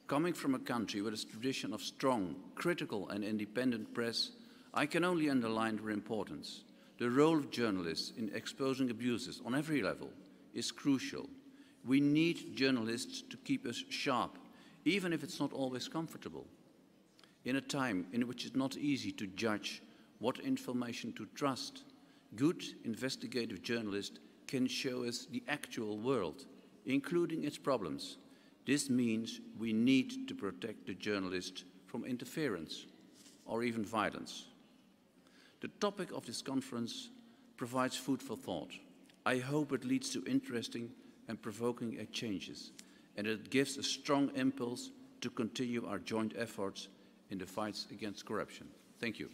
Coming from a country with a tradition of strong, critical and independent press, I can only underline their importance. The role of journalists in exposing abuses on every level is crucial. We need journalists to keep us sharp, even if it's not always comfortable. In a time in which it's not easy to judge what information to trust, good investigative journalists can show us the actual world, including its problems. This means we need to protect the journalist from interference or even violence. The topic of this conference provides food for thought. I hope it leads to interesting and provoking exchanges, and it gives a strong impulse to continue our joint efforts in the fights against corruption. Thank you.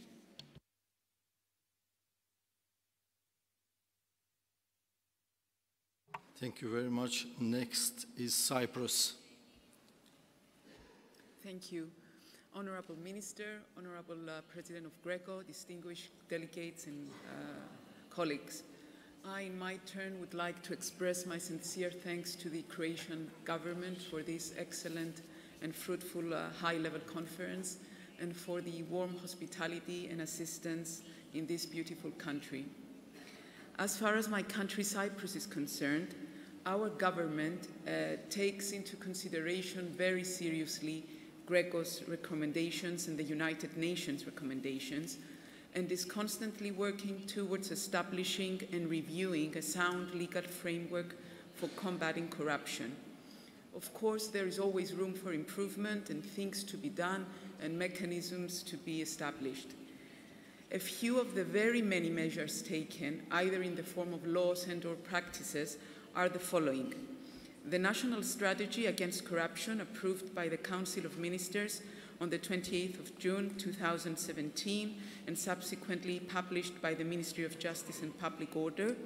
Thank you very much. Next is Cyprus. Thank you. Honorable Minister, Honorable President of GRECO, distinguished delegates and colleagues. I, in my turn, would like to express my sincere thanks to the Croatian government for this excellent and fruitful high-level conference and for the warm hospitality and assistance in this beautiful country. As far as my country, Cyprus, is concerned, our government takes into consideration very seriously GRECO's recommendations and the United Nations recommendations, and is constantly working towards establishing and reviewing a sound legal framework for combating corruption. Of course, there is always room for improvement and things to be done and mechanisms to be established. A few of the very many measures taken, either in the form of laws and/or practices, are the following. The National Strategy Against Corruption, approved by the Council of Ministers on the 28th of June 2017 and subsequently published by the Ministry of Justice and Public Order.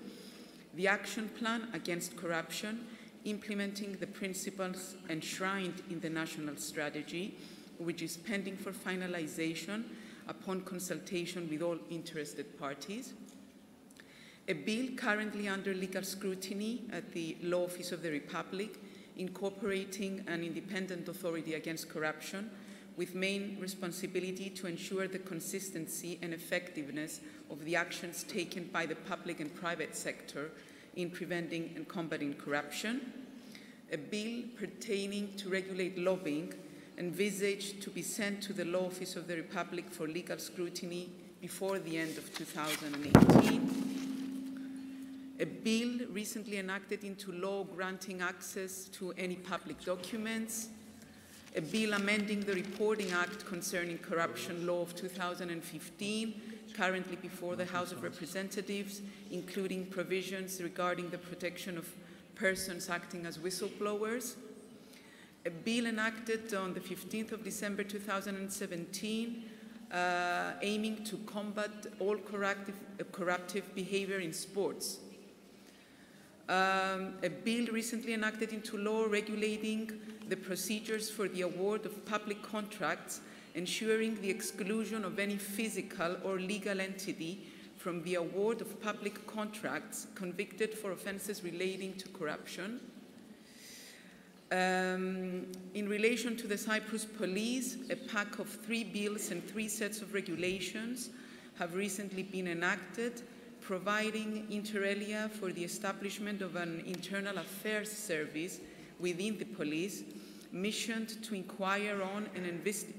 The Action Plan Against Corruption, implementing the principles enshrined in the National Strategy, which is pending for finalization upon consultation with all interested parties. A bill currently under legal scrutiny at the Law Office of the Republic, incorporating an independent authority against corruption with main responsibility to ensure the consistency and effectiveness of the actions taken by the public and private sector in preventing and combating corruption. A bill pertaining to regulate lobbying, envisaged to be sent to the Law Office of the Republic for legal scrutiny before the end of 2018. A bill recently enacted into law granting access to any public documents. A bill amending the Reporting Act concerning corruption law of 2015, currently before the House of Representatives, including provisions regarding the protection of persons acting as whistleblowers. A bill enacted on the 15th of December 2017, aiming to combat all corruptive behavior in sports. A bill recently enacted into law regulating the procedures for the award of public contracts, ensuring the exclusion of any physical or legal entity from the award of public contracts convicted for offences relating to corruption. In relation to the Cyprus police, a pack of 3 bills and 3 sets of regulations have recently been enacted, providing inter alia for the establishment of an internal affairs service within the police, missioned to inquire on and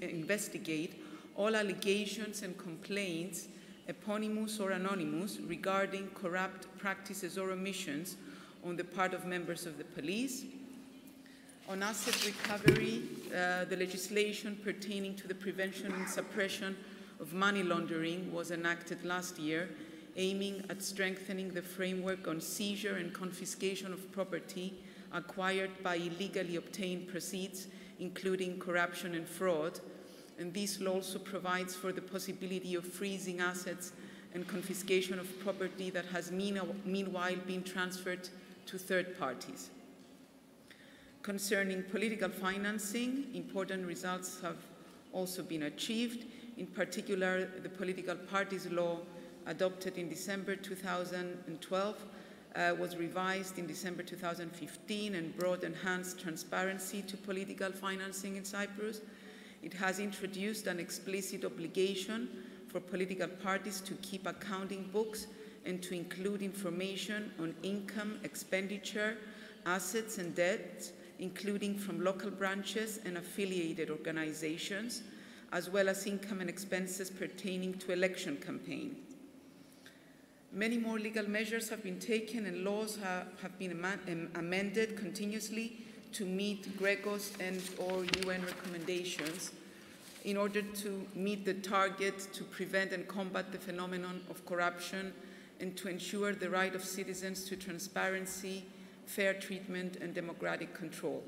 investigate all allegations and complaints, eponymous or anonymous, regarding corrupt practices or omissions on the part of members of the police. On asset recovery, the legislation pertaining to the prevention and suppression of money laundering was enacted last year, aiming at strengthening the framework on seizure and confiscation of property acquired by illegally obtained proceeds, including corruption and fraud. And this law also provides for the possibility of freezing assets and confiscation of property that has meanwhile been transferred to third parties. Concerning political financing, important results have also been achieved. In particular, the political parties law adopted in December 2012, was revised in December 2015 and brought enhanced transparency to political financing in Cyprus. It has introduced an explicit obligation for political parties to keep accounting books and to include information on income, expenditure, assets and debts, including from local branches and affiliated organizations, as well as income and expenses pertaining to election campaigns. Many more legal measures have been taken and laws have been amended continuously to meet Greco's and/or UN recommendations in order to meet the target to prevent and combat the phenomenon of corruption and to ensure the right of citizens to transparency, fair treatment, and democratic control.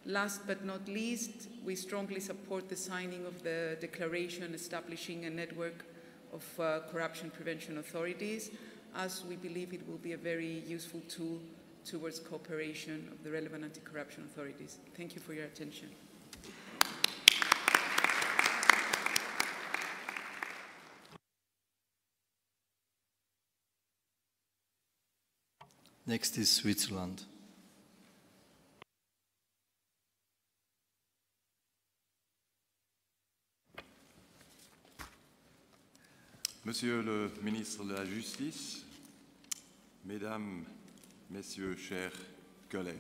Last but not least, we strongly support the signing of the declaration establishing a network of corruption prevention authorities, as we believe it will be a very useful tool towards cooperation of the relevant anti-corruption authorities. Thank you for your attention. Next is Switzerland. Monsieur le ministre de la Justice, Mesdames, Messieurs, chers collègues,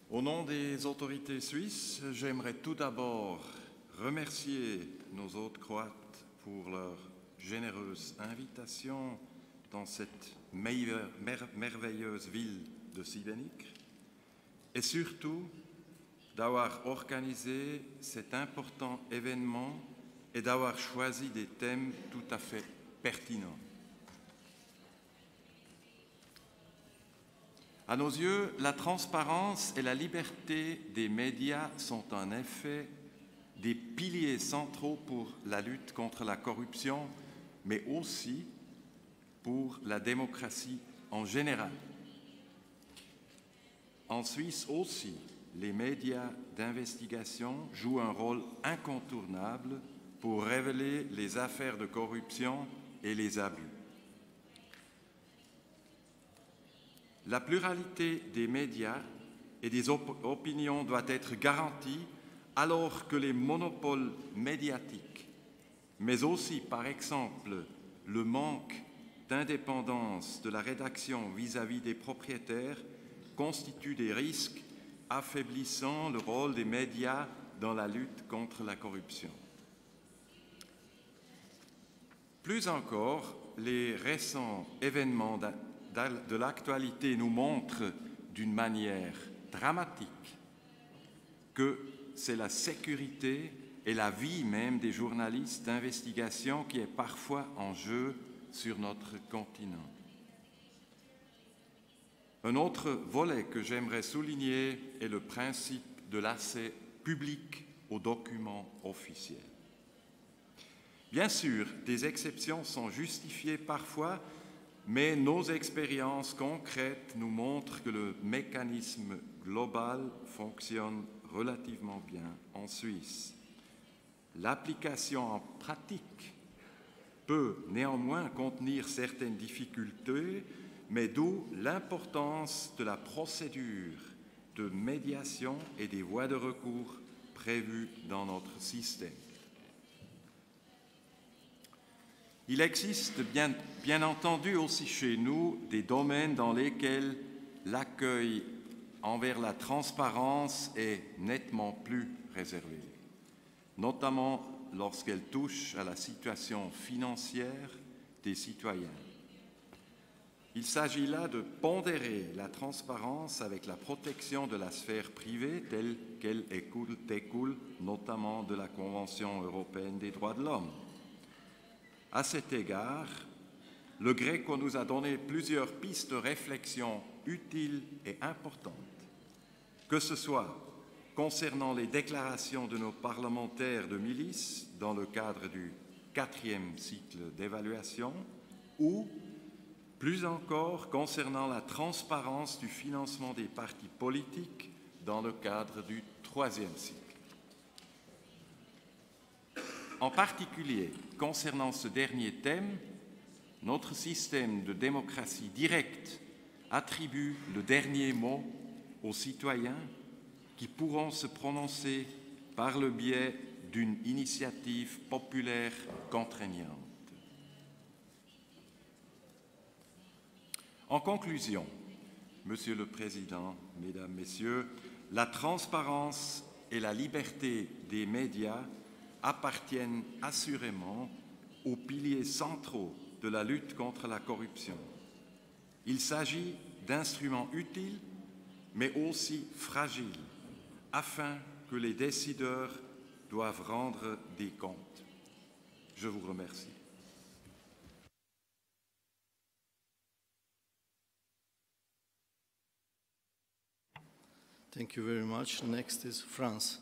au nom des autorités suisses, j'aimerais tout d'abord remercier nos hôtes croates pour leur généreuse invitation dans cette merveilleuse ville de Šibenik et surtout d'avoir organisé cet important événement et d'avoir choisi des thèmes tout à fait pertinents. À nos yeux, la transparence et la liberté des médias sont en effet des piliers centraux pour la lutte contre la corruption, mais aussi pour la démocratie en général. En Suisse aussi, les médias d'investigation jouent un rôle incontournable pour révéler les affaires de corruption et les abus. La pluralité des médias et des opinions doit être garantie alors que les monopoles médiatiques, mais aussi, par exemple, le manque d'indépendance de la rédaction vis-à-vis des propriétaires constituent des risques affaiblissant le rôle des médias dans la lutte contre la corruption. Plus encore, les récents événements de l'actualité nous montrent d'une manière dramatique que c'est la sécurité et la vie même des journalistes d'investigation qui est parfois en jeu sur notre continent. Un autre volet que j'aimerais souligner est le principe de l'accès public aux documents officiels. Bien sûr, des exceptions sont justifiées parfois, mais nos expériences concrètes nous montrent que le mécanisme global fonctionne relativement bien en Suisse. L'application en pratique peut néanmoins contenir certaines difficultés, mais d'où l'importance de la procédure de médiation et des voies de recours prévues dans notre système. Il existe bien entendu aussi chez nous des domaines dans lesquels l'accueil envers la transparence est nettement plus réservé, notamment lorsqu'elle touche à la situation financière des citoyens. Il s'agit là de pondérer la transparence avec la protection de la sphère privée telle qu'elle découle notamment de la Convention européenne des droits de l'homme. À cet égard, le Greco nous a donné plusieurs pistes de réflexion utiles et importantes, que ce soit concernant les déclarations de nos parlementaires de milice dans le cadre du 4e cycle d'évaluation ou, plus encore, concernant la transparence du financement des partis politiques dans le cadre du 3e cycle. En particulier, concernant ce dernier thème, notre système de démocratie directe attribue le dernier mot aux citoyens qui pourront se prononcer par le biais d'une initiative populaire contraignante. En conclusion, Monsieur le Président, Mesdames, Messieurs, la transparence et la liberté des médias appartiennent assurément aux piliers centraux de la lutte contre la corruption. Il s'agit d'instruments utiles, mais aussi fragiles, afin que les décideurs doivent rendre des comptes. Je vous remercie. Thank you very much. Next is France.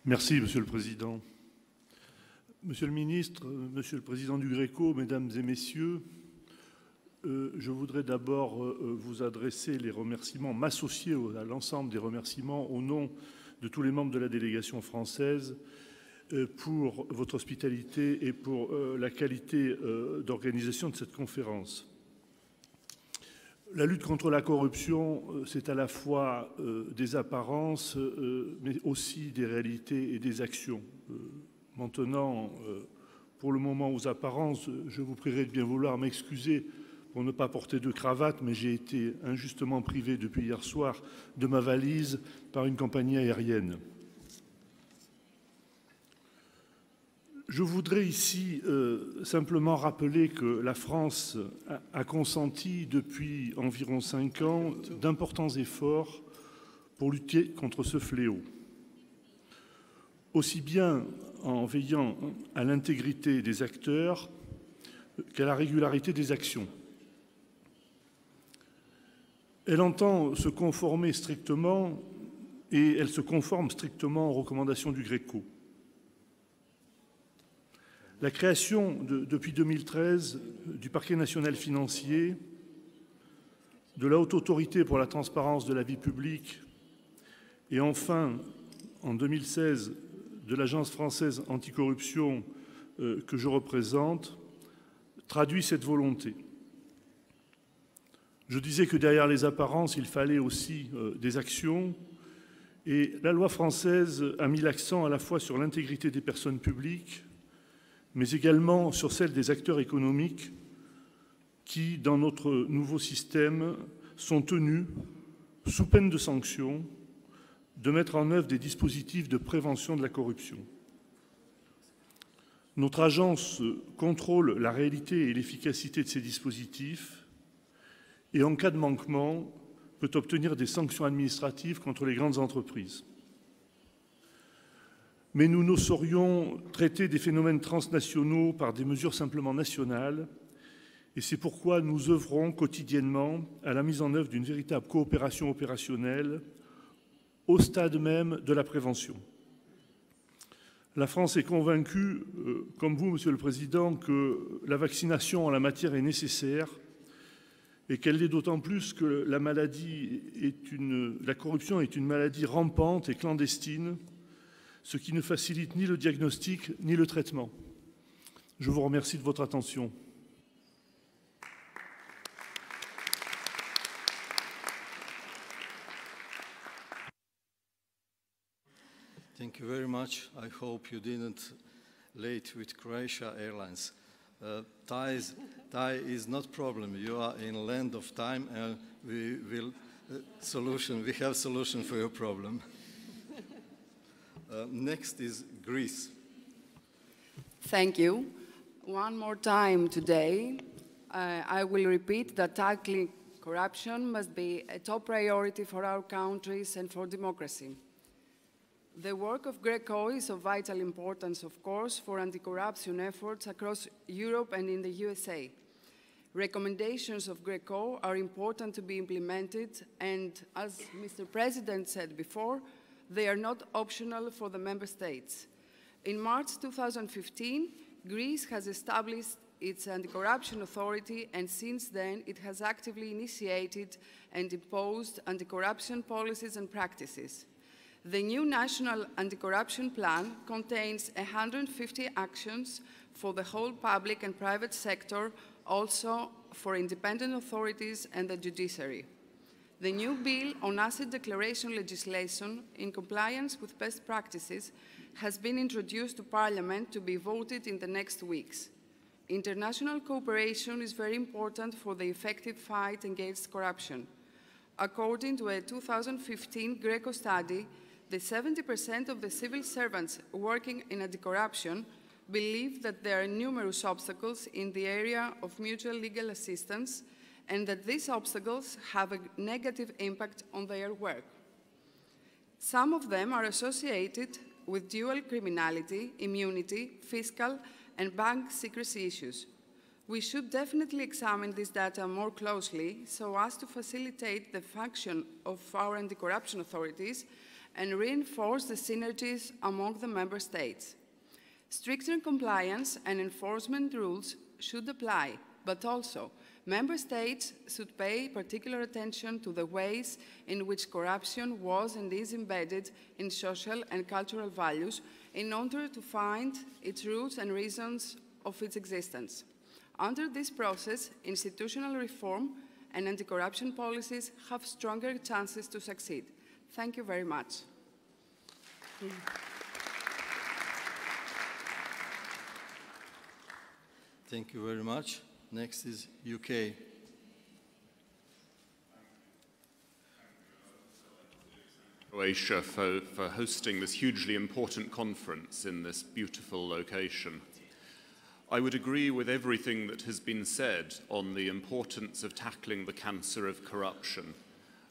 Merci, Monsieur le Président. Monsieur le Ministre, Monsieur le Président du Gréco, Mesdames et Messieurs, je voudrais d'abord vous adresser les remerciements, m'associer à l'ensemble des remerciements au nom de tous les membres de la délégation française pour votre hospitalité et pour la qualité d'organisation de cette conférence. La lutte contre la corruption, c'est à la fois des apparences, mais aussi des réalités et des actions. Maintenant, pour le moment aux apparences, je vous prierai de bien vouloir m'excuser pour ne pas porter de cravate, mais j'ai été injustement privé depuis hier soir de ma valise par une compagnie aérienne. Je voudrais ici simplement rappeler que la France a consenti depuis environ 5 ans d'importants efforts pour lutter contre ce fléau. Aussi bien en veillant à l'intégrité des acteurs qu'à la régularité des actions. Elle entend se conformer strictement et elle se conforme strictement aux recommandations du Gréco. La création, depuis 2013, du parquet national financier, de la haute autorité pour la transparence de la vie publique et enfin, en 2016, de l'Agence française anticorruption que je représente, traduit cette volonté. Je disais que derrière les apparences, il fallait aussi des actions et la loi française a mis l'accent à la fois sur l'intégrité des personnes publiques mais également sur celle des acteurs économiques qui, dans notre nouveau système, sont tenus, sous peine de sanctions, de mettre en œuvre des dispositifs de prévention de la corruption. Notre agence contrôle la réalité et l'efficacité de ces dispositifs et, en cas de manquement, peut obtenir des sanctions administratives contre les grandes entreprises. Mais nous ne saurions traiter des phénomènes transnationaux par des mesures simplement nationales, et c'est pourquoi nous œuvrons quotidiennement à la mise en œuvre d'une véritable coopération opérationnelle au stade même de la prévention. La France est convaincue, comme vous, Monsieur le Président, que la vaccination en la matière est nécessaire et qu'elle l'est d'autant plus que la corruption est une maladie rampante et clandestine, ce qui ne facilite ni le diagnostic ni le traitement. Je vous remercie de votre attention. Thank you very much. I hope you didn't late with Croatia Airlines. Thai is not problem. You are in land of time, and we have solution for your problem. Next is Greece. Thank you. One more time today, I will repeat that tackling corruption must be a top priority for our countries and for democracy. The work of Greco is of vital importance, of course, for anti-corruption efforts across Europe and in the USA. Recommendations of Greco are important to be implemented, and as Mr. President said before, they are not optional for the member states. In March 2015, Greece has established its anti-corruption authority, and since then it has actively initiated and imposed anti-corruption policies and practices. The new National Anti-Corruption Plan contains 150 actions for the whole public and private sector, also for independent authorities and the judiciary. The new bill on asset declaration legislation, in compliance with best practices, has been introduced to Parliament to be voted in the next weeks. International cooperation is very important for the effective fight against corruption. According to a 2015 Greco study, the 70% of the civil servants working in anti-corruption believe that there are numerous obstacles in the area of mutual legal assistance and that these obstacles have a negative impact on their work. Some of them are associated with dual criminality, immunity, fiscal, and bank secrecy issues. We should definitely examine this data more closely so as to facilitate the function of our anti-corruption authorities and reinforce the synergies among the member states. Stricter compliance and enforcement rules should apply, but also member states should pay particular attention to the ways in which corruption was and is embedded in social and cultural values in order to find its roots and reasons of its existence. Under this process, institutional reform and anti-corruption policies have stronger chances to succeed. Thank you very much. Thank you very much. Next is UK. Croatia for hosting this hugely important conference in this beautiful location. I would agree with everything that has been said on the importance of tackling the cancer of corruption,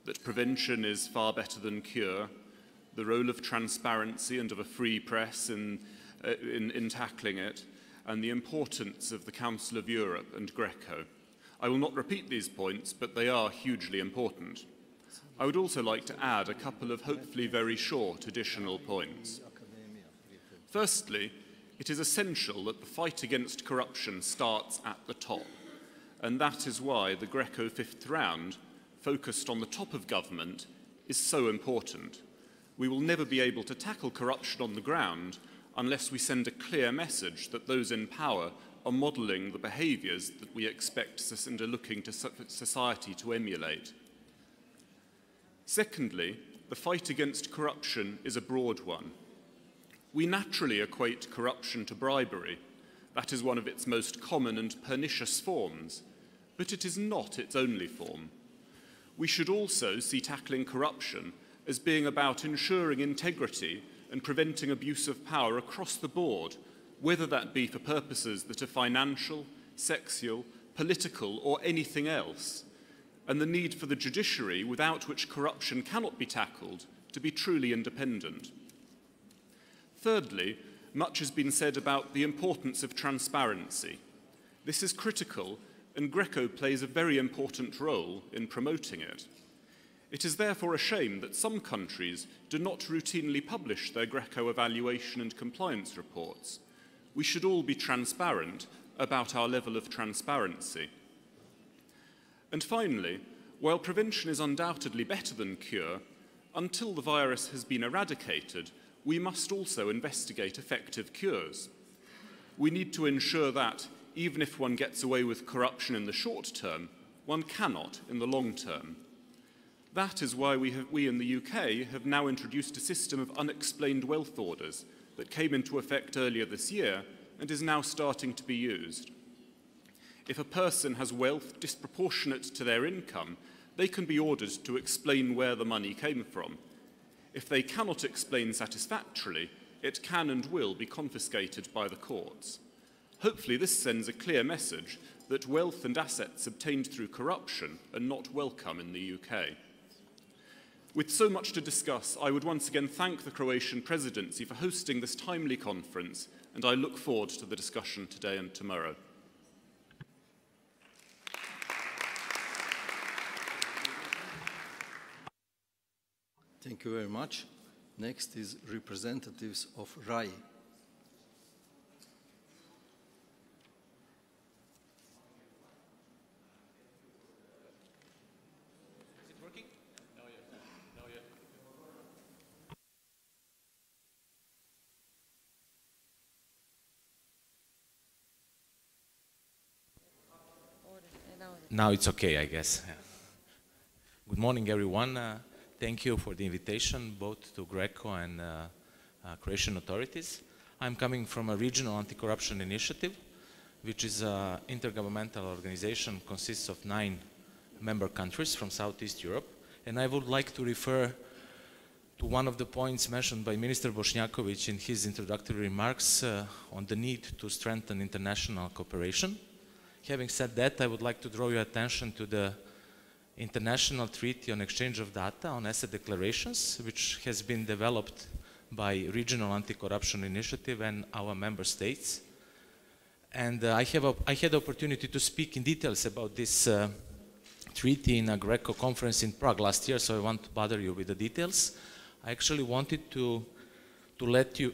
that prevention is far better than cure, the role of transparency and of a free press in tackling it, and the importance of the Council of Europe and Greco. I will not repeat these points, but they are hugely important. I would also like to add a couple of hopefully very short additional points. Firstly, it is essential that the fight against corruption starts at the top, and that is why the Greco fifth round, focused on the top of government, is so important. We will never be able to tackle corruption on the ground unless we send a clear message that those in power are modelling the behaviours that we expect and are looking to society to emulate. Secondly, the fight against corruption is a broad one. We naturally equate corruption to bribery. That is one of its most common and pernicious forms, but it is not its only form. We should also see tackling corruption as being about ensuring integrity and preventing abuse of power across the board, whether that be for purposes that are financial, sexual, political, or anything else, and the need for the judiciary, without which corruption cannot be tackled, to be truly independent. Thirdly, much has been said about the importance of transparency. This is critical, and Greco plays a very important role in promoting it. It is therefore a shame that some countries do not routinely publish their Greco evaluation and compliance reports. We should all be transparent about our level of transparency. And finally, while prevention is undoubtedly better than cure, until the virus has been eradicated, we must also investigate effective cures. We need to ensure that, even if one gets away with corruption in the short term, one cannot in the long term. That is why we in the UK have now introduced a system of unexplained wealth orders that came into effect earlier this year and is now starting to be used. If a person has wealth disproportionate to their income, they can be ordered to explain where the money came from. If they cannot explain satisfactorily, it can and will be confiscated by the courts. Hopefully this sends a clear message that wealth and assets obtained through corruption are not welcome in the UK. With so much to discuss, I would once again thank the Croatian presidency for hosting this timely conference, and I look forward to the discussion today and tomorrow. Thank you very much. Next is representatives of RAI. Now it's okay, I guess. Yeah. Good morning, everyone. Thank you for the invitation, both to Greco and Croatian authorities. I'm coming from a regional anti-corruption initiative, which is an intergovernmental organization, consists of 9 member countries from Southeast Europe. And I would like to refer to one of the points mentioned by Minister Bošnjaković in his introductory remarks on the need to strengthen international cooperation. Having said that, I would like to draw your attention to the International Treaty on Exchange of Data on Asset Declarations, which has been developed by Regional Anti-Corruption Initiative and our member states. And I had the opportunity to speak in details about this treaty in a Greco conference in Prague last year, so I won't bother you with the details. I actually wanted to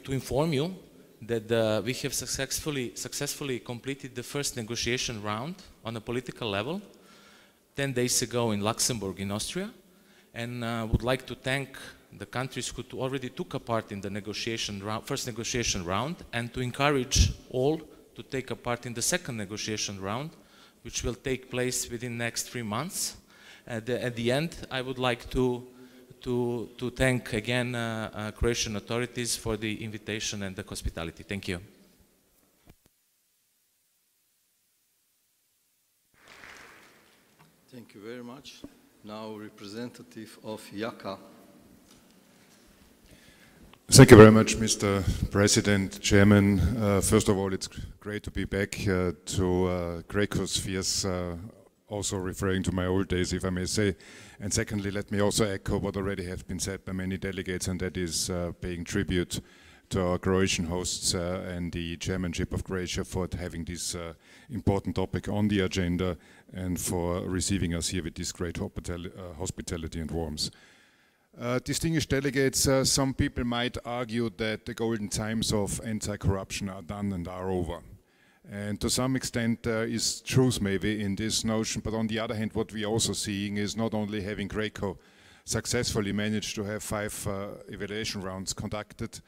inform you that we have successfully completed the first negotiation round on a political level 10 days ago in Luxembourg in Austria, and would like to thank the countries who already took a part in the first negotiation round, and to encourage all to take a part in the second negotiation round, which will take place within the next 3 months. At the end, I would like to thank again Croatian authorities for the invitation and the hospitality. Thank you. Thank you very much. Now, representative of Yaka. Thank you very much, Mr. President, Chairman. First of all, it's great to be back to Greco spheres, also referring to my old days, if I may say. And secondly, let me also echo what already has been said by many delegates, and that is paying tribute to our Croatian hosts and the chairmanship of Croatia for having this important topic on the agenda and for receiving us here with this great hospitality and warmth. Distinguished delegates, some people might argue that the golden times of anti-corruption are done and are over. And to some extent there is truth maybe in this notion, but on the other hand what we are also seeing is not only having Greco successfully managed to have 5 evaluation rounds conducted,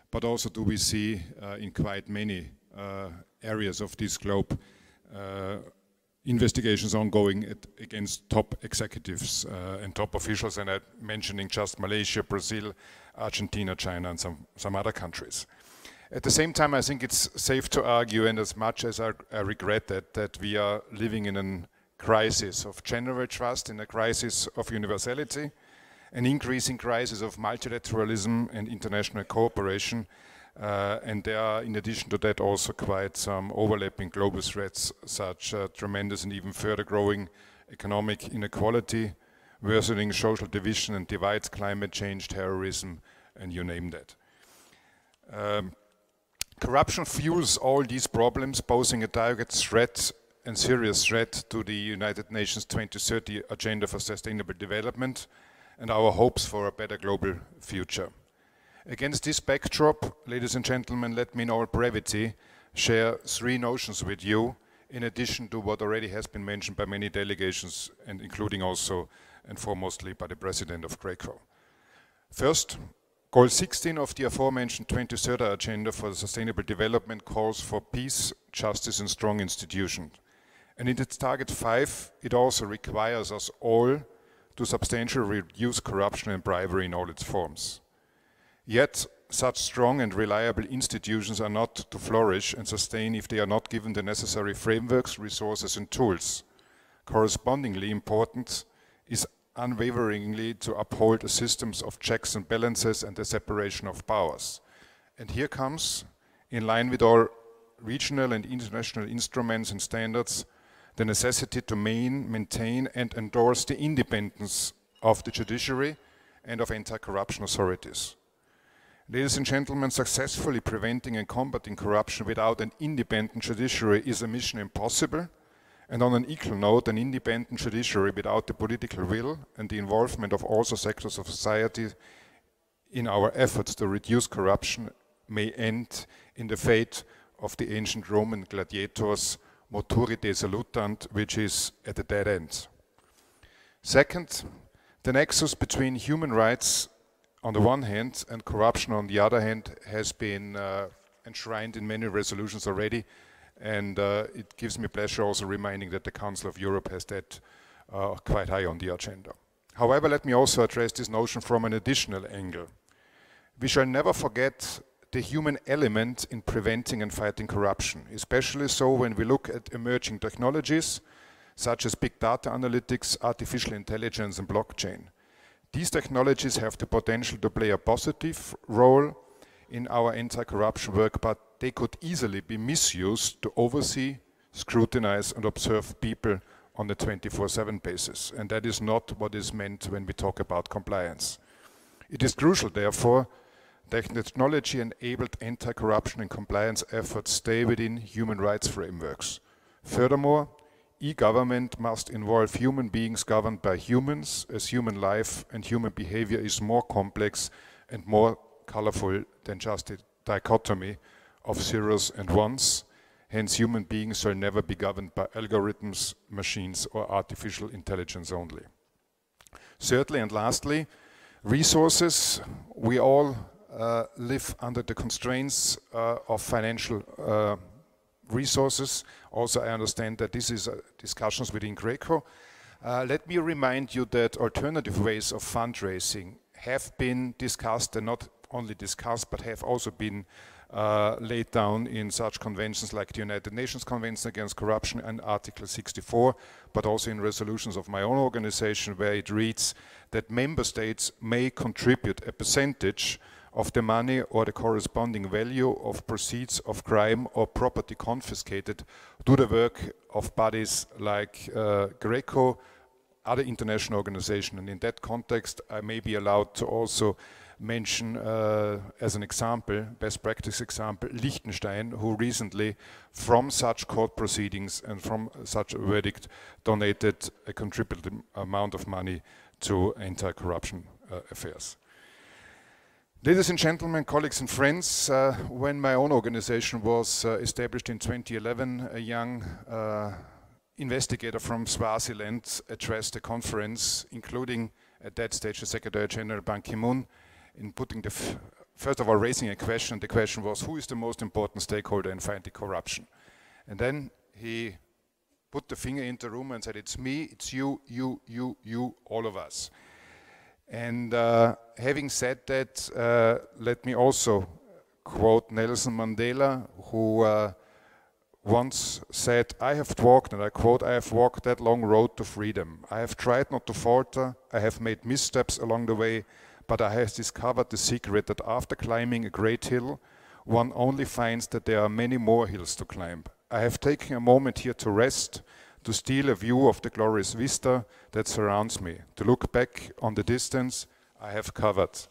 but also do we see in quite many areas of this globe investigations ongoing against top executives and top officials, and I'm mentioning just Malaysia, Brazil, Argentina, China, and some other countries. At the same time, I think it's safe to argue, and as much as I regret that we are living in a crisis of general trust, in a crisis of universality, an increasing crisis of multilateralism and international cooperation, and there are, in addition to that, also quite some overlapping global threats, such tremendous and even further growing economic inequality, worsening social division and divides, climate change, terrorism, and you name that. Corruption fuels all these problems, posing a direct threat and serious threat to the United Nations 2030 Agenda for Sustainable Development and our hopes for a better global future. Against this backdrop, ladies and gentlemen, let me in all brevity share 3 notions with you, in addition to what already has been mentioned by many delegations, and including also and foremostly by the President of Greco. First, Goal 16 of the aforementioned 2030 Agenda for Sustainable Development calls for peace, justice and strong institutions. And in its target 5, it also requires us all to substantially reduce corruption and bribery in all its forms. Yet, such strong and reliable institutions are not to flourish and sustain if they are not given the necessary frameworks, resources and tools. Correspondingly important is unwaveringly to uphold the systems of checks and balances and the separation of powers. And here comes, in line with our regional and international instruments and standards, the necessity to maintain and endorse the independence of the judiciary and of anti-corruption authorities. Ladies and gentlemen, successfully preventing and combating corruption without an independent judiciary is a mission impossible, and on an equal note, an independent judiciary without the political will and the involvement of all sectors of society in our efforts to reduce corruption may end in the fate of the ancient Roman gladiators, moturi de salutant, which is at a dead end. Second, the nexus between human rights on the one hand and corruption on the other hand has been enshrined in many resolutions already, And it gives me pleasure also reminding that the Council of Europe has that quite high on the agenda. However, let me also address this notion from an additional angle. We shall never forget the human element in preventing and fighting corruption, especially so when we look at emerging technologies such as big data analytics, artificial intelligence and blockchain. These technologies have the potential to play a positive role in our anti-corruption work, but they could easily be misused to oversee, scrutinize and observe people on a 24/7 basis. And that is not what is meant when we talk about compliance. It is crucial, therefore, that technology-enabled anti-corruption and compliance efforts stay within human rights frameworks. Furthermore, e-government must involve human beings governed by humans, as human life and human behavior is more complex and more colorful than just a dichotomy of zeros and ones. Hence, human beings shall never be governed by algorithms, machines, or artificial intelligence only. Thirdly and lastly, resources. We all live under the constraints of financial resources. Also, I understand that this is discussions within Greco. Let me remind you that alternative ways of fundraising have been discussed, and not only discussed, but have also been laid down in such conventions like the United Nations Convention Against Corruption and Article 64, but also in resolutions of my own organization, where it reads that member states may contribute a percentage of the money or the corresponding value of proceeds of crime or property confiscated to the work of bodies like Greco, other international organizations. And in that context, I may be allowed to also mention as an example, best practice example, Liechtenstein, who recently, from such court proceedings and from such a verdict, donated a contributed amount of money to anti-corruption affairs. Ladies and gentlemen, colleagues and friends, when my own organization was established in 2011, a young investigator from Swaziland addressed a conference, including at that stage the Secretary General Ban Ki-moon, in putting first of all raising a question. The question was, who is the most important stakeholder in fighting corruption? And then he put the finger in the room and said, it's me, it's you, all of us. And having said that, let me also quote Nelson Mandela, who once said, I have walked, and I quote, I have walked that long road to freedom. I have tried not to falter, I have made missteps along the way, but I have discovered the secret that after climbing a great hill, one only finds that there are many more hills to climb. I have taken a moment here to rest, to steal a view of the glorious vista that surrounds me, to look back on the distance I have covered.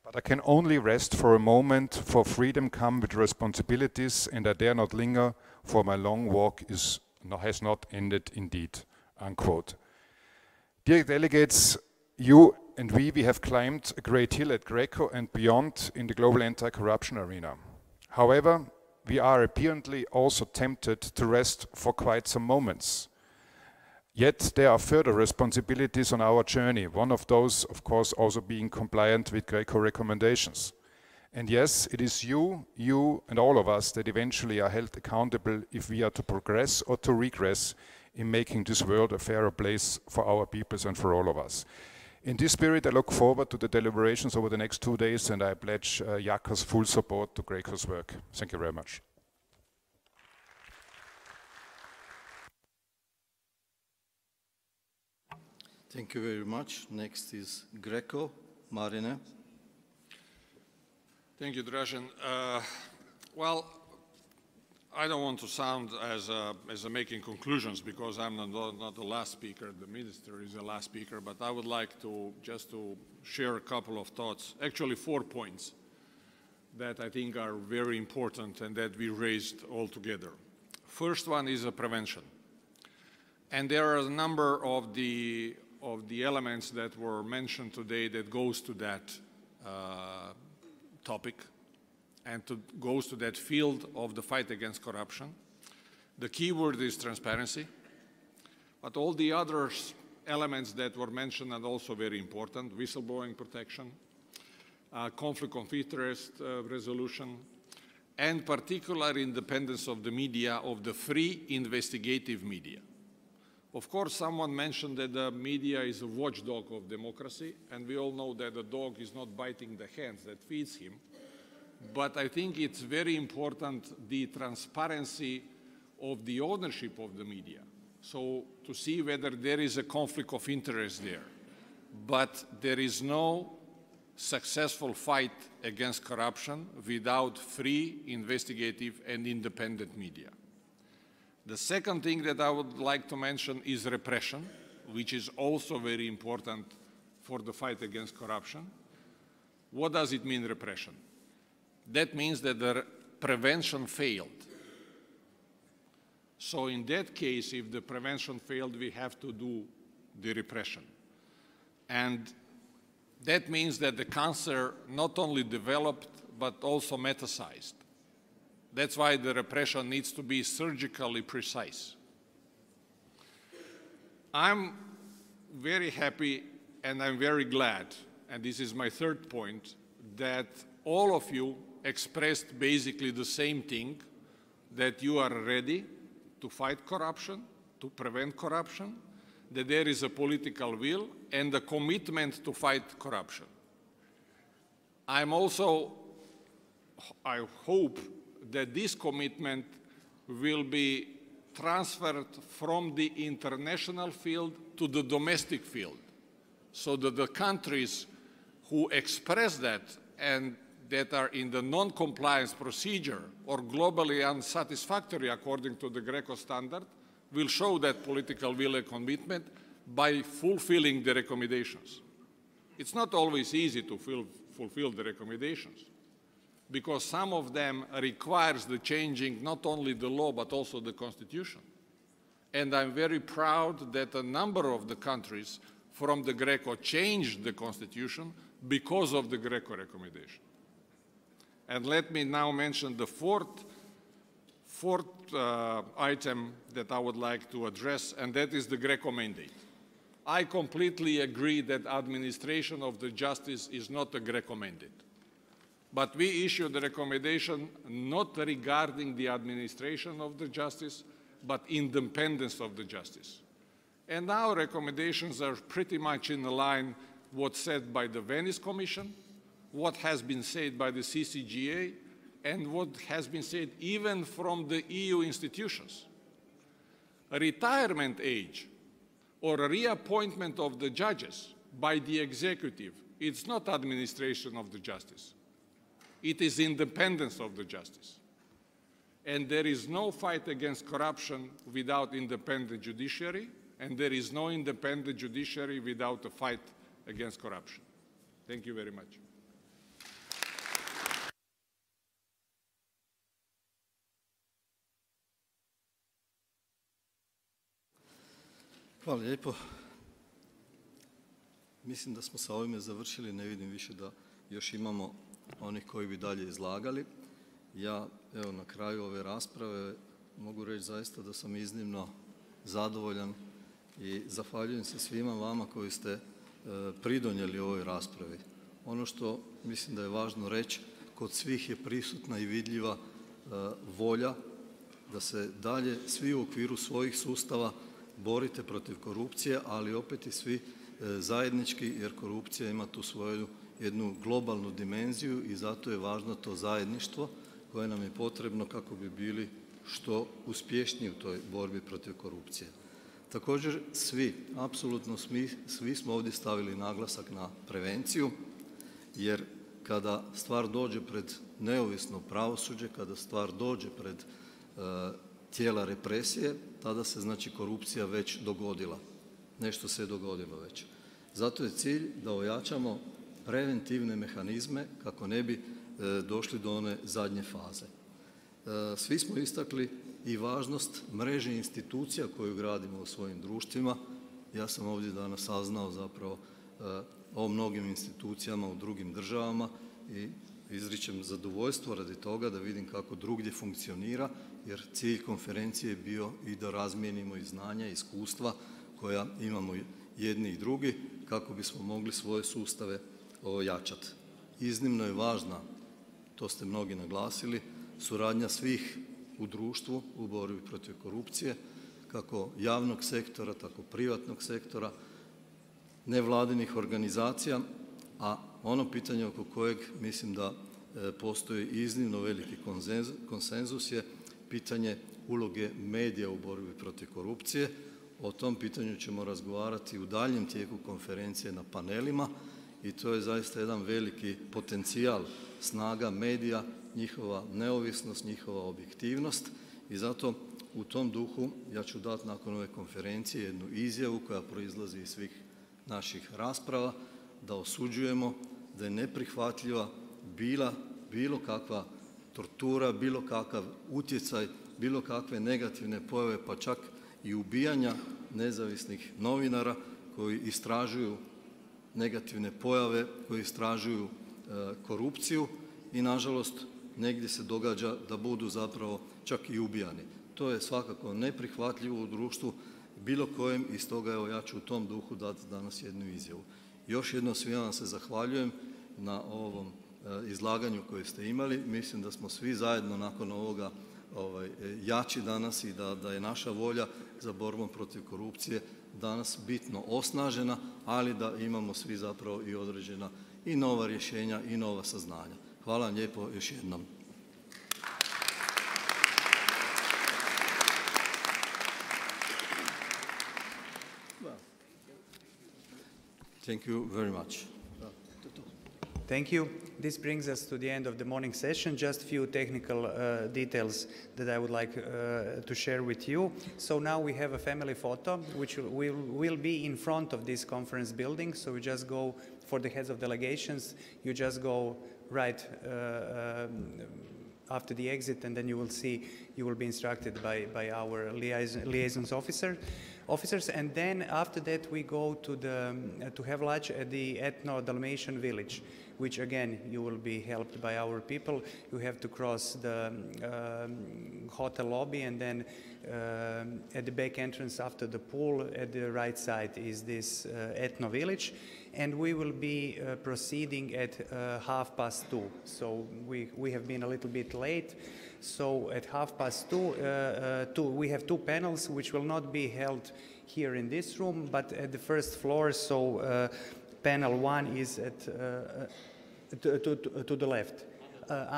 But I can only rest for a moment, for freedom comes with responsibilities, and I dare not linger, for my long walk has not ended indeed, unquote. Dear delegates, you and we have climbed a great hill at Greco and beyond in the global anti-corruption arena. However, we are apparently also tempted to rest for quite some moments. Yet there are further responsibilities on our journey, one of those, of course, also being compliant with Greco recommendations. And yes, it is you and all of us that eventually are held accountable if we are to progress or to regress in making this world a fairer place for our peoples and for all of us. In this spirit, I look forward to the deliberations over the next 2 days, and I pledge Jako's full support to Greco's work. Thank you very much. Thank you very much. Next is Greco. Marine. Thank you, Dražen. Well, I don't want to sound as making conclusions, because I'm not the last speaker. The minister is the last speaker, but I would like to just to share a couple of thoughts, actually 4 points that I think are very important and that we raised all together. First one is prevention. And there are a number of the elements that were mentioned today that goes to that topic and goes to that field of the fight against corruption. The key word is transparency, but all the other elements that were mentioned are also very important: whistleblowing protection, conflict of interest resolution, and particular independence of the media, of the free investigative media. Of course, someone mentioned that the media is a watchdog of democracy, and we all know that the dog is not biting the hands that feeds him. But I think it's very important, the transparency of the ownership of the media. So to see whether there is a conflict of interest there. But there is no successful fight against corruption without free, investigative, and independent media. The second thing that I would like to mention is repression, which is also very important for the fight against corruption. What does it mean, repression? That means that the prevention failed. So in that case, if the prevention failed, we have to do the repression. And that means that the cancer not only developed, but also metastasized. That's why the repression needs to be surgically precise. I'm very happy and I'm very glad, and this is my third point, that all of you expressed basically the same thing, that you are ready to fight corruption, to prevent corruption, that there is a political will and a commitment to fight corruption. I hope that this commitment will be transferred from the international field to the domestic field, so that the countries who express that and that are in the non-compliance procedure or globally unsatisfactory according to the Greco standard will show that political will and commitment by fulfilling the recommendations. It's not always easy to fulfill the recommendations, because some of them requires the changing not only the law but also the constitution. And I'm very proud that a number of the countries from the Greco changed the constitution because of the Greco recommendation. And let me now mention the fourth item that I would like to address, and that is the Greco mandate. I completely agree that administration of the justice is not a Greco mandate. But we issued the recommendation not regarding the administration of the justice, but independence of the justice. And our recommendations are pretty much in line what's said by the Venice Commission, what has been said by the CCGA, and what has been said even from the EU institutions. A retirement age or a reappointment of the judges by the executive, it's not administration of the justice. It is independence of the justice. And there is no fight against corruption without independent judiciary, and there is no independent judiciary without a fight against corruption. Thank you very much. Hvala lijepo. Mislim da smo sa ovime završili, ne vidim više da još imamo onih koji bi dalje izlagali. Ja, evo, na kraju ove rasprave mogu reći zaista da sam iznimno zadovoljan i zahvaljujem se svima vama koji ste pridonijeli ovoj raspravi. Ono što mislim da je važno reći, kod svih je prisutna i vidljiva volja da se dalje svi u okviru svojih sustava borite protiv korupcije, ali opet i svi zajednički, jer korupcija ima tu svoju jednu globalnu dimenziju i zato je važno to zajedništvo koje nam je potrebno kako bi bili što uspješniji u toj borbi protiv korupcije. Također svi, apsolutno svi smo ovdje stavili naglasak na prevenciju, jer kada stvar dođe pred neovisno pravosuđe, kada stvar dođe pred tijela represije, tada se znači korupcija već dogodila. Nešto se je dogodilo već. Zato je cilj da ojačamo preventivne mehanizme kako ne bi došli do one zadnje faze. Svi smo istakli i važnost mreže institucija koju gradimo u svojim društvima. Ja sam ovdje danas saznao zapravo o mnogim institucijama u drugim državama i izričem zadovoljstvo radi toga da vidim kako drugdje funkcionira, jer cilj konferencije je bio i da razmijenimo i znanja i iskustva koja imamo jedni i drugi kako bismo mogli svoje sustave ojačati. Iznimno je važna, to ste mnogi naglasili, suradnja svih u društvu u borbi protiv korupcije, kako javnog sektora, tako privatnog sektora, nevladinih organizacija, a ono pitanje oko kojeg mislim da postoji iznimno veliki konsenzus je pitanje uloge medija u borbi protiv korupcije. O tom pitanju ćemo razgovarati u daljem tijeku konferencije na panelima i to je zaista jedan veliki potencijal snaga medija, njihova neovisnost, njihova objektivnost i zato u tom duhu ja ću dati nakon ove konferencije jednu izjavu koja proizlazi iz svih naših rasprava, da osuđujemo da je neprihvatljiva bila bilo kakva tortura, bilo kakav utjecaj, bilo kakve negativne pojave, pa čak i ubijanja nezavisnih novinara koji istražuju negativne pojave, koji istražuju korupciju i nažalost negdje se događa da budu zapravo čak i ubijani. To je svakako neprihvatljivo u društvu bilo kojem i stoga evo ja ću u tom duhu dati danas jednu izjavu. Još jednom svima vam se zahvaljujem na ovom izlaganju koje ste imali. Mislim da smo svi zajedno nakon ovoga jači danas i da je naša volja za borbom protiv korupcije danas bitno osnažena, ali da imamo svi zapravo i određena i nova rješenja i nova saznanja. Hvala vam lijepo još jednom. Thank you very much. Thank you. This brings us to the end of the morning session. Just a few technical details that I would like to share with you. So now we have a family photo, which will be in front of this conference building. So we just go for the heads of delegations. You just go right after the exit, and then you will see, you will be instructed by our liaisons officers, and then after that we go to have lunch at the Ethno-Dalmatian village, which again you will be helped by our people. You have to cross the hotel lobby, and then at the back entrance after the pool at the right side is this Ethno village, and we will be proceeding at 2:30. So we have been a little bit late. So at 2:30, we have two panels which will not be held here in this room, but at the first floor. So panel 1 is at to the left.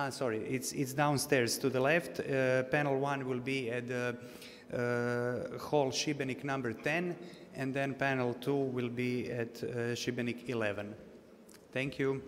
Sorry, it's downstairs to the left. Panel 1 will be at the hall Šibenik number 10, and then panel 2 will be at Šibenik 11. Thank you.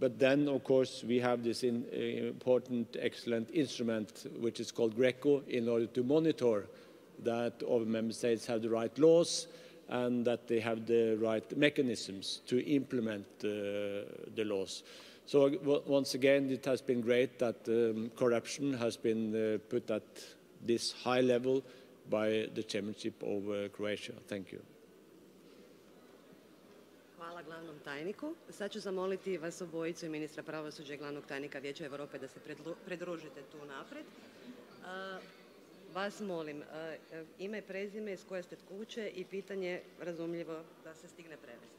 But then, of course, we have this important, excellent instrument, which is called GRECO, in order to monitor that all member states have the right laws and that they have the right mechanisms to implement the laws. So once again, it has been great that corruption has been put at this high level by the chairmanship of Croatia. Thank you. Hvala glavnom tajniku. Sad ću zamoliti vas obojicu i ministra pravosuđa i glavnog tajnika Vijeća Europe da se pridružite tu napred. Vas molim, ime i prezime iz koje ste kuće i pitanje razumljivo da se stigne prevesti.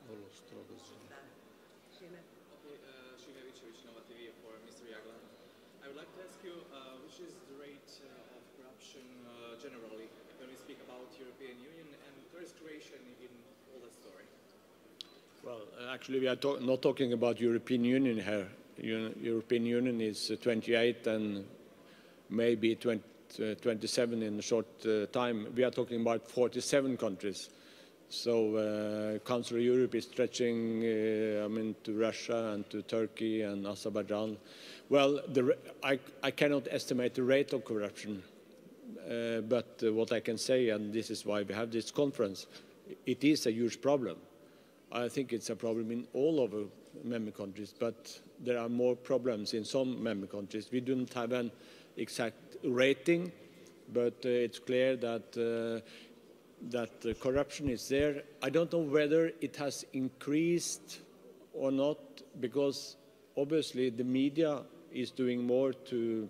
Vrlo strogo. I would like to ask you, which is the rate of corruption generally when we speak about European Union, and where is Croatia in all that story? Well, actually, we are not talking about European Union here. European Union is 28 and maybe 27 in a short time. We are talking about 47 countries. So Council of Europe is stretching to Russia and to Turkey and Azerbaijan. Well, I cannot estimate the rate of corruption, but what I can say, and this is why we have this conference, it is a huge problem. I think it's a problem in all of the member countries, but there are more problems in some member countries. We don't have an exact rating, but it's clear that that corruption is there. I don't know whether it has increased or not, because obviously the media is doing more to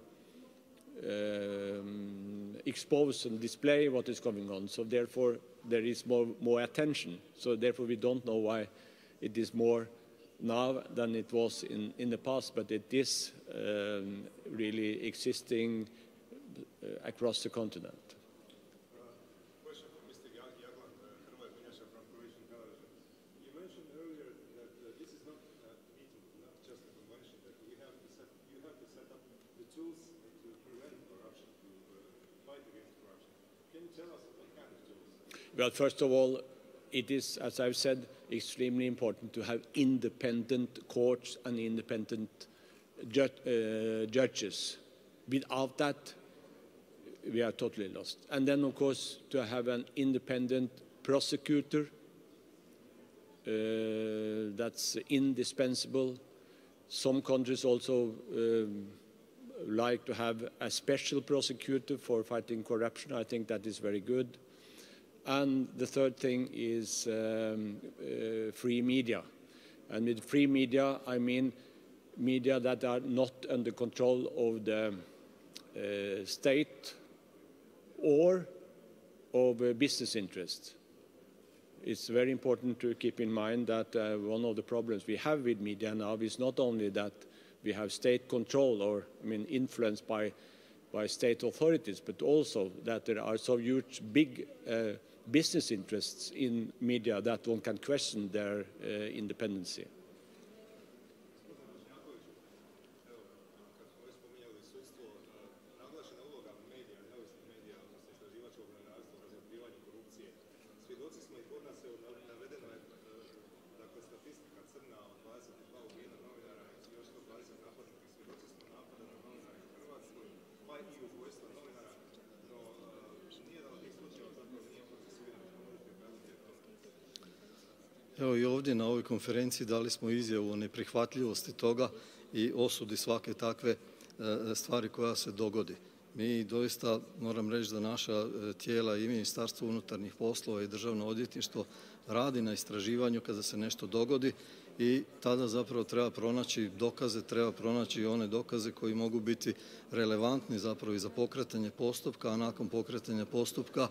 expose and display what is going on. So therefore, there is more attention. So therefore, we don't know why it is more now than it was in the past, but it is really existing across the continent. Well, first of all, it is, as I've said, extremely important to have independent courts and independent judges. Without that, we are totally lost. And then, of course, to have an independent prosecutor, that's indispensable. Some countries also like to have a special prosecutor for fighting corruption. I think that is very good. And the third thing is free media. And with free media, I mean media that are not under control of the state or of business interests. It's very important to keep in mind that one of the problems we have with media now is not only that we have state control or, influenced by state authorities, but also that there are so huge, big business interests in media that one can question their independency. Evo i ovdje na ovoj konferenciji dali smo izjavu o neprihvatljivosti toga i osudi svake takve stvari koja se dogodi. Mi doista, moram reći da naša tijela i Ministarstvo unutarnjih poslova i Državno odvjetništvo radi na istraživanju kada se nešto dogodi i tada zapravo treba pronaći dokaze, treba pronaći one dokaze koji mogu biti relevantni zapravo i za pokretanje postupka, a nakon pokretanja postupka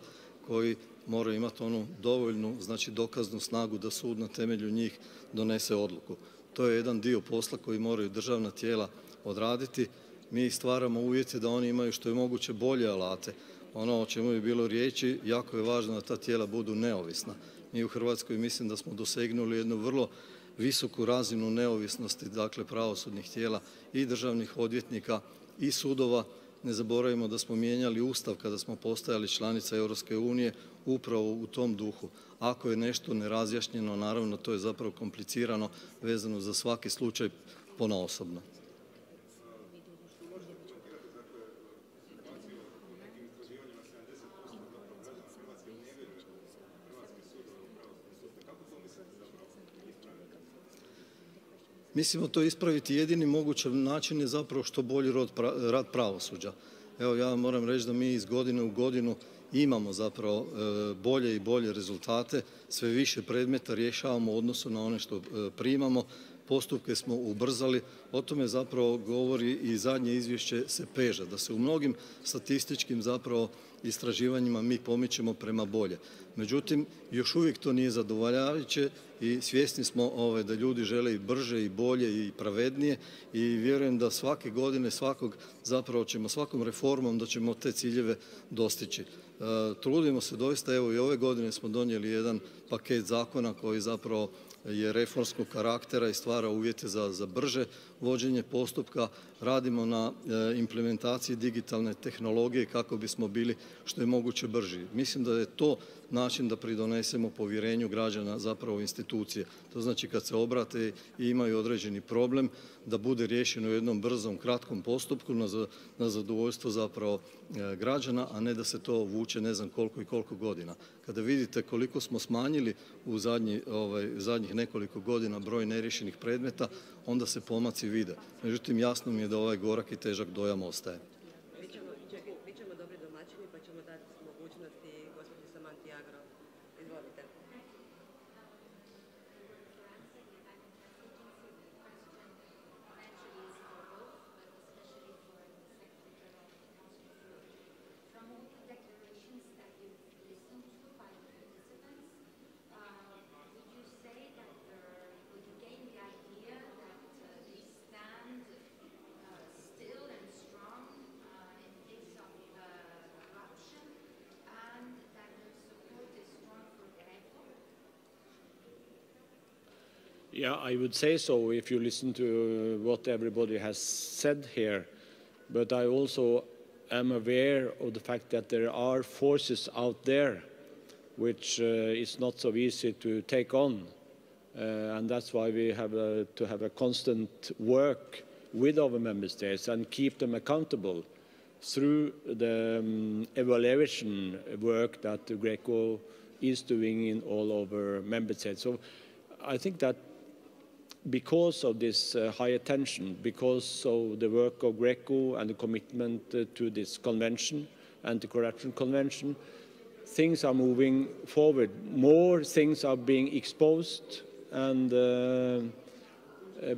koji moraju imati onu dovoljnu, znači dokaznu snagu da sud na temelju njih donese odluku. To je jedan dio posla koji moraju državna tijela odraditi. Mi stvaramo uvjete da oni imaju što je moguće bolje alate. Ono o čemu je bilo riječi, jako je važno da ta tijela budu neovisna. Mi u Hrvatskoj mislim da smo dosegnuli jednu vrlo visoku razinu neovisnosti, dakle pravosudnih tijela i državnih odvjetnika i sudova. ne zaboravimo da smo mijenjali Ustav kada smo postajali članica Europske unije upravo u tom duhu. Ako je nešto nerazjašnjeno, naravno to je zapravo komplicirano vezano za svaki slučaj ponaosobno. Mislimo to ispraviti. Jedini mogući način je zapravo što bolji rad pravosuđa. Evo, ja moram reći da mi iz godine u godinu imamo zapravo bolje i bolje rezultate, sve više predmeta rješavamo u odnosu na one što primamo, postupke smo ubrzali, o tome zapravo govori i zadnje izvješće SEPEŽa, da se u mnogim statističkim zapravo istraživanjima mi pomičemo prema bolje. Međutim, još uvijek to nije zadovoljavajuće i svjesni smo da ljudi žele i brže i bolje i pravednije i vjerujem da svake godine zapravo ćemo svakom reformom da ćemo te ciljeve dostići. Trudimo se doista, evo i ove godine smo donijeli jedan paket zakona koji zapravo je reformskog karaktera i stvara uvjete za brže vođenje postupka. Radimo na implementaciji digitalne tehnologije kako bismo bili što je moguće brži. Mislim da je to način da pridonesemo povjerenju građana zapravo u institucije. To znači kad se obrate i imaju određeni problem da bude riješeno u jednom brzom, kratkom postupku na zadovoljstvo zapravo građana, a ne da se to vuče ne znam koliko i koliko godina. Kada vidite koliko smo smanjili u zadnjih nekoliko godina broj neriješenih predmeta, onda se pomaci vide. Međutim, jasno mi je da ovaj gorak i težak dojam ostaje. Bit ćemo dobri domaćini pa ćemo dati mogućnosti gospođi Samanti Agro. Izvolite. Yeah, I would say so if you listen to what everybody has said here. But I also am aware of the fact that there are forces out there which is not so easy to take on. And that's why we have to have a constant work with our member states and keep them accountable through the evaluation work that GRECO is doing in all our member states. So I think that because of this high attention, because of the work of GRECO and the commitment to this convention, anti-corruption convention, things are moving forward. More things are being exposed, and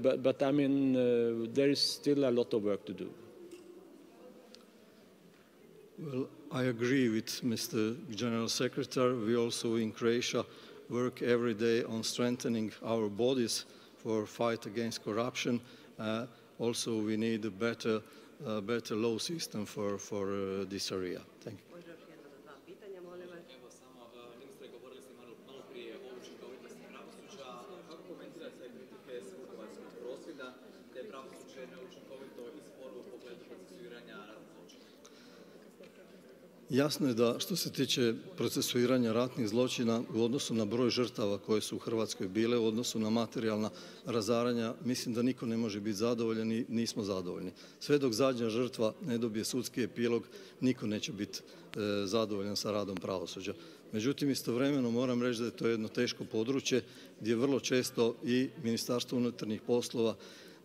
but I mean, there is still a lot of work to do. Well, I agree with Mr. General Secretary. We also in Croatia work every day on strengthening our bodies for fight against corruption. Also, we need a better law system for this area. Thank you. Jasno je da što se tiče procesuiranja ratnih zločina u odnosu na broj žrtava koje su u Hrvatskoj bile, u odnosu na materijalna razaranja, mislim da niko ne može biti zadovoljan i nismo zadovoljni. Sve dok zadnja žrtva ne dobije sudski epilog, niko neće biti zadovoljan sa radom pravosuđa. Međutim, istovremeno moram reći da je to jedno teško područje gdje vrlo često i Ministarstvo unutarnjih poslova,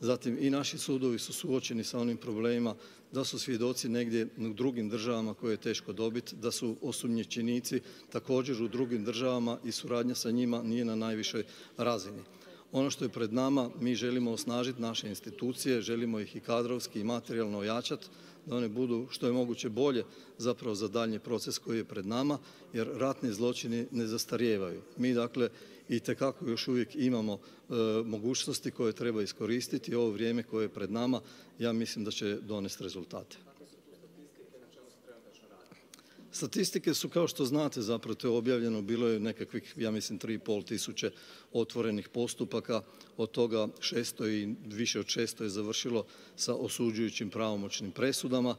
zatim i naši sudovi su suočeni sa onim problemima da su svjedoci negdje u drugim državama koje je teško dobiti, da su osumnjičenici također u drugim državama i suradnja sa njima nije na najvišoj razini. Ono što je pred nama, mi želimo osnažiti naše institucije, želimo ih i kadrovski i materijalno ojačati, da one budu što je moguće bolje zapravo za daljnji proces koji je pred nama, jer ratni zločini ne zastarijevaju. Mi dakle itekako još uvijek imamo mogućnosti koje treba iskoristiti i ovo vrijeme koje je pred nama, ja mislim da će donesti rezultate. Statistike su, kao što znate, zapravo to je objavljeno, bilo je nekakvih, ja mislim, 3.500 otvorenih postupaka, od toga 600 i više od 600 je završilo sa osuđujućim pravomoćnim presudama.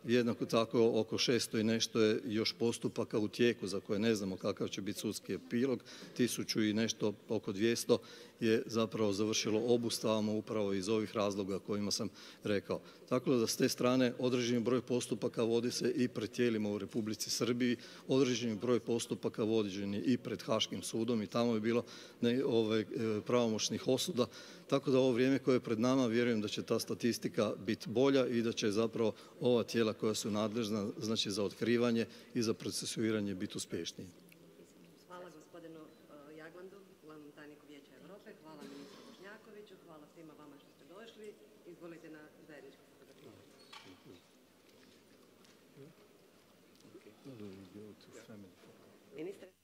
Jednako tako oko 600 i nešto je još postupaka u tijeku za koje ne znamo kakav će biti sudski epilog. 1000 i nešto, oko 200 je zapravo završilo obustavama upravo iz ovih razloga kojima sam rekao. Tako da s te strane određeni broj postupaka vodi se i pred tijelima u Republici Srbiji, određeni broj postupaka vođen je i pred Haškim sudom i tamo je bilo pravomoćnih osuda. Tako da ovo vrijeme koje je pred nama vjerujem da će ta statistika biti bolja i da će zapravo ova tijela koja su nadležna, znači za otkrivanje i za procesuiranje biti uspješniji. Hvala gospodinu Jaglandu, glavnom tajniku Vijeća Europe, hvala ministru Bošnjakoviću, hvala svima vama što ste došli. Izvolite na zajedničku fotografiju. Ministre.